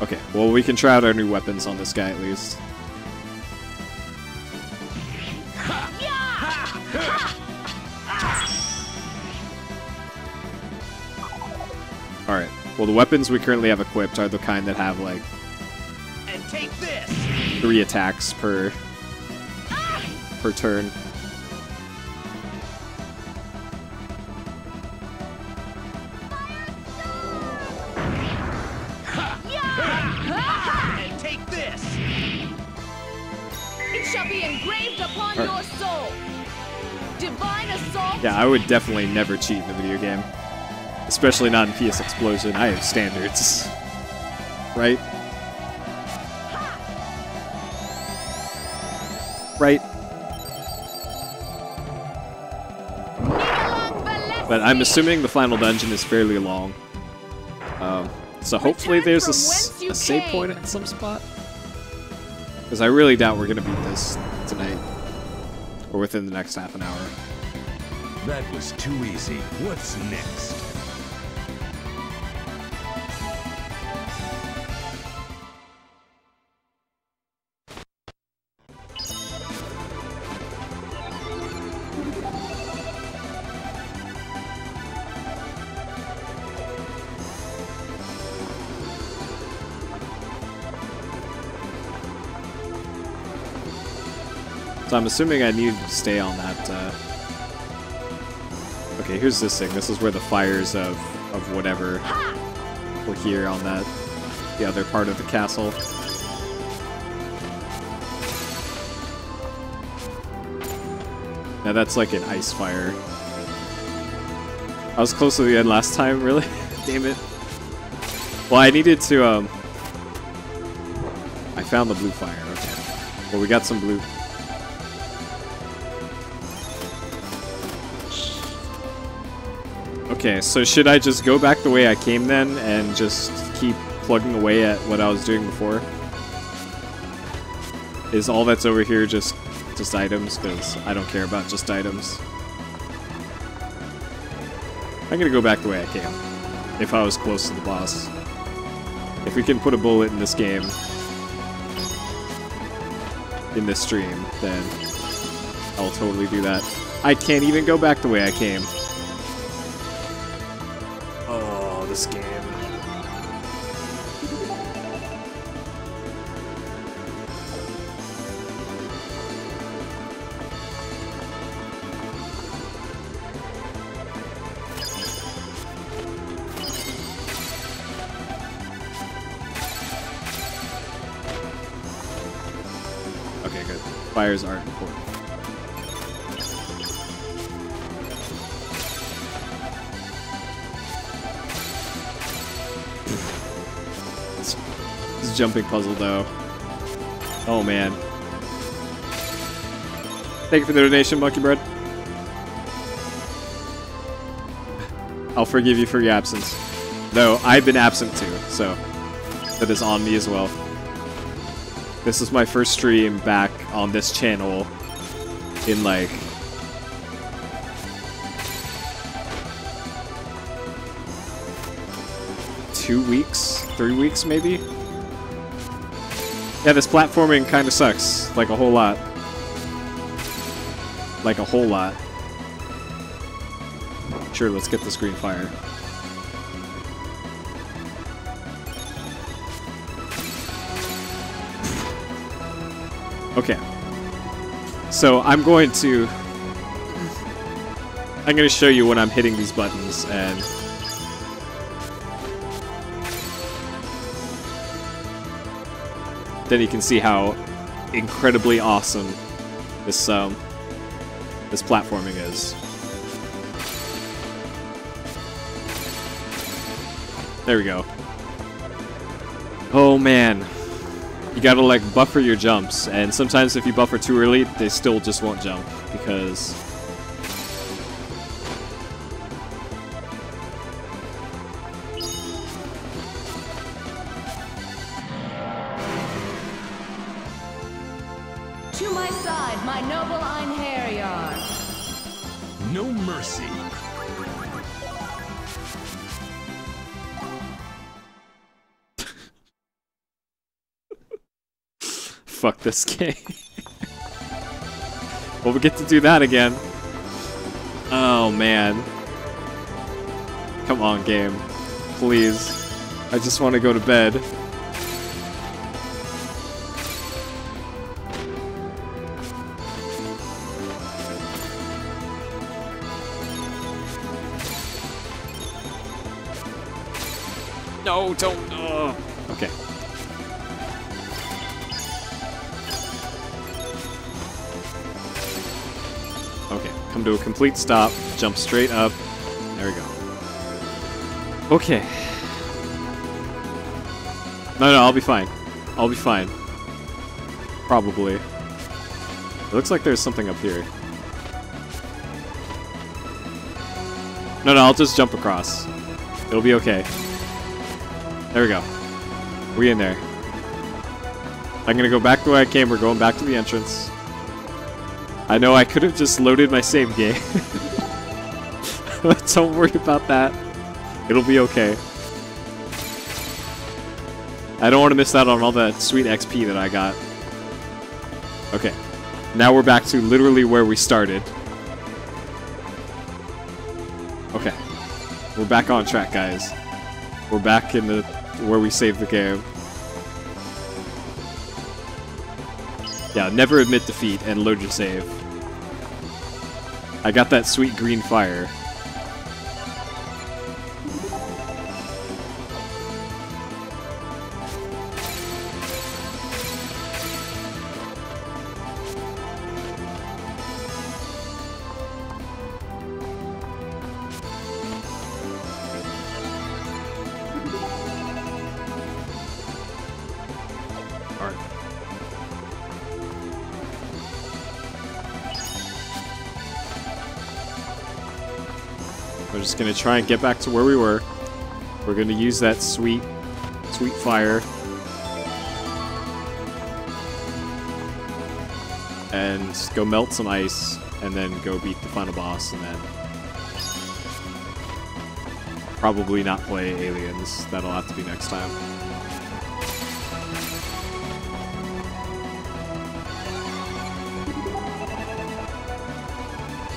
Speaker 1: Okay, well, we can try out our new weapons on this guy at least. Well, the weapons we currently have equipped are the kind that have, like,
Speaker 9: And take this!
Speaker 1: 3 attacks per turn.
Speaker 9: And take this!
Speaker 2: It shall be engraved upon your soul. Divine assault.
Speaker 1: Yeah, I would definitely never cheat in a video game. Especially not in PSXplosion. I have standards. Right? Right? But I'm assuming the final dungeon is fairly long. So hopefully there's a save point at some spot. Because I really doubt we're going to beat this tonight. Or within the next half an hour.
Speaker 11: That was too easy. What's next?
Speaker 1: So I'm assuming I need to stay on that, Okay, here's this thing. This is where the fires of whatever were here on that, the other part of the castle. Now that's like an ice fire. I was close to the end last time, really? Damn it. Well, I needed to, I found the blue fire, okay. Well, we got some blue. Okay, so should I just go back the way I came then and just keep plugging away at what I was doing before? Is all that's over here just items? Because I don't care about just items. I'm gonna go back the way I came, if I was close to the boss. If we can put a bullet in this game, in this stream, then I'll totally do that. I can't even go back the way I came. Oh, this game. Okay, good. Fires aren't important. This jumping puzzle, though. Oh, man. Thank you for the donation, Monkey Bread. I'll forgive you for your absence. Though, I've been absent too, so that is on me as well. This is my first stream back on this channel in like two weeks, 3 weeks maybe? Yeah, this platforming kind of sucks, like a whole lot. Like a whole lot. Sure, let's get this green fire. Okay. So I'm going to show you when I'm hitting these buttons, and then you can see how incredibly awesome this this platforming is. There we go. Oh man. You gotta like buffer your jumps, and sometimes if you buffer too early, they still just won't jump, because
Speaker 6: To my side, my noble Einherjar.
Speaker 11: No mercy.
Speaker 1: fuck this game. Well, we get to do that again. Oh man. Come on, game. Please. I just want to go to bed. No, don't. Okay. Okay, come to a complete stop. Jump straight up. There we go. Okay. No, I'll be fine. I'll be fine. Probably. It looks like there's something up here. No, I'll just jump across. It'll be okay. There we go. We in there. I'm gonna go back the way I came. We're going back to the entrance. I know I could have just loaded my save game. Don't worry about that. It'll be okay. I don't want to miss out on all that sweet XP that I got. Okay. Now we're back to literally where we started. Okay. We're back on track, guys. We're back in the where we saved the game. Yeah, never admit defeat and load your save. I got that sweet green fire. We're just gonna try and get back to where we were. We're gonna use that sweet fire. And go melt some ice, and then go beat the final boss, and then probably not play aliens. That'll have to be next time.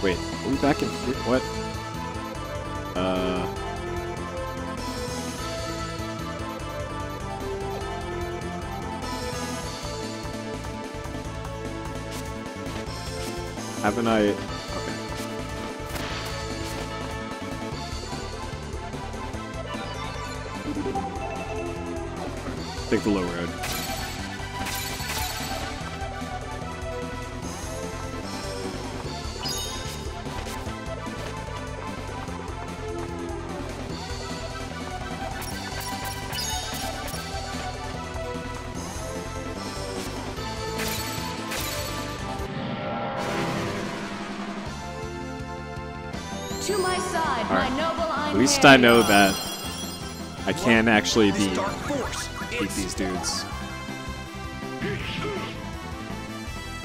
Speaker 1: Wait, are we back in here? What? Haven't I? Okay. Take the low road.
Speaker 5: To my side, my noble
Speaker 1: At least I know that I can actually beat these dudes.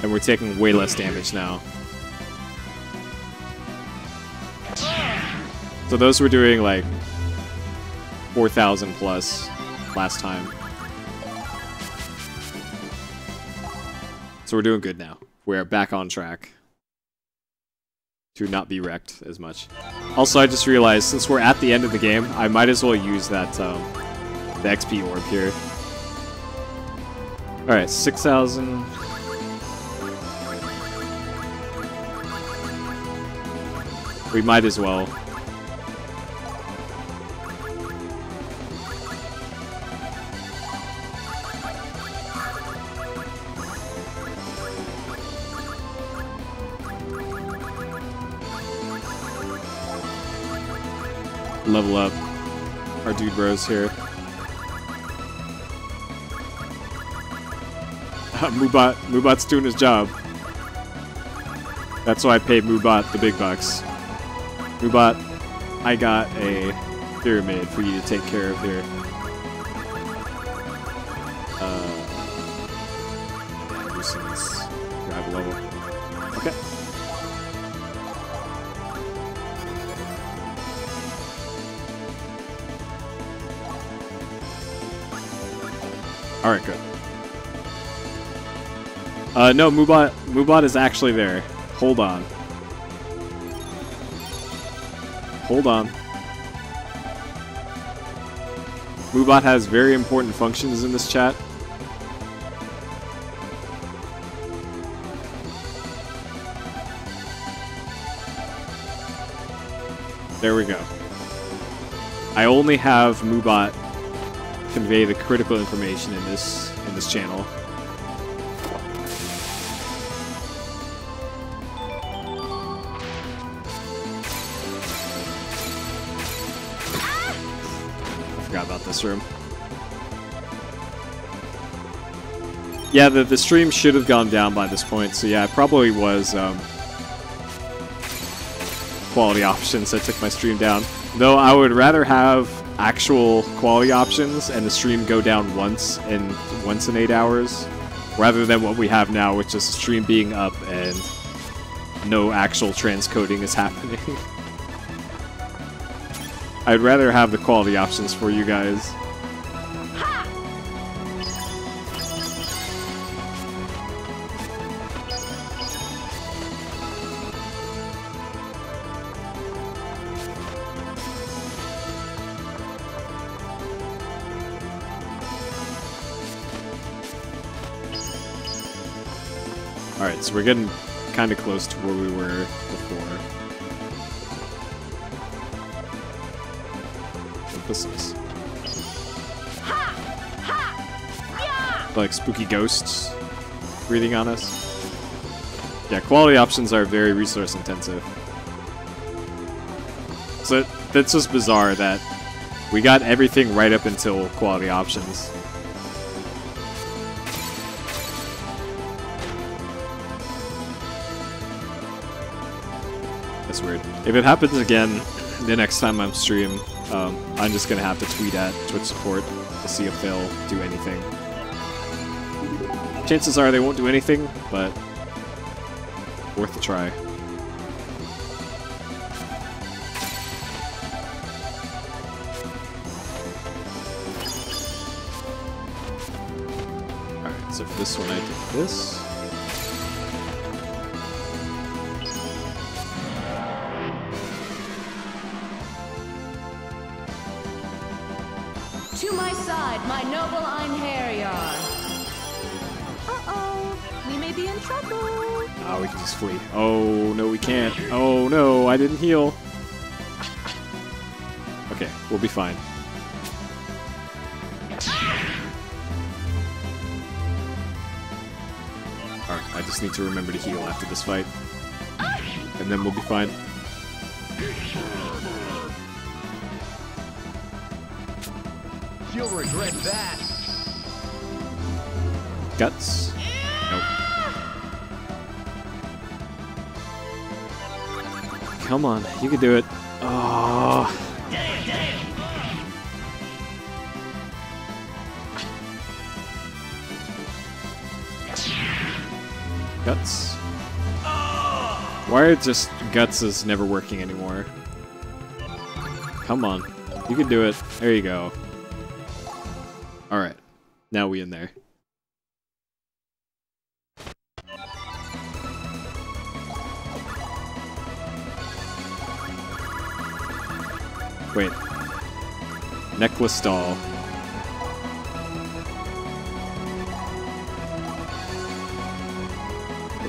Speaker 1: And we're taking way less damage now. So those were doing like 4,000 plus last time. So we're doing good now. We're back on track to not be wrecked as much. Also, I just realized, since we're at the end of the game, I might as well use that, the XP orb here. Alright, 6,000. We might as well. Level up our dude bros here. Moobot's doing his job. That's why I paid Moobot the big bucks. Moobot, I got a pyramid for you to take care of here. Nuisance. Grab a level. Okay. Alright, good. No, Moobot is actually there. Hold on. Hold on. Moobot has very important functions in this chat. There we go. I only have Moobot convey the critical information in this channel. Forgot about this room. Yeah, the stream should have gone down by this point, so yeah, it probably was quality options that took my stream down. Though I would rather have actual quality options and the stream go down once in 8 hours, rather than what we have now, which is the stream being up and no actual transcoding is happening. I'd rather have the quality options for you guys. Alright, so we're getting kind of close to where we were before. What this is? Like spooky ghosts breathing on us. Yeah, quality options are very resource intensive. So that's just bizarre that we got everything right up until quality options. That's weird. If it happens again the next time I'm stream, I'm just gonna have to tweet at Twitch support to see if they'll do anything. Chances are they won't do anything, but worth a try. Alright, so for this one I did this.
Speaker 6: To my side, my noble Einherjar.
Speaker 2: Uh-oh, we may be in trouble.
Speaker 1: Oh, we can just flee. Oh, no, we can't. Oh, no, I didn't heal. Okay, we'll be fine. Alright, I just need to remember to heal after this fight. And then we'll be fine.
Speaker 9: You'll regret that.
Speaker 1: Guts? Nope. Come on, you can do it. Oh. Guts? Why are just Guts is never working anymore? Come on, you can do it. There you go. Alright, now we in there. Wait. Necklace doll.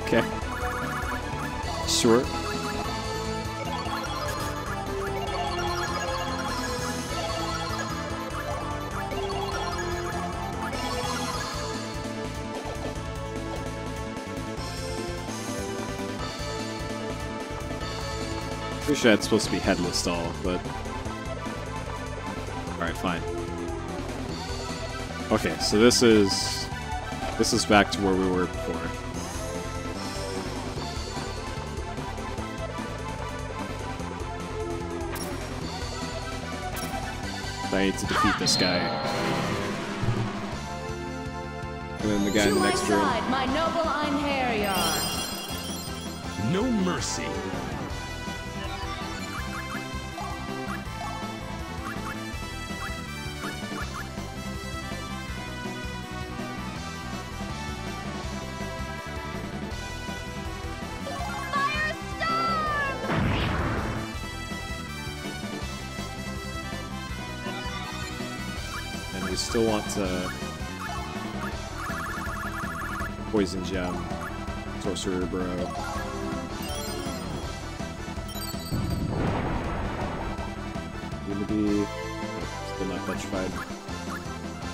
Speaker 1: Okay. Sure. Pretty sure that's supposed to be headless doll, but... Alright, fine. Okay, so this is back to where we were before. I need to defeat this guy. And then the guy in the next room.
Speaker 6: My noble Einherjar.
Speaker 11: No mercy.
Speaker 1: we still want to poison gem, sorcerer bro. Unity, still not petrified.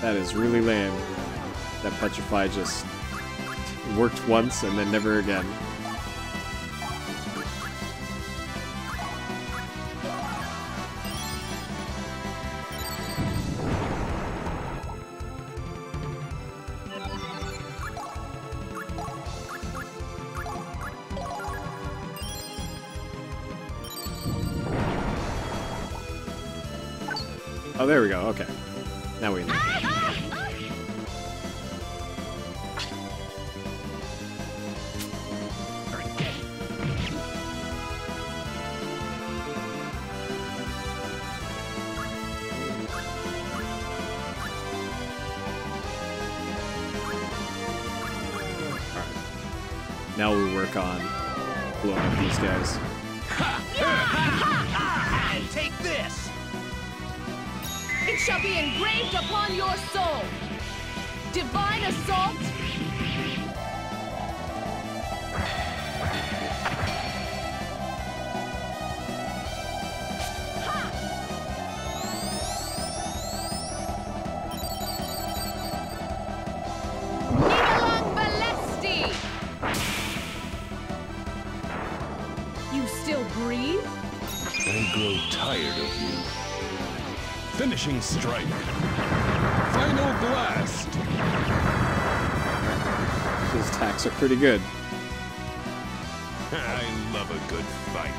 Speaker 1: That is really lame. That petrify just worked once and then never again. Oh, there we go. Okay. Now we know. Now we work on blowing up these guys.
Speaker 9: And take this!
Speaker 2: It shall be engraved upon your soul. Divine assault. Nidalang Balesti. You still breathe?
Speaker 11: I grow tired of you. Finishing strike. Final blast.
Speaker 1: His attacks are pretty good.
Speaker 11: I love a good fight.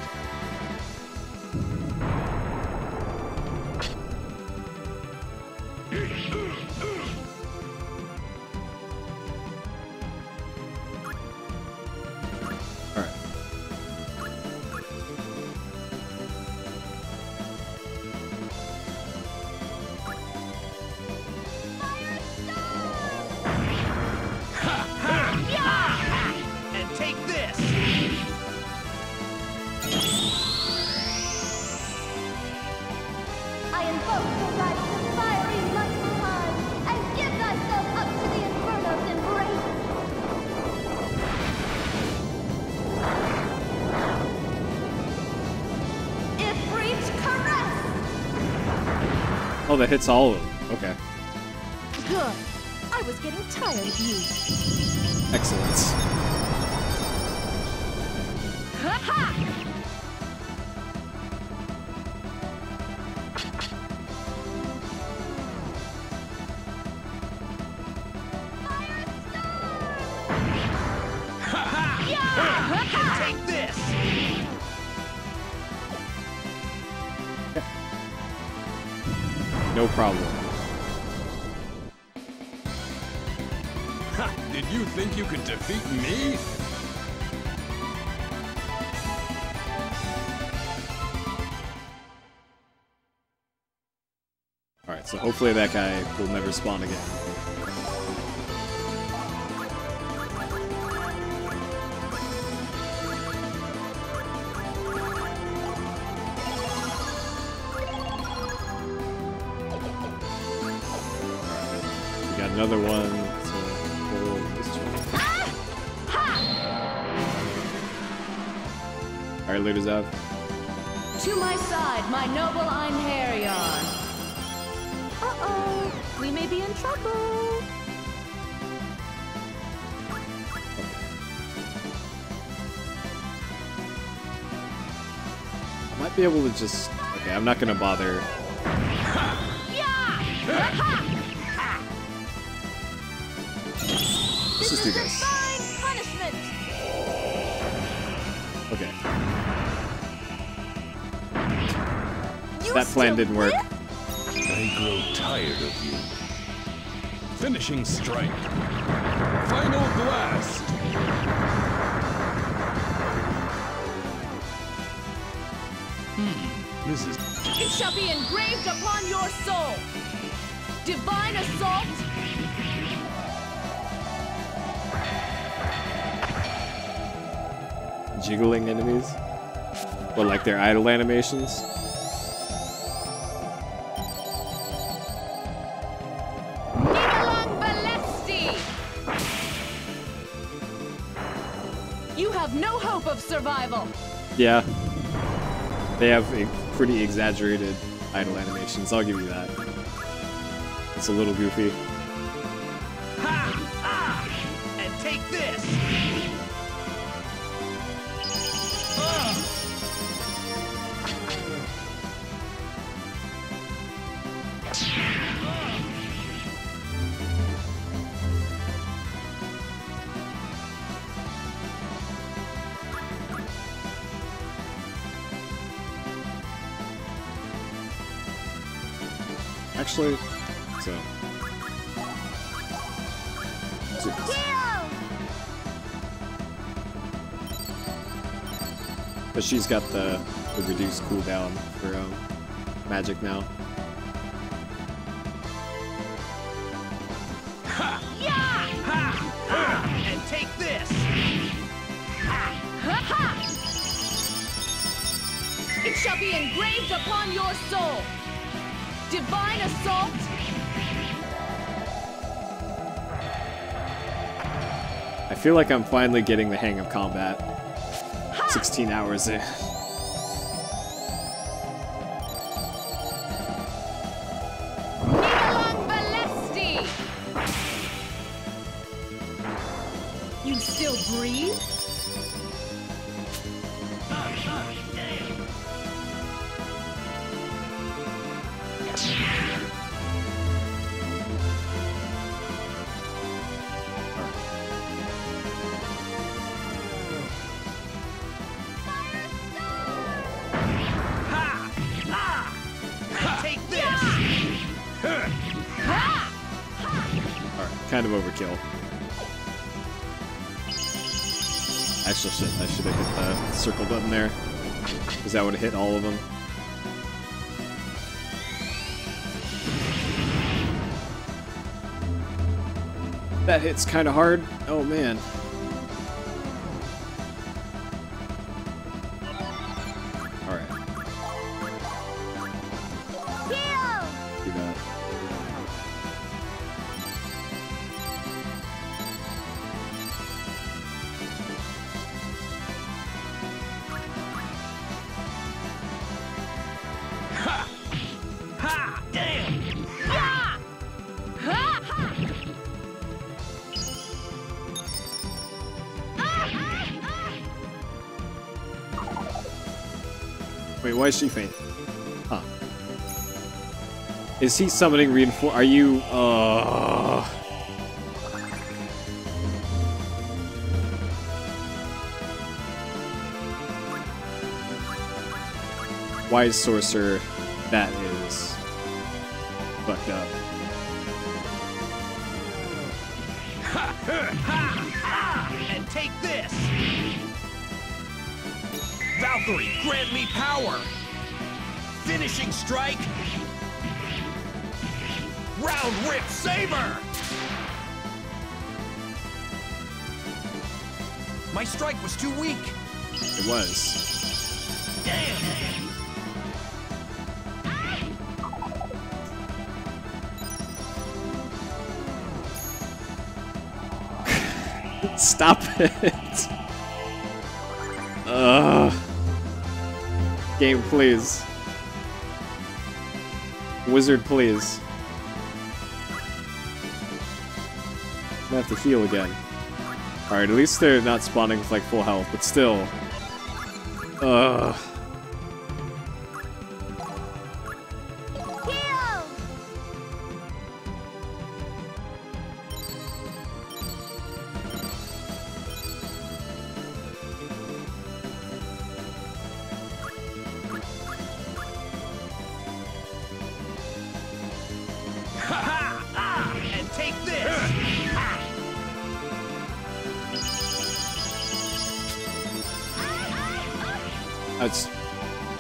Speaker 1: Oh, that hits all of them. Okay.
Speaker 5: Good. I was getting tired of you.
Speaker 1: Excellent.
Speaker 9: Take this!
Speaker 1: No problem.
Speaker 11: Did you think you could defeat me?
Speaker 1: Alright, so hopefully that guy will never spawn again. Another one to hold this one. Alright, leaders up.
Speaker 2: To my side, my noble Einherjar.
Speaker 5: Uh-oh. We may be in trouble.
Speaker 1: I might be able to just... Okay, I'm not gonna bother. Let's just do this.
Speaker 5: Punishment.
Speaker 1: Okay. That plan didn't work.
Speaker 11: I grow tired of you. Finishing strike. Final blast. This is...
Speaker 2: It shall be engraved upon your soul. Divine assault.
Speaker 1: Jiggling enemies? Or like their idle animations?
Speaker 6: have no hope of survival.
Speaker 1: Yeah. They have a pretty exaggerated idle animations, I'll give you that. It's a little goofy.
Speaker 9: Ha! Ah! And take this!
Speaker 1: Actually, so. But she's got the reduced cooldown for magic now.
Speaker 9: Ha! Yeah! Ha! Ha! And take this!
Speaker 6: Ha! Ha! Ha! It shall be engraved upon your soul. Divine assault.
Speaker 1: I feel like I'm finally getting the hang of combat. 16 hours in.
Speaker 6: You still breathe?
Speaker 1: Kind of overkill. Actually, I should have hit the circle button there, because that would have hit all of them. That hits kind of hard. Oh man. All right. Do that. Wait, why is she faint? Huh. Is he summoning reinforce? Are you, Wise Sorcerer, that is fucked up.
Speaker 9: And take this! Valkyrie, grant me power! Finishing strike! Round Rip Saber! My strike was too weak.
Speaker 1: It was.
Speaker 9: Damn!
Speaker 1: Stop it! Game, please. Wizard, please. I'm gonna have to heal again. Alright, at least they're not spawning with like full health, but still.
Speaker 9: And take this!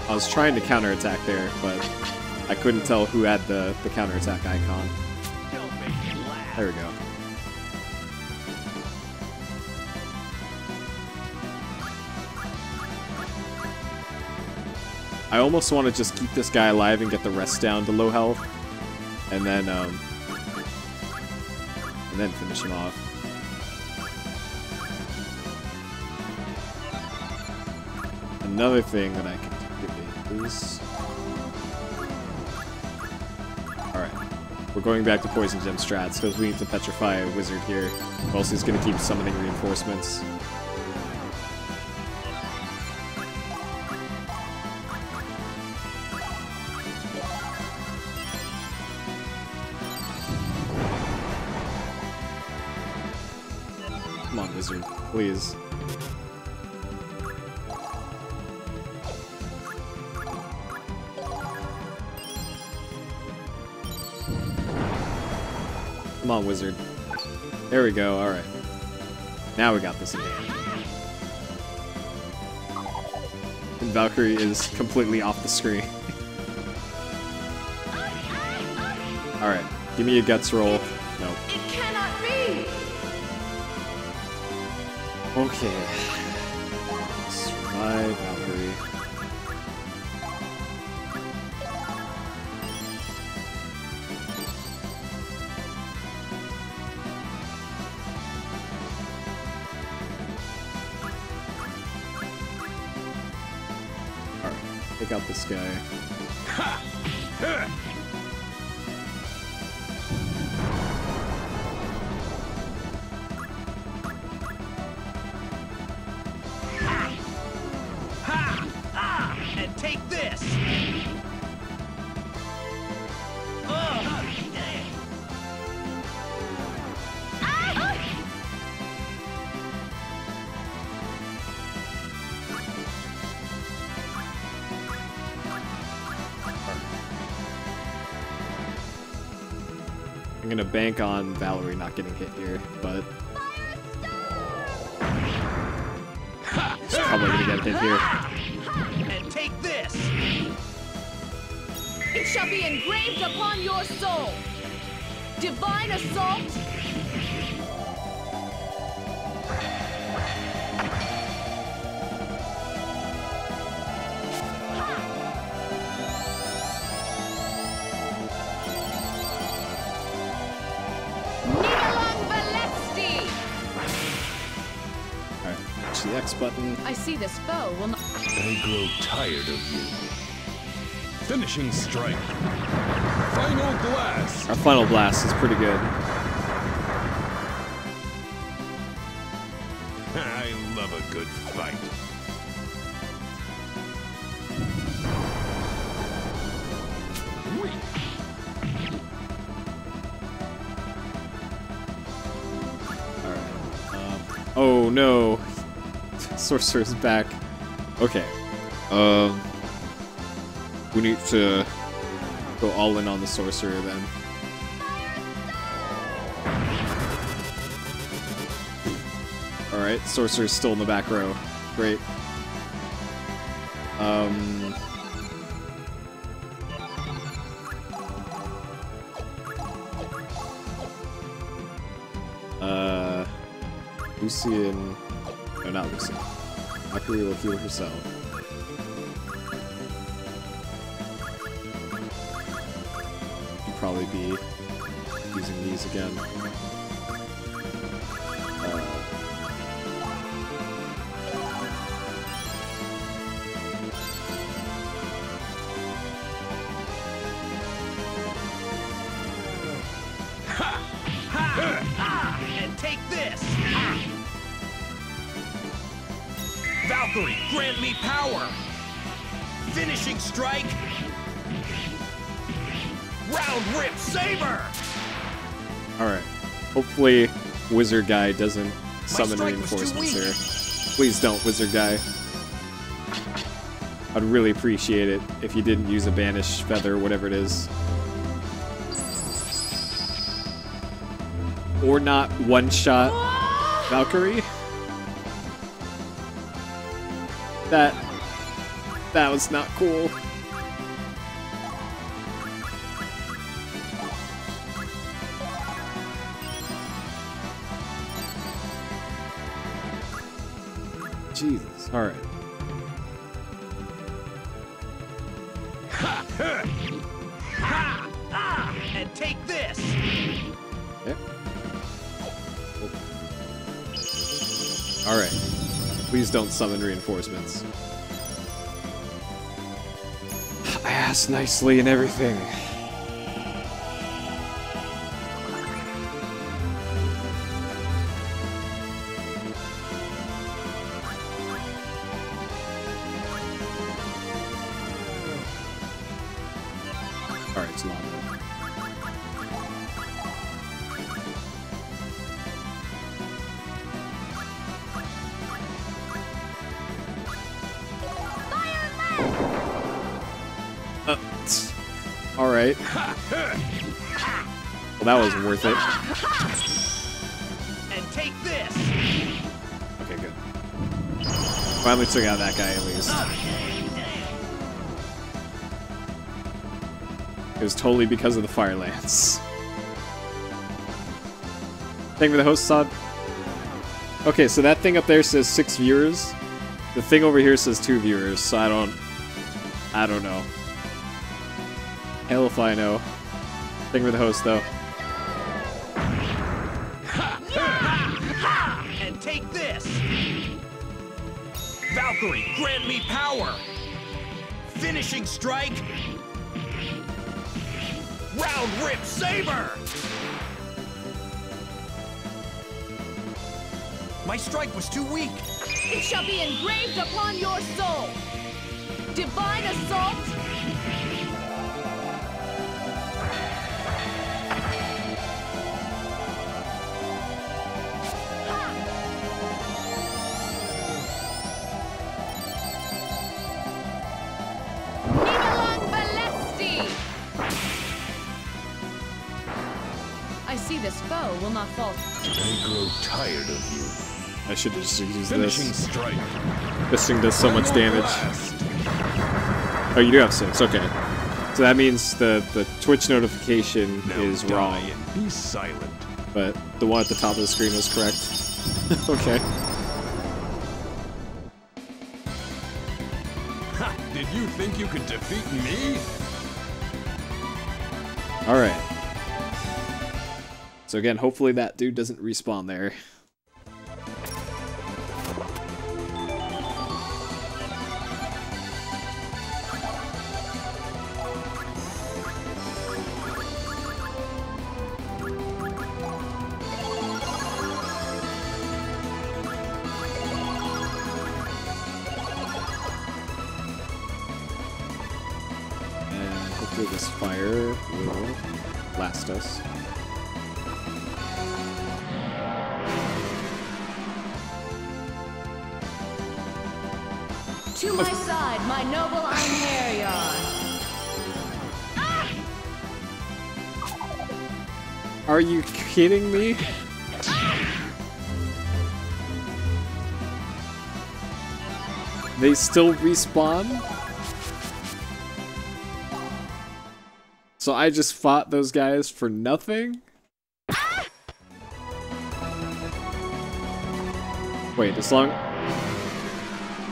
Speaker 1: I was trying to counterattack there, but I couldn't tell who had the counterattack icon. There we go. I almost want to just keep this guy alive and get the rest down to low health, and then finish him off. Another thing that I can do is... Alright. We're going back to Poison Gem strats, because we need to petrify a wizard here. Or else he's going to keep summoning reinforcements. Come on, wizard. Please. Come on, wizard. There we go, alright. Now we got this in hand. And Valkyrie is completely off the screen. Alright, give me a guts roll. Nope.
Speaker 5: It cannot be!
Speaker 1: Okay. Survive, Valkyrie. Take out this guy.
Speaker 9: And take this!
Speaker 1: I'm gonna bank on Valkyrie not getting hit here, but she's probably gonna get hit here.
Speaker 9: And take this!
Speaker 2: It shall be engraved upon your soul. Divine assault.
Speaker 1: The X button.
Speaker 6: I see this foe will not.
Speaker 11: I grow tired of you. Finishing strike. Final blast.
Speaker 1: Our final blast is pretty good.
Speaker 11: I love a good fight.
Speaker 1: Alright. Oh no. Sorcerer's back. Okay. We need to go all in on the sorcerer then. Alright, sorcerer's still in the back row. Great. Lucian... No, not Lucian. Valkyrie will heal herself. She'll probably be using these again.
Speaker 9: And take this! Valkyrie, grant me power! Finishing strike! Round rip saber!
Speaker 1: Alright. Hopefully wizard guy doesn't summon reinforcements here. Please don't, wizard guy. I'd really appreciate it if you didn't use a banish feather, whatever it is. Or not one-shot Valkyrie. That was not cool. Jesus, alright.
Speaker 9: And take this!
Speaker 1: Yep. Alright. Please don't summon reinforcements. cast nicely and everything. Alright, it's long. Alright. Well, that wasn't worth it.
Speaker 9: And take this.
Speaker 1: Okay, good. Finally took out that guy at least. It was totally because of the fire lance. Thank you for the host, Sod. Okay, so that thing up there says 6 viewers. The thing over here says 2 viewers, so I don't know. Hell if I know. Thank you for the host, though.
Speaker 9: And take this. Valkyrie, grant me power. Finishing strike. Round rip saber. My strike was too weak.
Speaker 2: It shall be engraved upon your soul. Divine assault.
Speaker 6: I see this foe will not falter.
Speaker 11: I grow tired of you.
Speaker 1: I should have just used
Speaker 11: Finishing
Speaker 1: this.
Speaker 11: strike.
Speaker 1: This thing does so much damage. Oh, you do have 6. Okay. So that means the Twitch notification
Speaker 11: Now
Speaker 1: is
Speaker 11: die
Speaker 1: wrong.
Speaker 11: and be silent.
Speaker 1: But the one at the top of the screen was correct. Okay.
Speaker 11: Ha! Did you think you could defeat me?
Speaker 1: Alright. So again, hopefully that dude doesn't respawn there. And hopefully this fire will last us.
Speaker 6: To my side, my noble Einherjar.
Speaker 1: Are you kidding me? They still respawn? So I just fought those guys for nothing? Wait, as long...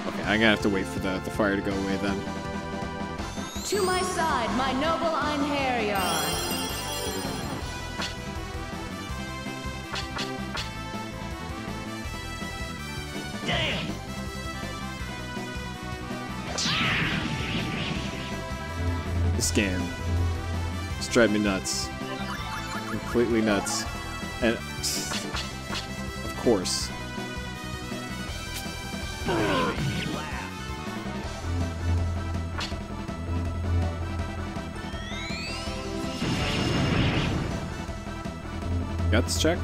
Speaker 1: Okay, I'm gonna have to wait for the fire to go away then.
Speaker 6: To my side, my noble Einherjar.
Speaker 9: Damn.
Speaker 1: This game just drives me nuts. Completely nuts. And... Of course. Guts check?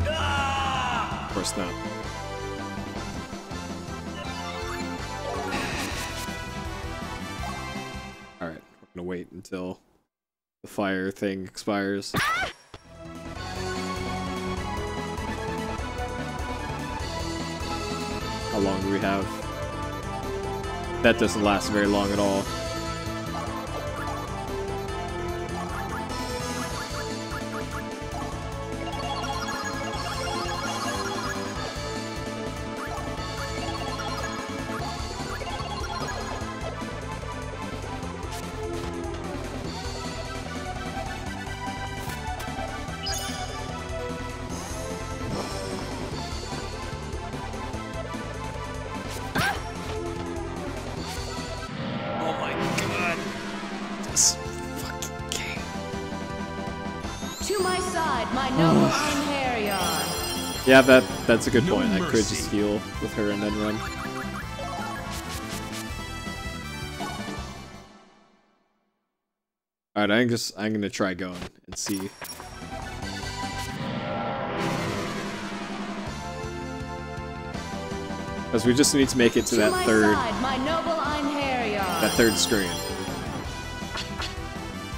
Speaker 1: Of course not. Alright, we're gonna wait until the fire thing expires. How long do we have? That doesn't last very long at all.
Speaker 9: Oh my
Speaker 6: noble Einherjar.
Speaker 1: Yeah, that's a good point. I could just heal with her and then run. Alright, I'm gonna try going and see. Because we just need to make it to that third screen.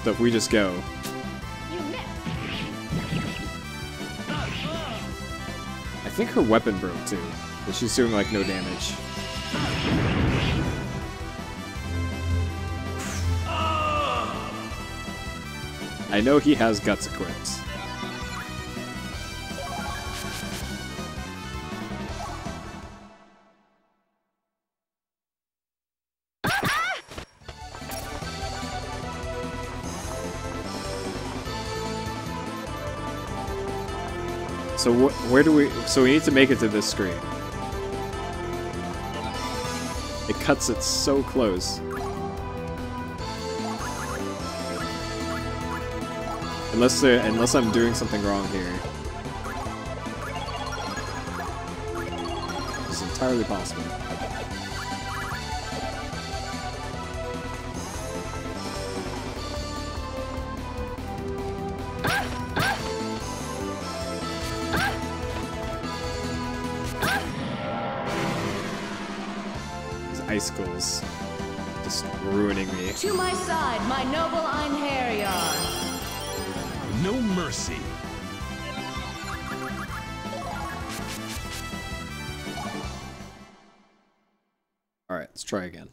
Speaker 1: So if we just go. I think her weapon broke too, but she's doing like no damage. I know he has guts equipped. So where do we? So we need to make it to this screen. It cuts it so close. Unless I'm doing something wrong here. It's entirely possible. Icicles just ruining me.
Speaker 6: To my side, my noble Einherjar.
Speaker 11: No mercy.
Speaker 1: Alright, let's try again.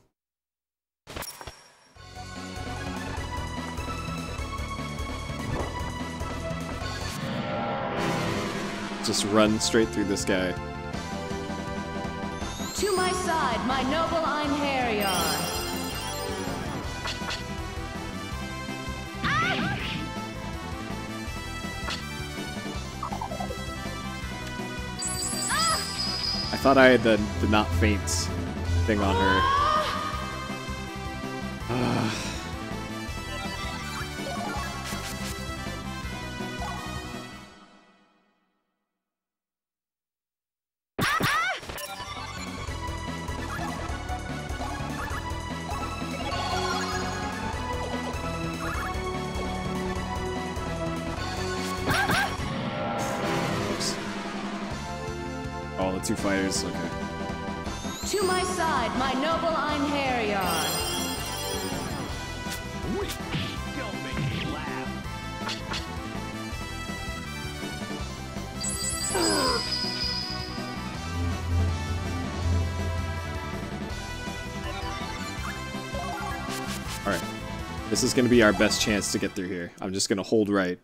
Speaker 1: Just run straight through this guy.
Speaker 6: To my side, my noble Einherjar.
Speaker 1: I thought I had the not faint thing on her. Oh, the two fighters, okay.
Speaker 6: To my side, my noble Einherjar.
Speaker 9: Don't make me laugh.
Speaker 1: Alright. This is going to be our best chance to get through here. I'm just going to hold right.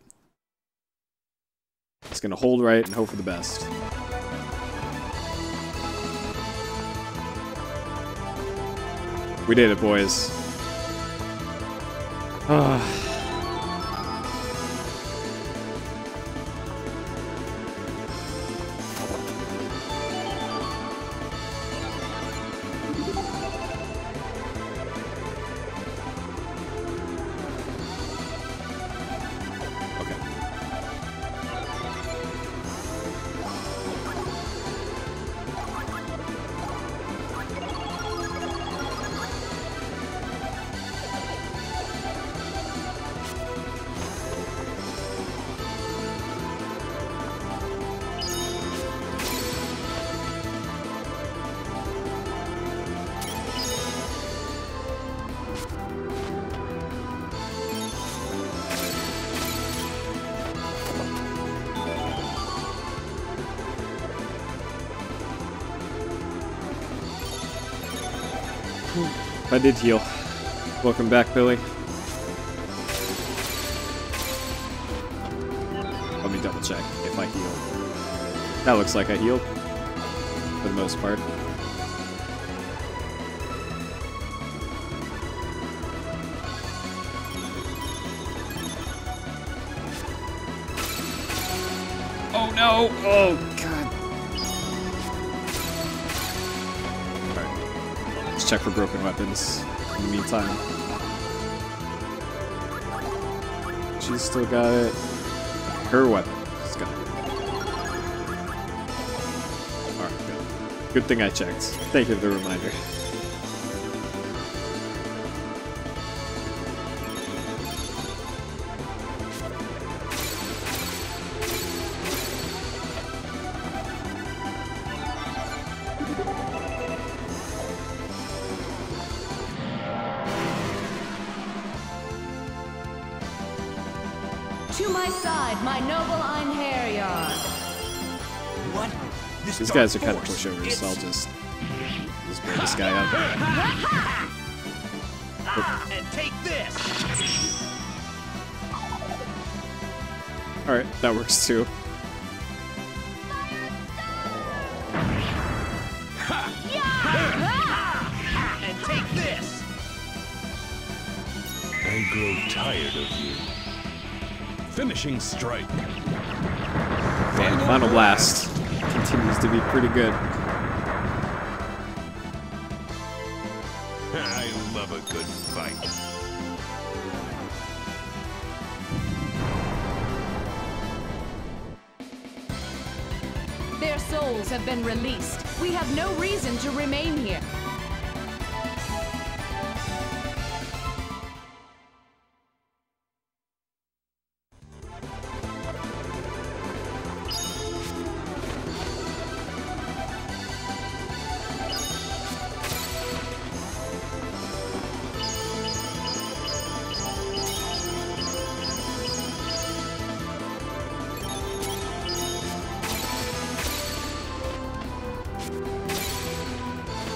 Speaker 1: Just going to hold right and hope for the best. We did it, boys. I did heal. Welcome back, Billy. Let me double check if I healed. That looks like I healed. For the most part. Oh no! Oh god! Alright. Let's check for broken weapons in the meantime. She's still got it. Her weapon. Good thing I checked. Thank you for the reminder.
Speaker 6: To my side, my noble Einherjar.
Speaker 9: What?
Speaker 1: These guys are kind of pushovers, so I'll just blow this guy up.
Speaker 9: And take this.
Speaker 1: Alright, that works too.
Speaker 9: And take this.
Speaker 11: I grow tired of you. Finishing strike.
Speaker 1: Man, Final Blast continues to be pretty good.
Speaker 11: I love a good fight.
Speaker 6: Their souls have been released. We have no reason to remain here.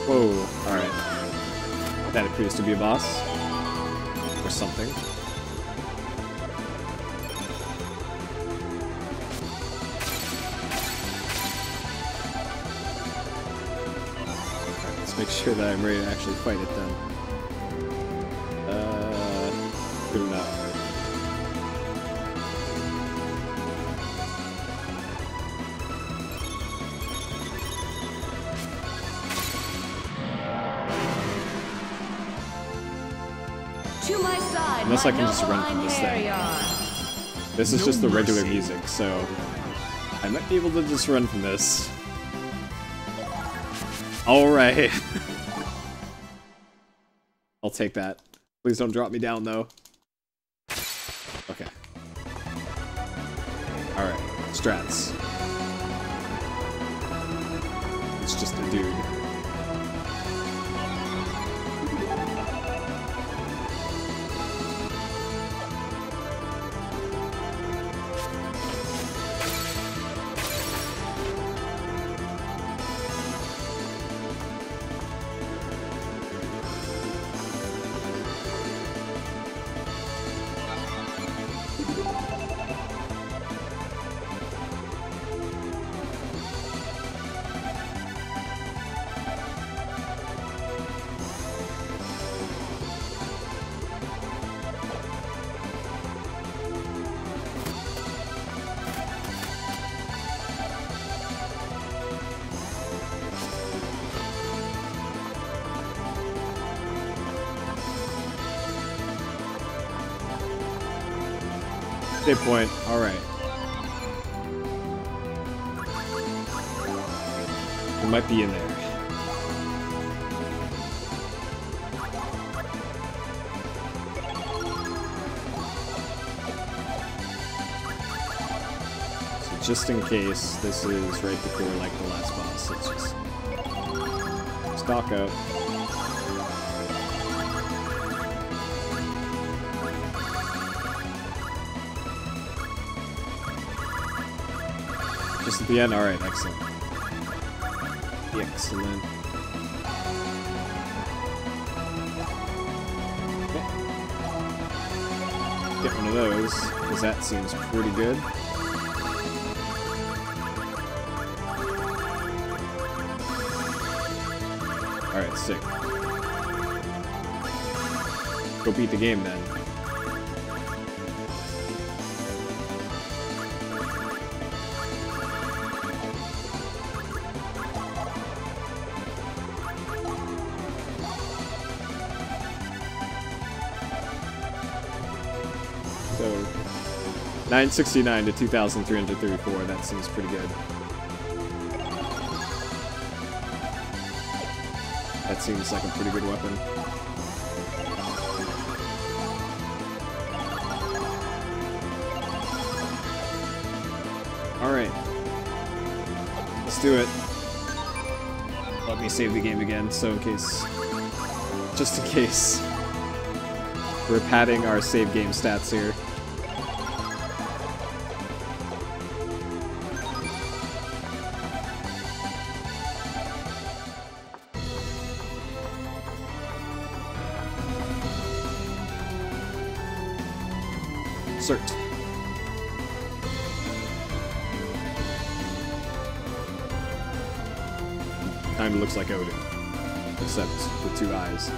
Speaker 1: Whoa, alright. That appears to be a boss. Or something. Alright, let's make sure that I'm ready to actually fight it then. Good enough.
Speaker 6: To my side,
Speaker 1: Unless
Speaker 6: my
Speaker 1: I can just
Speaker 6: noble
Speaker 1: run from this thing.
Speaker 6: Einherjar.
Speaker 1: This is
Speaker 11: No
Speaker 1: just the regular
Speaker 11: mercy.
Speaker 1: music, so I might be able to just run from this. Alright. I'll take that. Please don't drop me down, though. Okay. Alright, strats. It's just a dude. Save point. Alright. We might be in there. So just in case, this is right before like the last boss. Let's just stock out. Just at the end? Alright, excellent. Excellent. Okay. Get one of those, because that seems pretty good. Alright, sick. Go beat the game then. So, 969 to 2,334, that seems pretty good. That seems like a pretty good weapon. Alright. Let's do it. Let me save the game again, so in case... just in case. We're padding our save game stats here. Cert. Kinda looks like Odin, except with 2 eyes.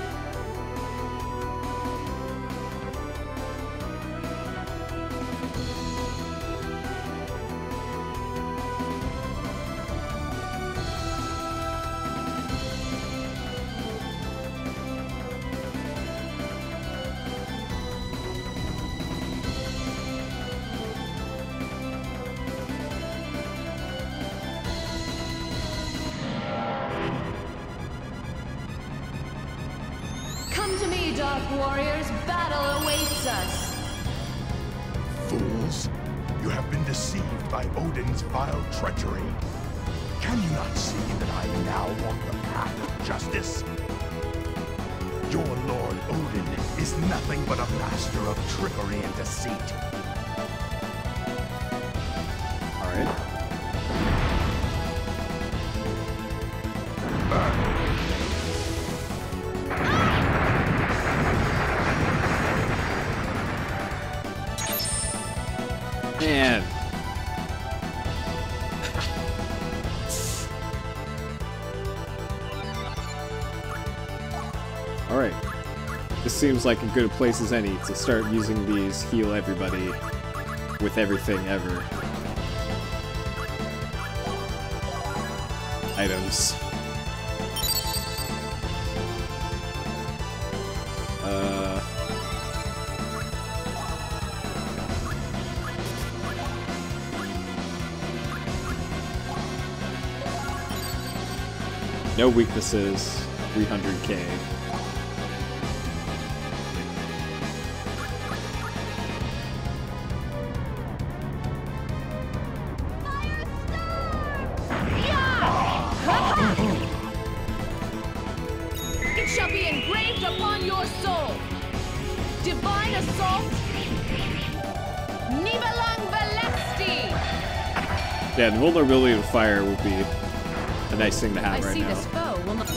Speaker 8: Come to me, Dark Warriors. Battle awaits us.
Speaker 12: Fools, you have been deceived by Odin's vile treachery. Can you not see that I now walk the path of justice? Your Lord Odin is nothing but a master of trickery and deceit.
Speaker 1: All right. Man. Alright. This seems like a good place as any to start using these heal everybody with everything ever. Items. No weaknesses, 300k.
Speaker 2: It shall be engraved upon your soul. Divine assault. Nibelang Velesti.
Speaker 1: Yeah, the vulnerability to fire would be a nice thing to have right now.
Speaker 6: This foe will not.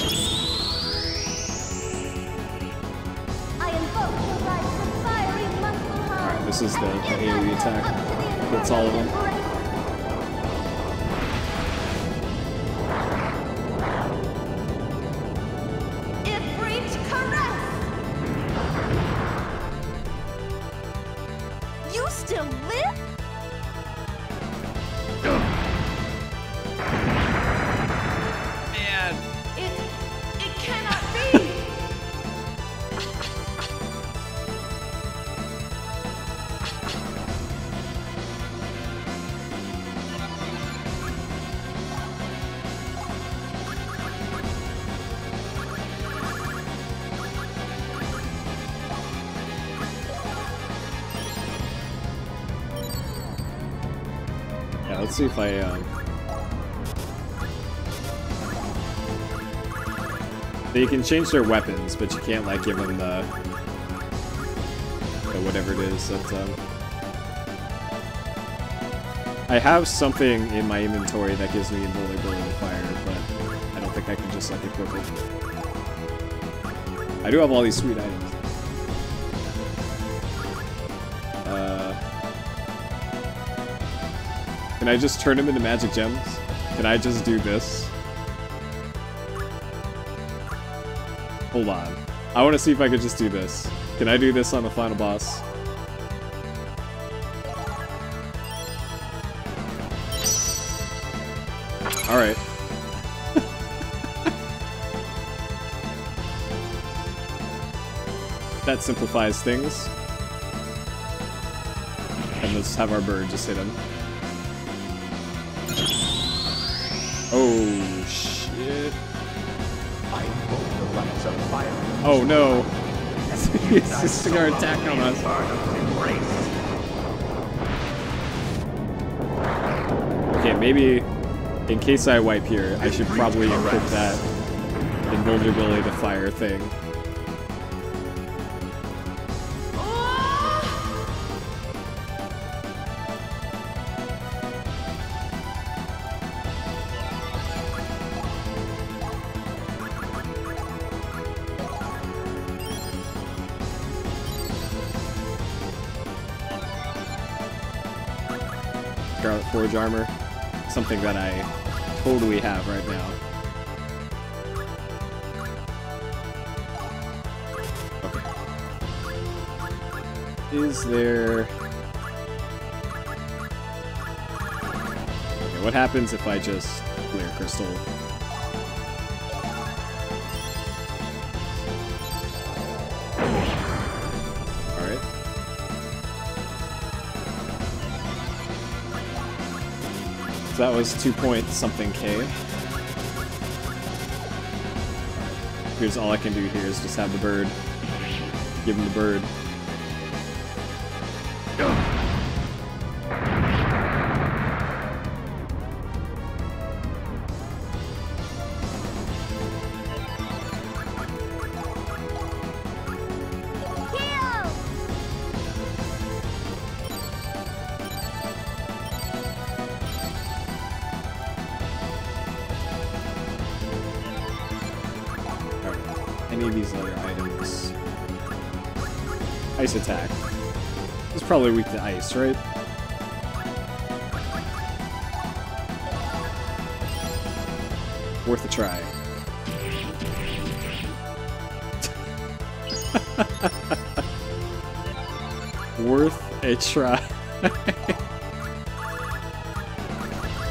Speaker 5: I invoke the rights of fiery Muspelheim.
Speaker 1: Alright, this is the AoE attack. That's all of them.
Speaker 5: Ifrit caress. You still live?
Speaker 1: Man.
Speaker 5: It cannot be.
Speaker 1: Yeah, let's see if I, You can change their weapons, but you can't, like, give them the whatever it is that, I have something in my inventory that gives me invulnerability to fire, but I don't think I can just, like, equip it. I do have all these sweet items. Can I just turn them into magic gems? Can I just do this? Hold on. I want to see if I could just do this. Can I do this on the final boss? Alright. That simplifies things. And let's have our bird just hit him. Oh, shit.
Speaker 12: I invoke the rites of fire.
Speaker 1: Oh no! He's just gonna attack on us. Okay, maybe in case I wipe here, I should probably equip that invulnerability to fire thing. Scarlet Forge armor, something that I totally have right now. Okay. Is there... Okay, what happens if I just clear crystal? Alright. So that was 2 point something K. Here's all I can do here is just have the bird. Give him the bird. Any of these other items. Ice attack. It's probably weak to ice, right? Worth a try. Worth a try.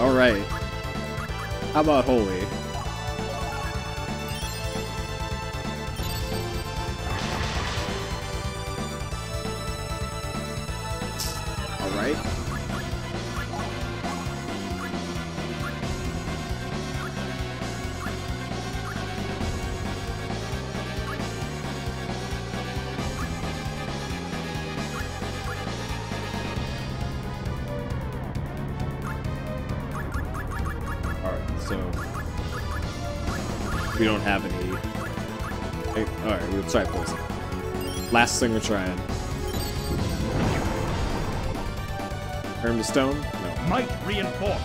Speaker 1: Alright. How about holy? Alright. So we don't have any. Alright, we'll try poison. Last thing we're trying. Turn to stone? No.
Speaker 10: Might reinforce.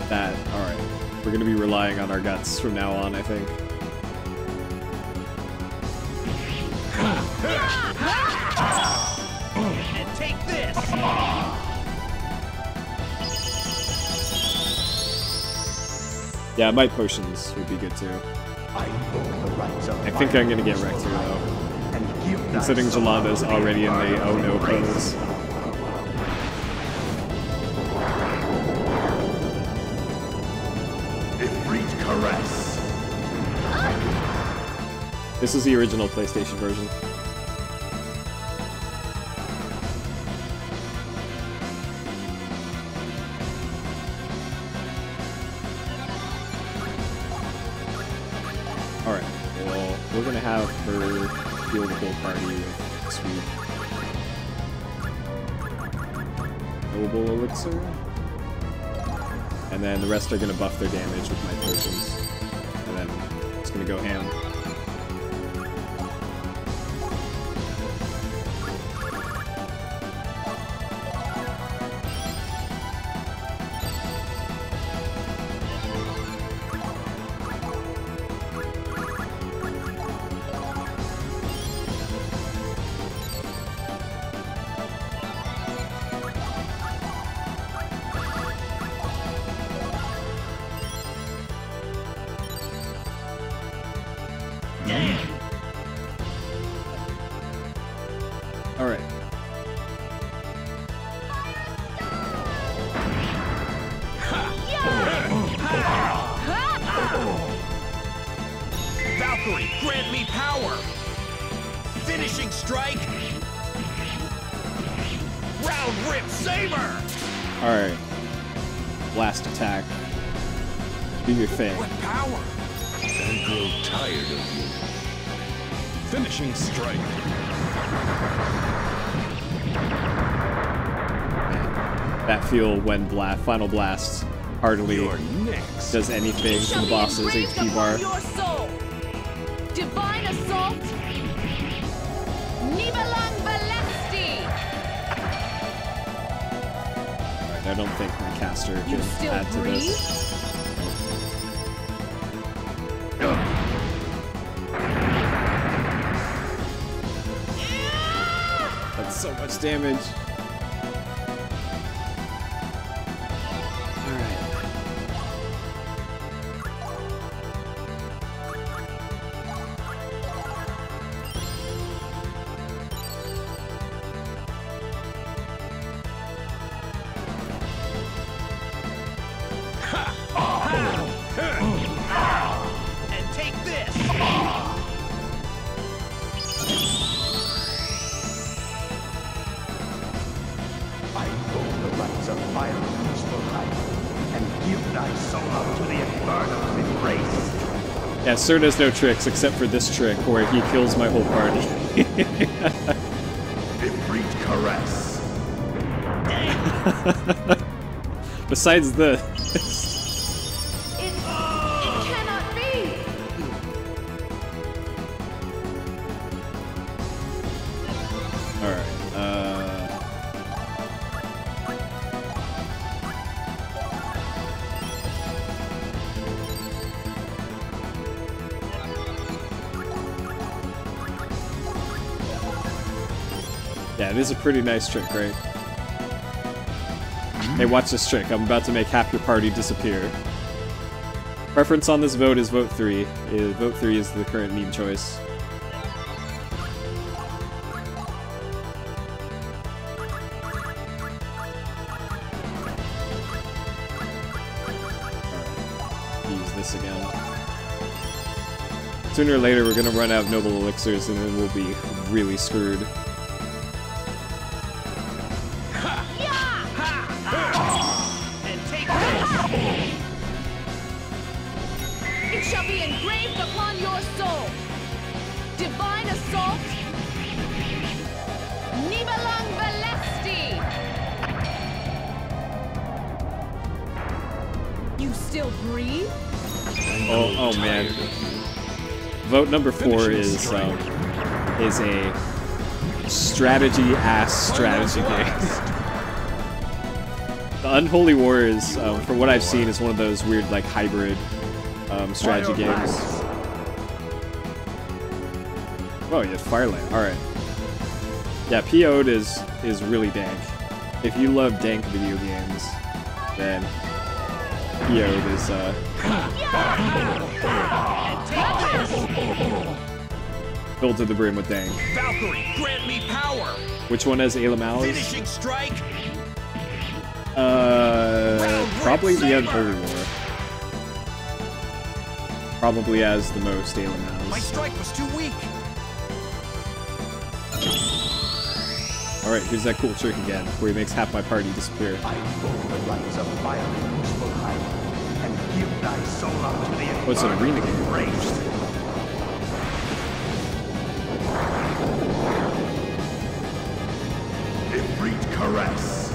Speaker 1: That, alright. We're gonna be relying on our guts from now on, I think.
Speaker 10: And take this!
Speaker 1: Yeah, might potions would be good too. I think I'm gonna get wrecked here though. Considering Jolanda's already in the oh no pose.
Speaker 12: Ifrit caress.
Speaker 1: This is the original PlayStation version. Alright, well, we're gonna have her heal the whole party with sweet noble elixir. And then the rest are gonna buff their damage with my potions. And then it's gonna go ham. Alright.
Speaker 9: Valkyrie, grant me power! Finishing strike! Round rip saber!
Speaker 1: Alright. Blast attack. Do your thing.
Speaker 9: What power?
Speaker 11: I grow tired of you. Finishing strike.
Speaker 1: That feel when Final Blast hardly does anything to the boss's HP bar.
Speaker 2: Your soul. Divine Assault. Nibalang Balesti.
Speaker 1: Alright, I don't think my caster can add to this. That's so much damage. Yeah, Sir does no tricks except for this trick where he kills my whole party.
Speaker 12: Ifrit caress.
Speaker 1: Besides this.
Speaker 5: It cannot be.
Speaker 1: Alright, yeah, it is a pretty nice trick, right? Hey, watch this trick. I'm about to make half your party disappear. Preference on this vote is vote 3. Vote 3 is the current meme choice. Alright, use this again. Sooner or later, we're gonna run out of noble elixirs and then we'll be really screwed.
Speaker 2: It shall be engraved upon your soul. Divine Assault. Nibalang Balesti. You still breathe?
Speaker 1: Oh man. Vote number 4 is a strategy-ass strategy game. The Unholy Wars, from what I've seen, is one of those weird, like, hybrid strategy games. Oh, you have Fireland. Alright. Yeah, PO'd is really dank. If you love dank video games, then PO'd is, filled to the brim with dank.
Speaker 9: Valkyrie, grant me power.
Speaker 1: Which one has Ayla Malice?
Speaker 9: Finishing strike.
Speaker 1: Probably the Unholy War. Probably has the most Ayla Malice.
Speaker 9: My strike was too weak.
Speaker 1: Alright, here's that cool trick again, where he makes half my party disappear.
Speaker 12: I invoke the rights of fire and useful life, and give thy soul up to the
Speaker 1: Oh, it's an arena game.
Speaker 12: Ifrit caress.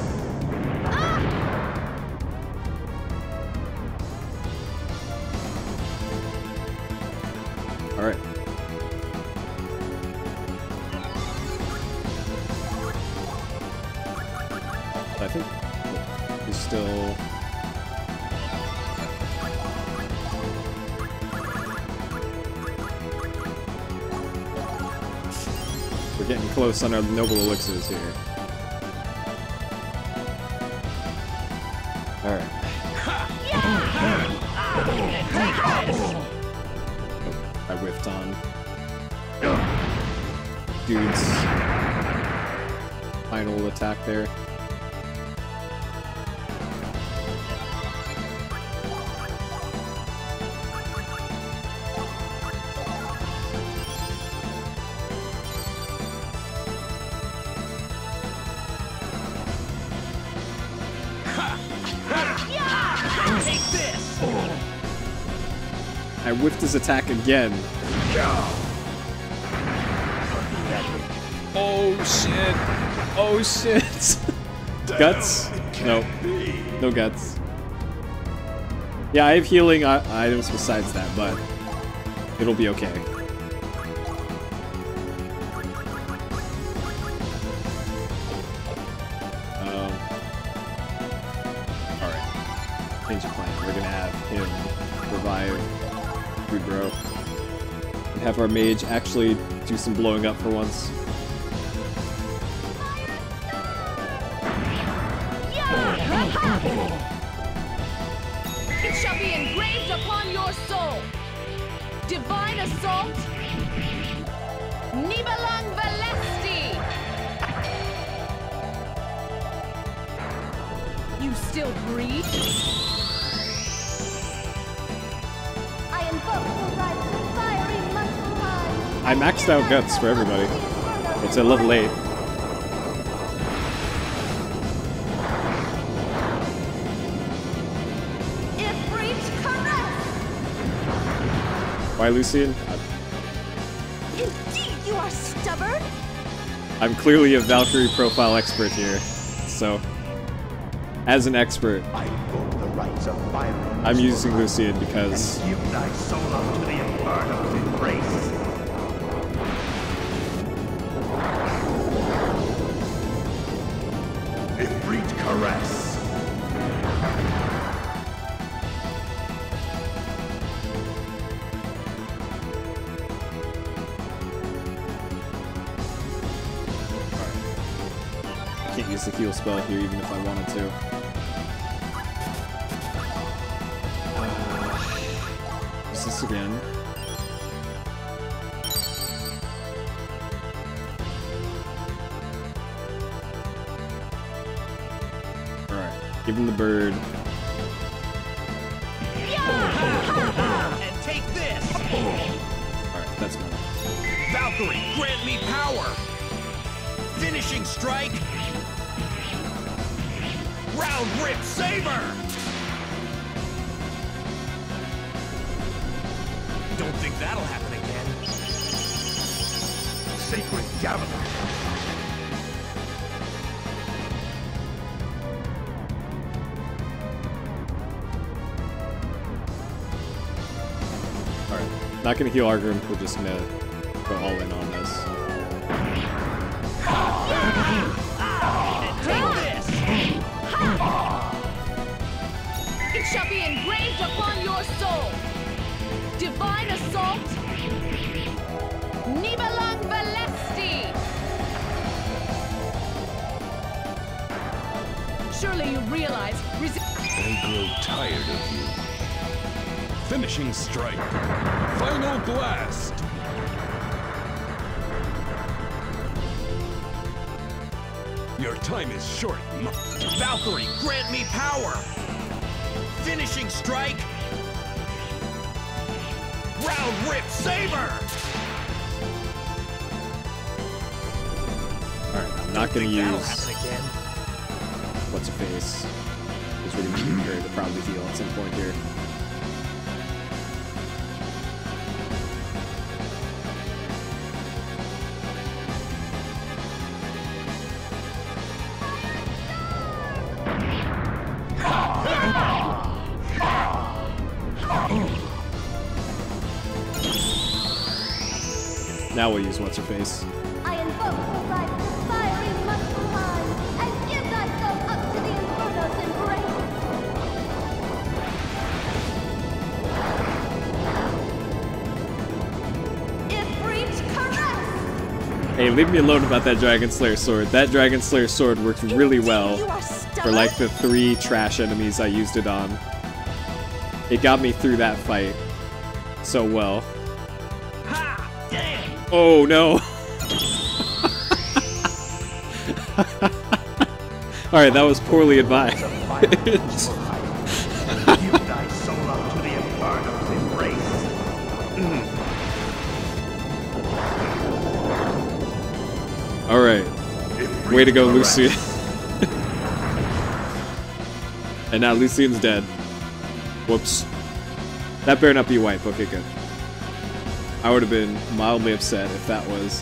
Speaker 1: Alright. I think he's still... We're getting close on our noble elixirs here. Alright. Oh, I whiffed on dude's final attack there. I whiffed his attack again. Oh shit! Oh shit! Guts? No. No guts. Yeah, I have healing items besides that, but it'll be okay. Alright. Change of plan. We're gonna have him revive Bro. And have our mage actually do some blowing up for once.
Speaker 2: It shall be engraved upon your soul. Divine assault. Nibalang Valesti. You still breathe?
Speaker 5: I invoke the right to fiery muscle high.
Speaker 1: I maxed out guts for everybody. It's a level 8. Why, Lucian?
Speaker 5: Indeed, you are stubborn.
Speaker 1: I'm clearly a Valkyrie profile expert here, so as an expert, I'm using Lucian because
Speaker 12: give thy soul up to the Inferno's embrace. Ifrit caress.
Speaker 1: use the heal spell here even if I wanted to. Use this again. Alright, give him the bird.
Speaker 9: And take this!
Speaker 1: Alright, that's mine.
Speaker 9: Valkyrie, grant me power! Finishing strike! Round rip saber! Don't think that'll happen again.
Speaker 12: Sacred javelin.
Speaker 1: Alright, not gonna heal Argrim, we're just gonna go all in on this.
Speaker 2: It shall be engraved upon your soul. Divine assault. Nibalang Valesti. Surely you realize.
Speaker 11: I grow tired of you. Finishing strike. Final blast. Your time is short.
Speaker 9: Valkyrie, grant me power! Finishing strike! Round rip saber!
Speaker 1: Alright, I'm not gonna use what's her face. Because we're gonna need her to probably heal at some point here. Now we'll use what's her face.
Speaker 5: I invoke the right to fiery muscle high, and give thyself up to the Inferno's embrace. Ifrit caress!
Speaker 1: Hey, leave me alone about that Dragon Slayer sword. That Dragon Slayer sword worked really well for like the 3 trash enemies I used it on. It got me through that fight so well. Oh no! Alright, that was poorly advised.
Speaker 12: Give thy soul up to the Inferno's embrace.
Speaker 1: Alright. Way to go, Lucian. And now Lucian's dead. Whoops. That better not be wipe. Okay, good. I would have been mildly upset if that was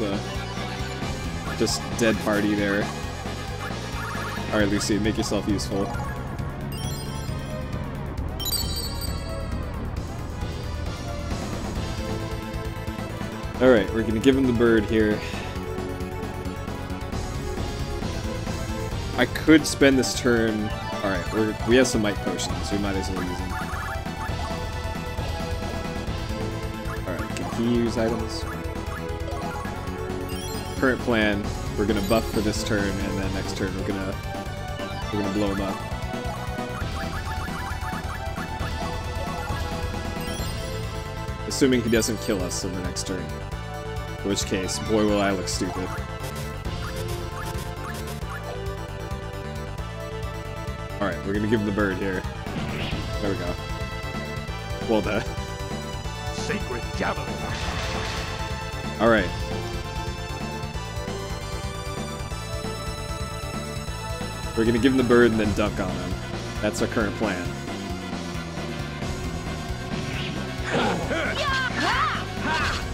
Speaker 1: just dead party there. Alright, Lucy, make yourself useful. Alright, we're gonna give him the bird here. I could spend this turn... Alright, we have some might potions, we might as well use them. Alright, can he use items? Current plan, we're gonna buff for this turn, and then next turn we're gonna blow him up. Assuming he doesn't kill us in the next turn. In which case, boy will I look stupid. Alright, we're gonna give him the bird here. There we go. Well done.
Speaker 12: Sacred javelin.
Speaker 1: Alright. We're gonna give him the bird and then dunk on him. That's our current plan.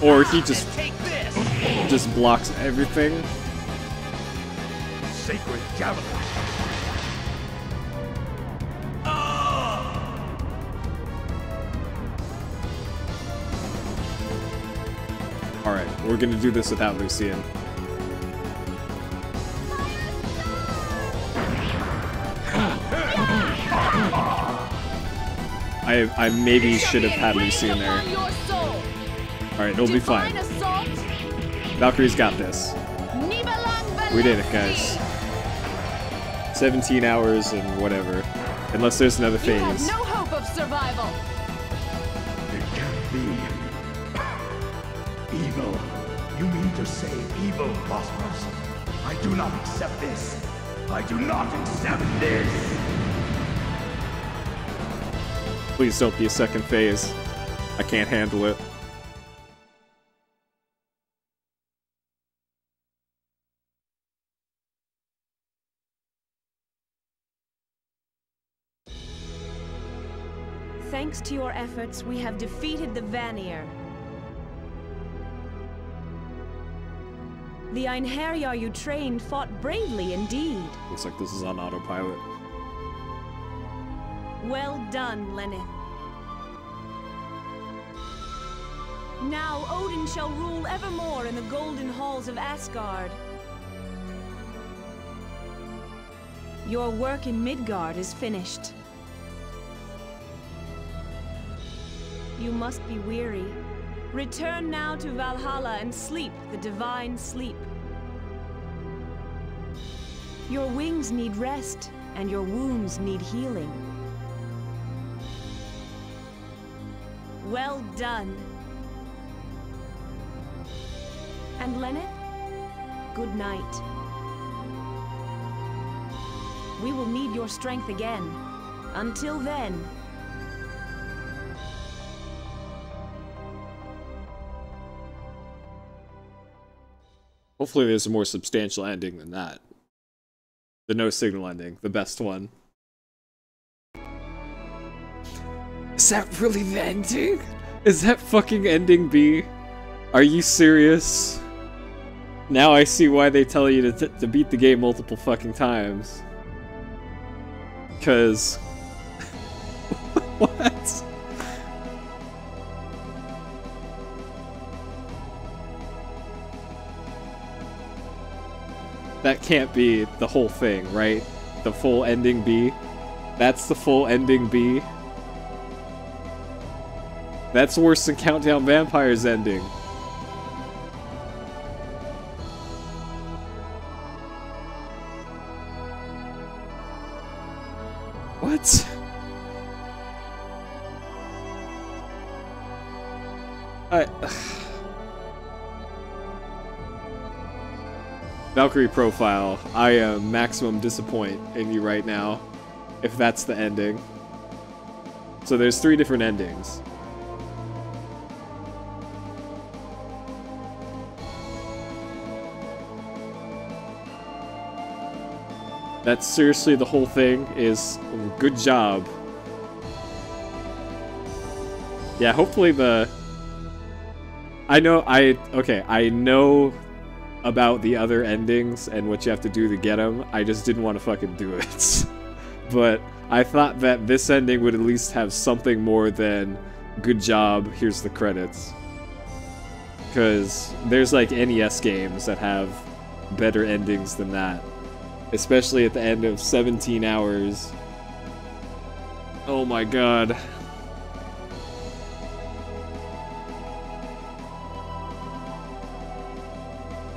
Speaker 1: Or he just blocks everything.
Speaker 12: Sacred javelin.
Speaker 1: Alright, we're gonna do this without Lucian. I maybe should have had Lucian there. Alright, it'll be fine. Valkyrie's got this. We did it, guys. 17 hours and whatever. Unless there's another phase.
Speaker 6: You have no hope of survival.
Speaker 12: It can't be. Evil. You mean to say evil prospers? I do not accept this. I do not accept this.
Speaker 1: Please don't be a second phase. I can't handle it.
Speaker 2: Thanks to your efforts, we have defeated the Vanir. The Einherjar you trained fought bravely indeed.
Speaker 1: Looks like this is on autopilot.
Speaker 2: Well done, Lenneth. Now Odin shall rule evermore in the golden halls of Asgard. Your work in Midgard is finished. You must be weary. Return now to Valhalla and sleep the divine sleep. Your wings need rest, and your wounds need healing. Well done. And Lenneth, good night. We will need your strength again. Until then...
Speaker 1: Hopefully there's a more substantial ending than that. The no signal ending, the best one. Is that really the ending? Is that fucking ending B? Are you serious? Now I see why they tell you to beat the game multiple fucking times. 'Cause... What? That can't be the whole thing, right? The full ending B? That's the full ending B? That's worse than Countdown Vampires ending. What? Valkyrie profile, I am maximum disappoint in you right now, if that's the ending. So there's 3 different endings. That's seriously the whole thing is good job. Yeah, hopefully the... I know about the other endings and what you have to do to get them. I just didn't want to fucking do it. But I thought that this ending would at least have something more than good job, here's the credits. Because there's like NES games that have better endings than that. Especially at the end of 17 hours. Oh my god.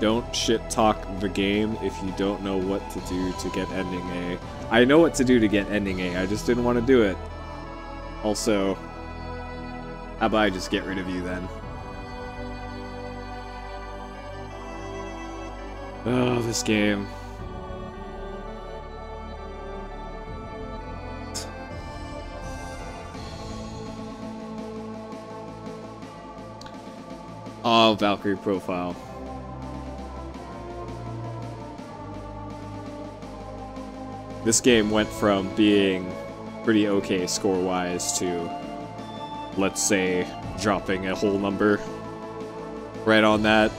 Speaker 1: Don't shit talk the game if you don't know what to do to get ending A. I know what to do to get ending A, I just didn't want to do it. Also, how about I just get rid of you then? Oh, this game. Oh, Valkyrie profile. This game went from being pretty okay score-wise to, let's say, dropping a whole number right on that.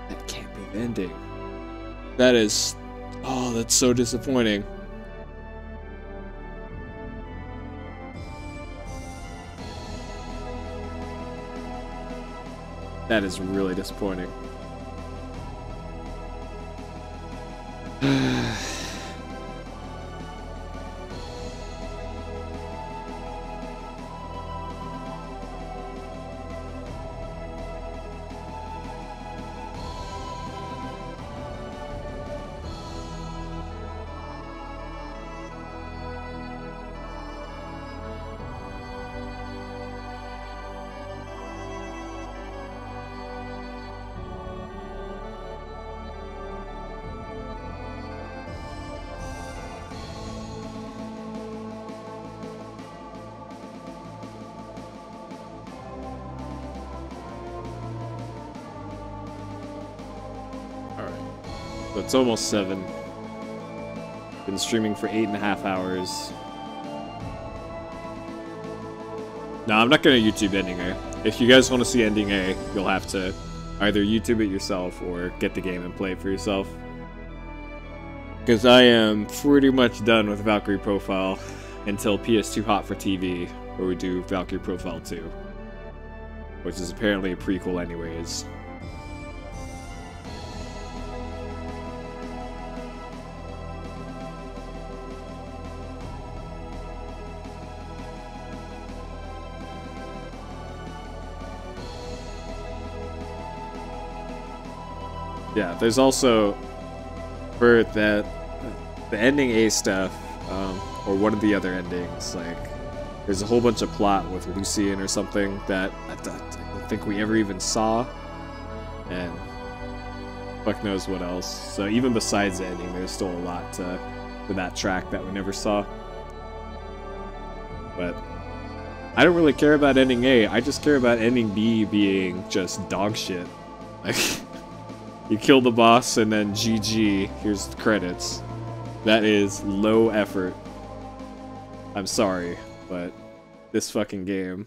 Speaker 1: That can't be the ending. That is... oh, that's so disappointing. That is really disappointing. It's almost 7. Been streaming for 8.5 hours. No, I'm not gonna YouTube ending A. If you guys want to see ending A, you'll have to either YouTube it yourself or get the game and play it for yourself. Because I am pretty much done with Valkyrie Profile until PS2 Hot for TV, where we do Valkyrie Profile 2. Which is apparently a prequel anyways. Yeah, there's also, for the ending A stuff, or one of the other endings, like, there's a whole bunch of plot with Lucian or something that I don't think we ever even saw, and fuck knows what else. So even besides the ending, there's still a lot to that track that we never saw. But I don't really care about ending A, I just care about ending B being just dog shit. Like... you kill the boss and then GG, here's the credits. That is low effort. I'm sorry, but this fucking game.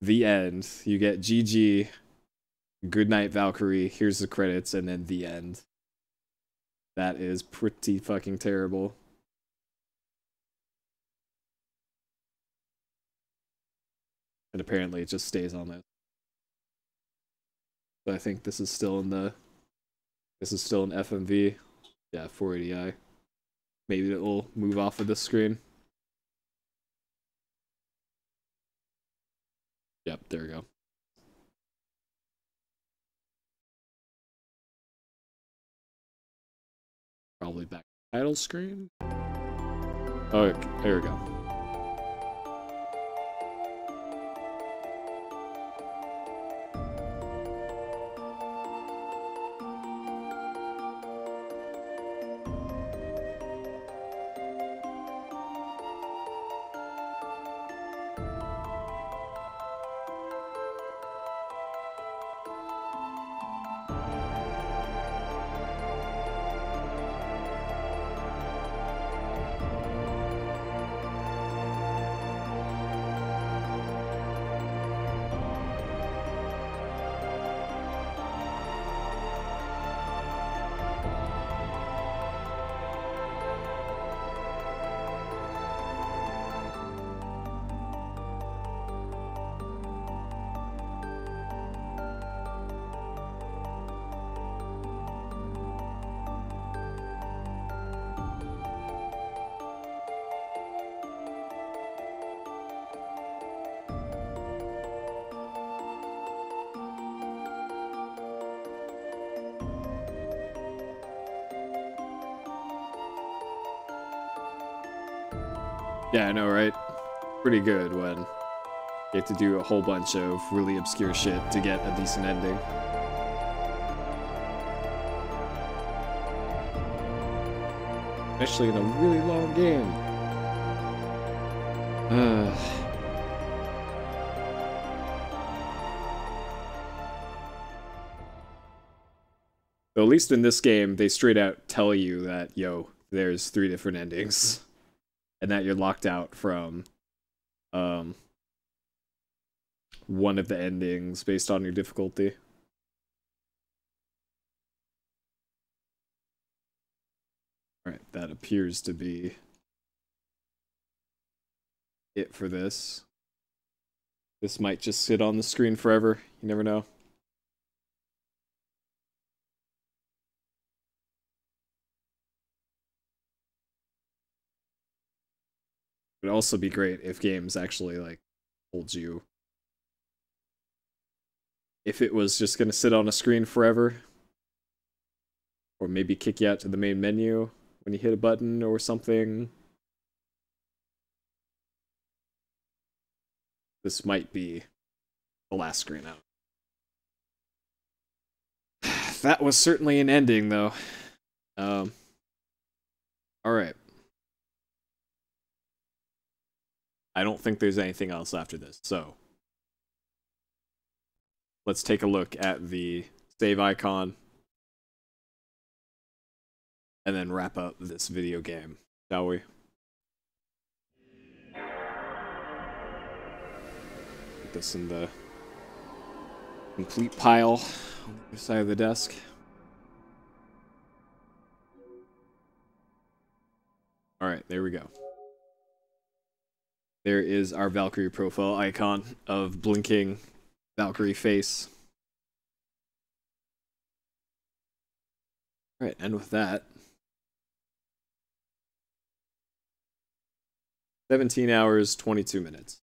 Speaker 1: The end. You get GG, good night Valkyrie, here's the credits, and then the end. That is pretty fucking terrible. And apparently it just stays on that. But I think this is still in the... this is still an FMV. Yeah, 480i. Maybe it will move off of this screen. Yep, there we go. Probably back to title screen. Oh, okay, there we go. Yeah, I know, right? Pretty good when you have to do a whole bunch of really obscure shit to get a decent ending. Especially in a really long game. So at least in this game, they straight out tell you that, yo, there's 3 different endings. And that you're locked out from one of the endings based on your difficulty. Alright, that appears to be it for this. This might just sit on the screen forever. You never know. It would also be great if games actually, like, told you if it was just gonna sit on a screen forever. Or maybe kick you out to the main menu when you hit a button or something. This might be the last screen out. That was certainly an ending, though. Alright. I don't think there's anything else after this, so let's take a look at the save icon and then wrap up this video game, shall we? Put this in the complete pile on the other side of the desk. Alright, there we go. There is our Valkyrie profile icon of blinking Valkyrie face. Alright, and with that, 17 hours, 22 minutes.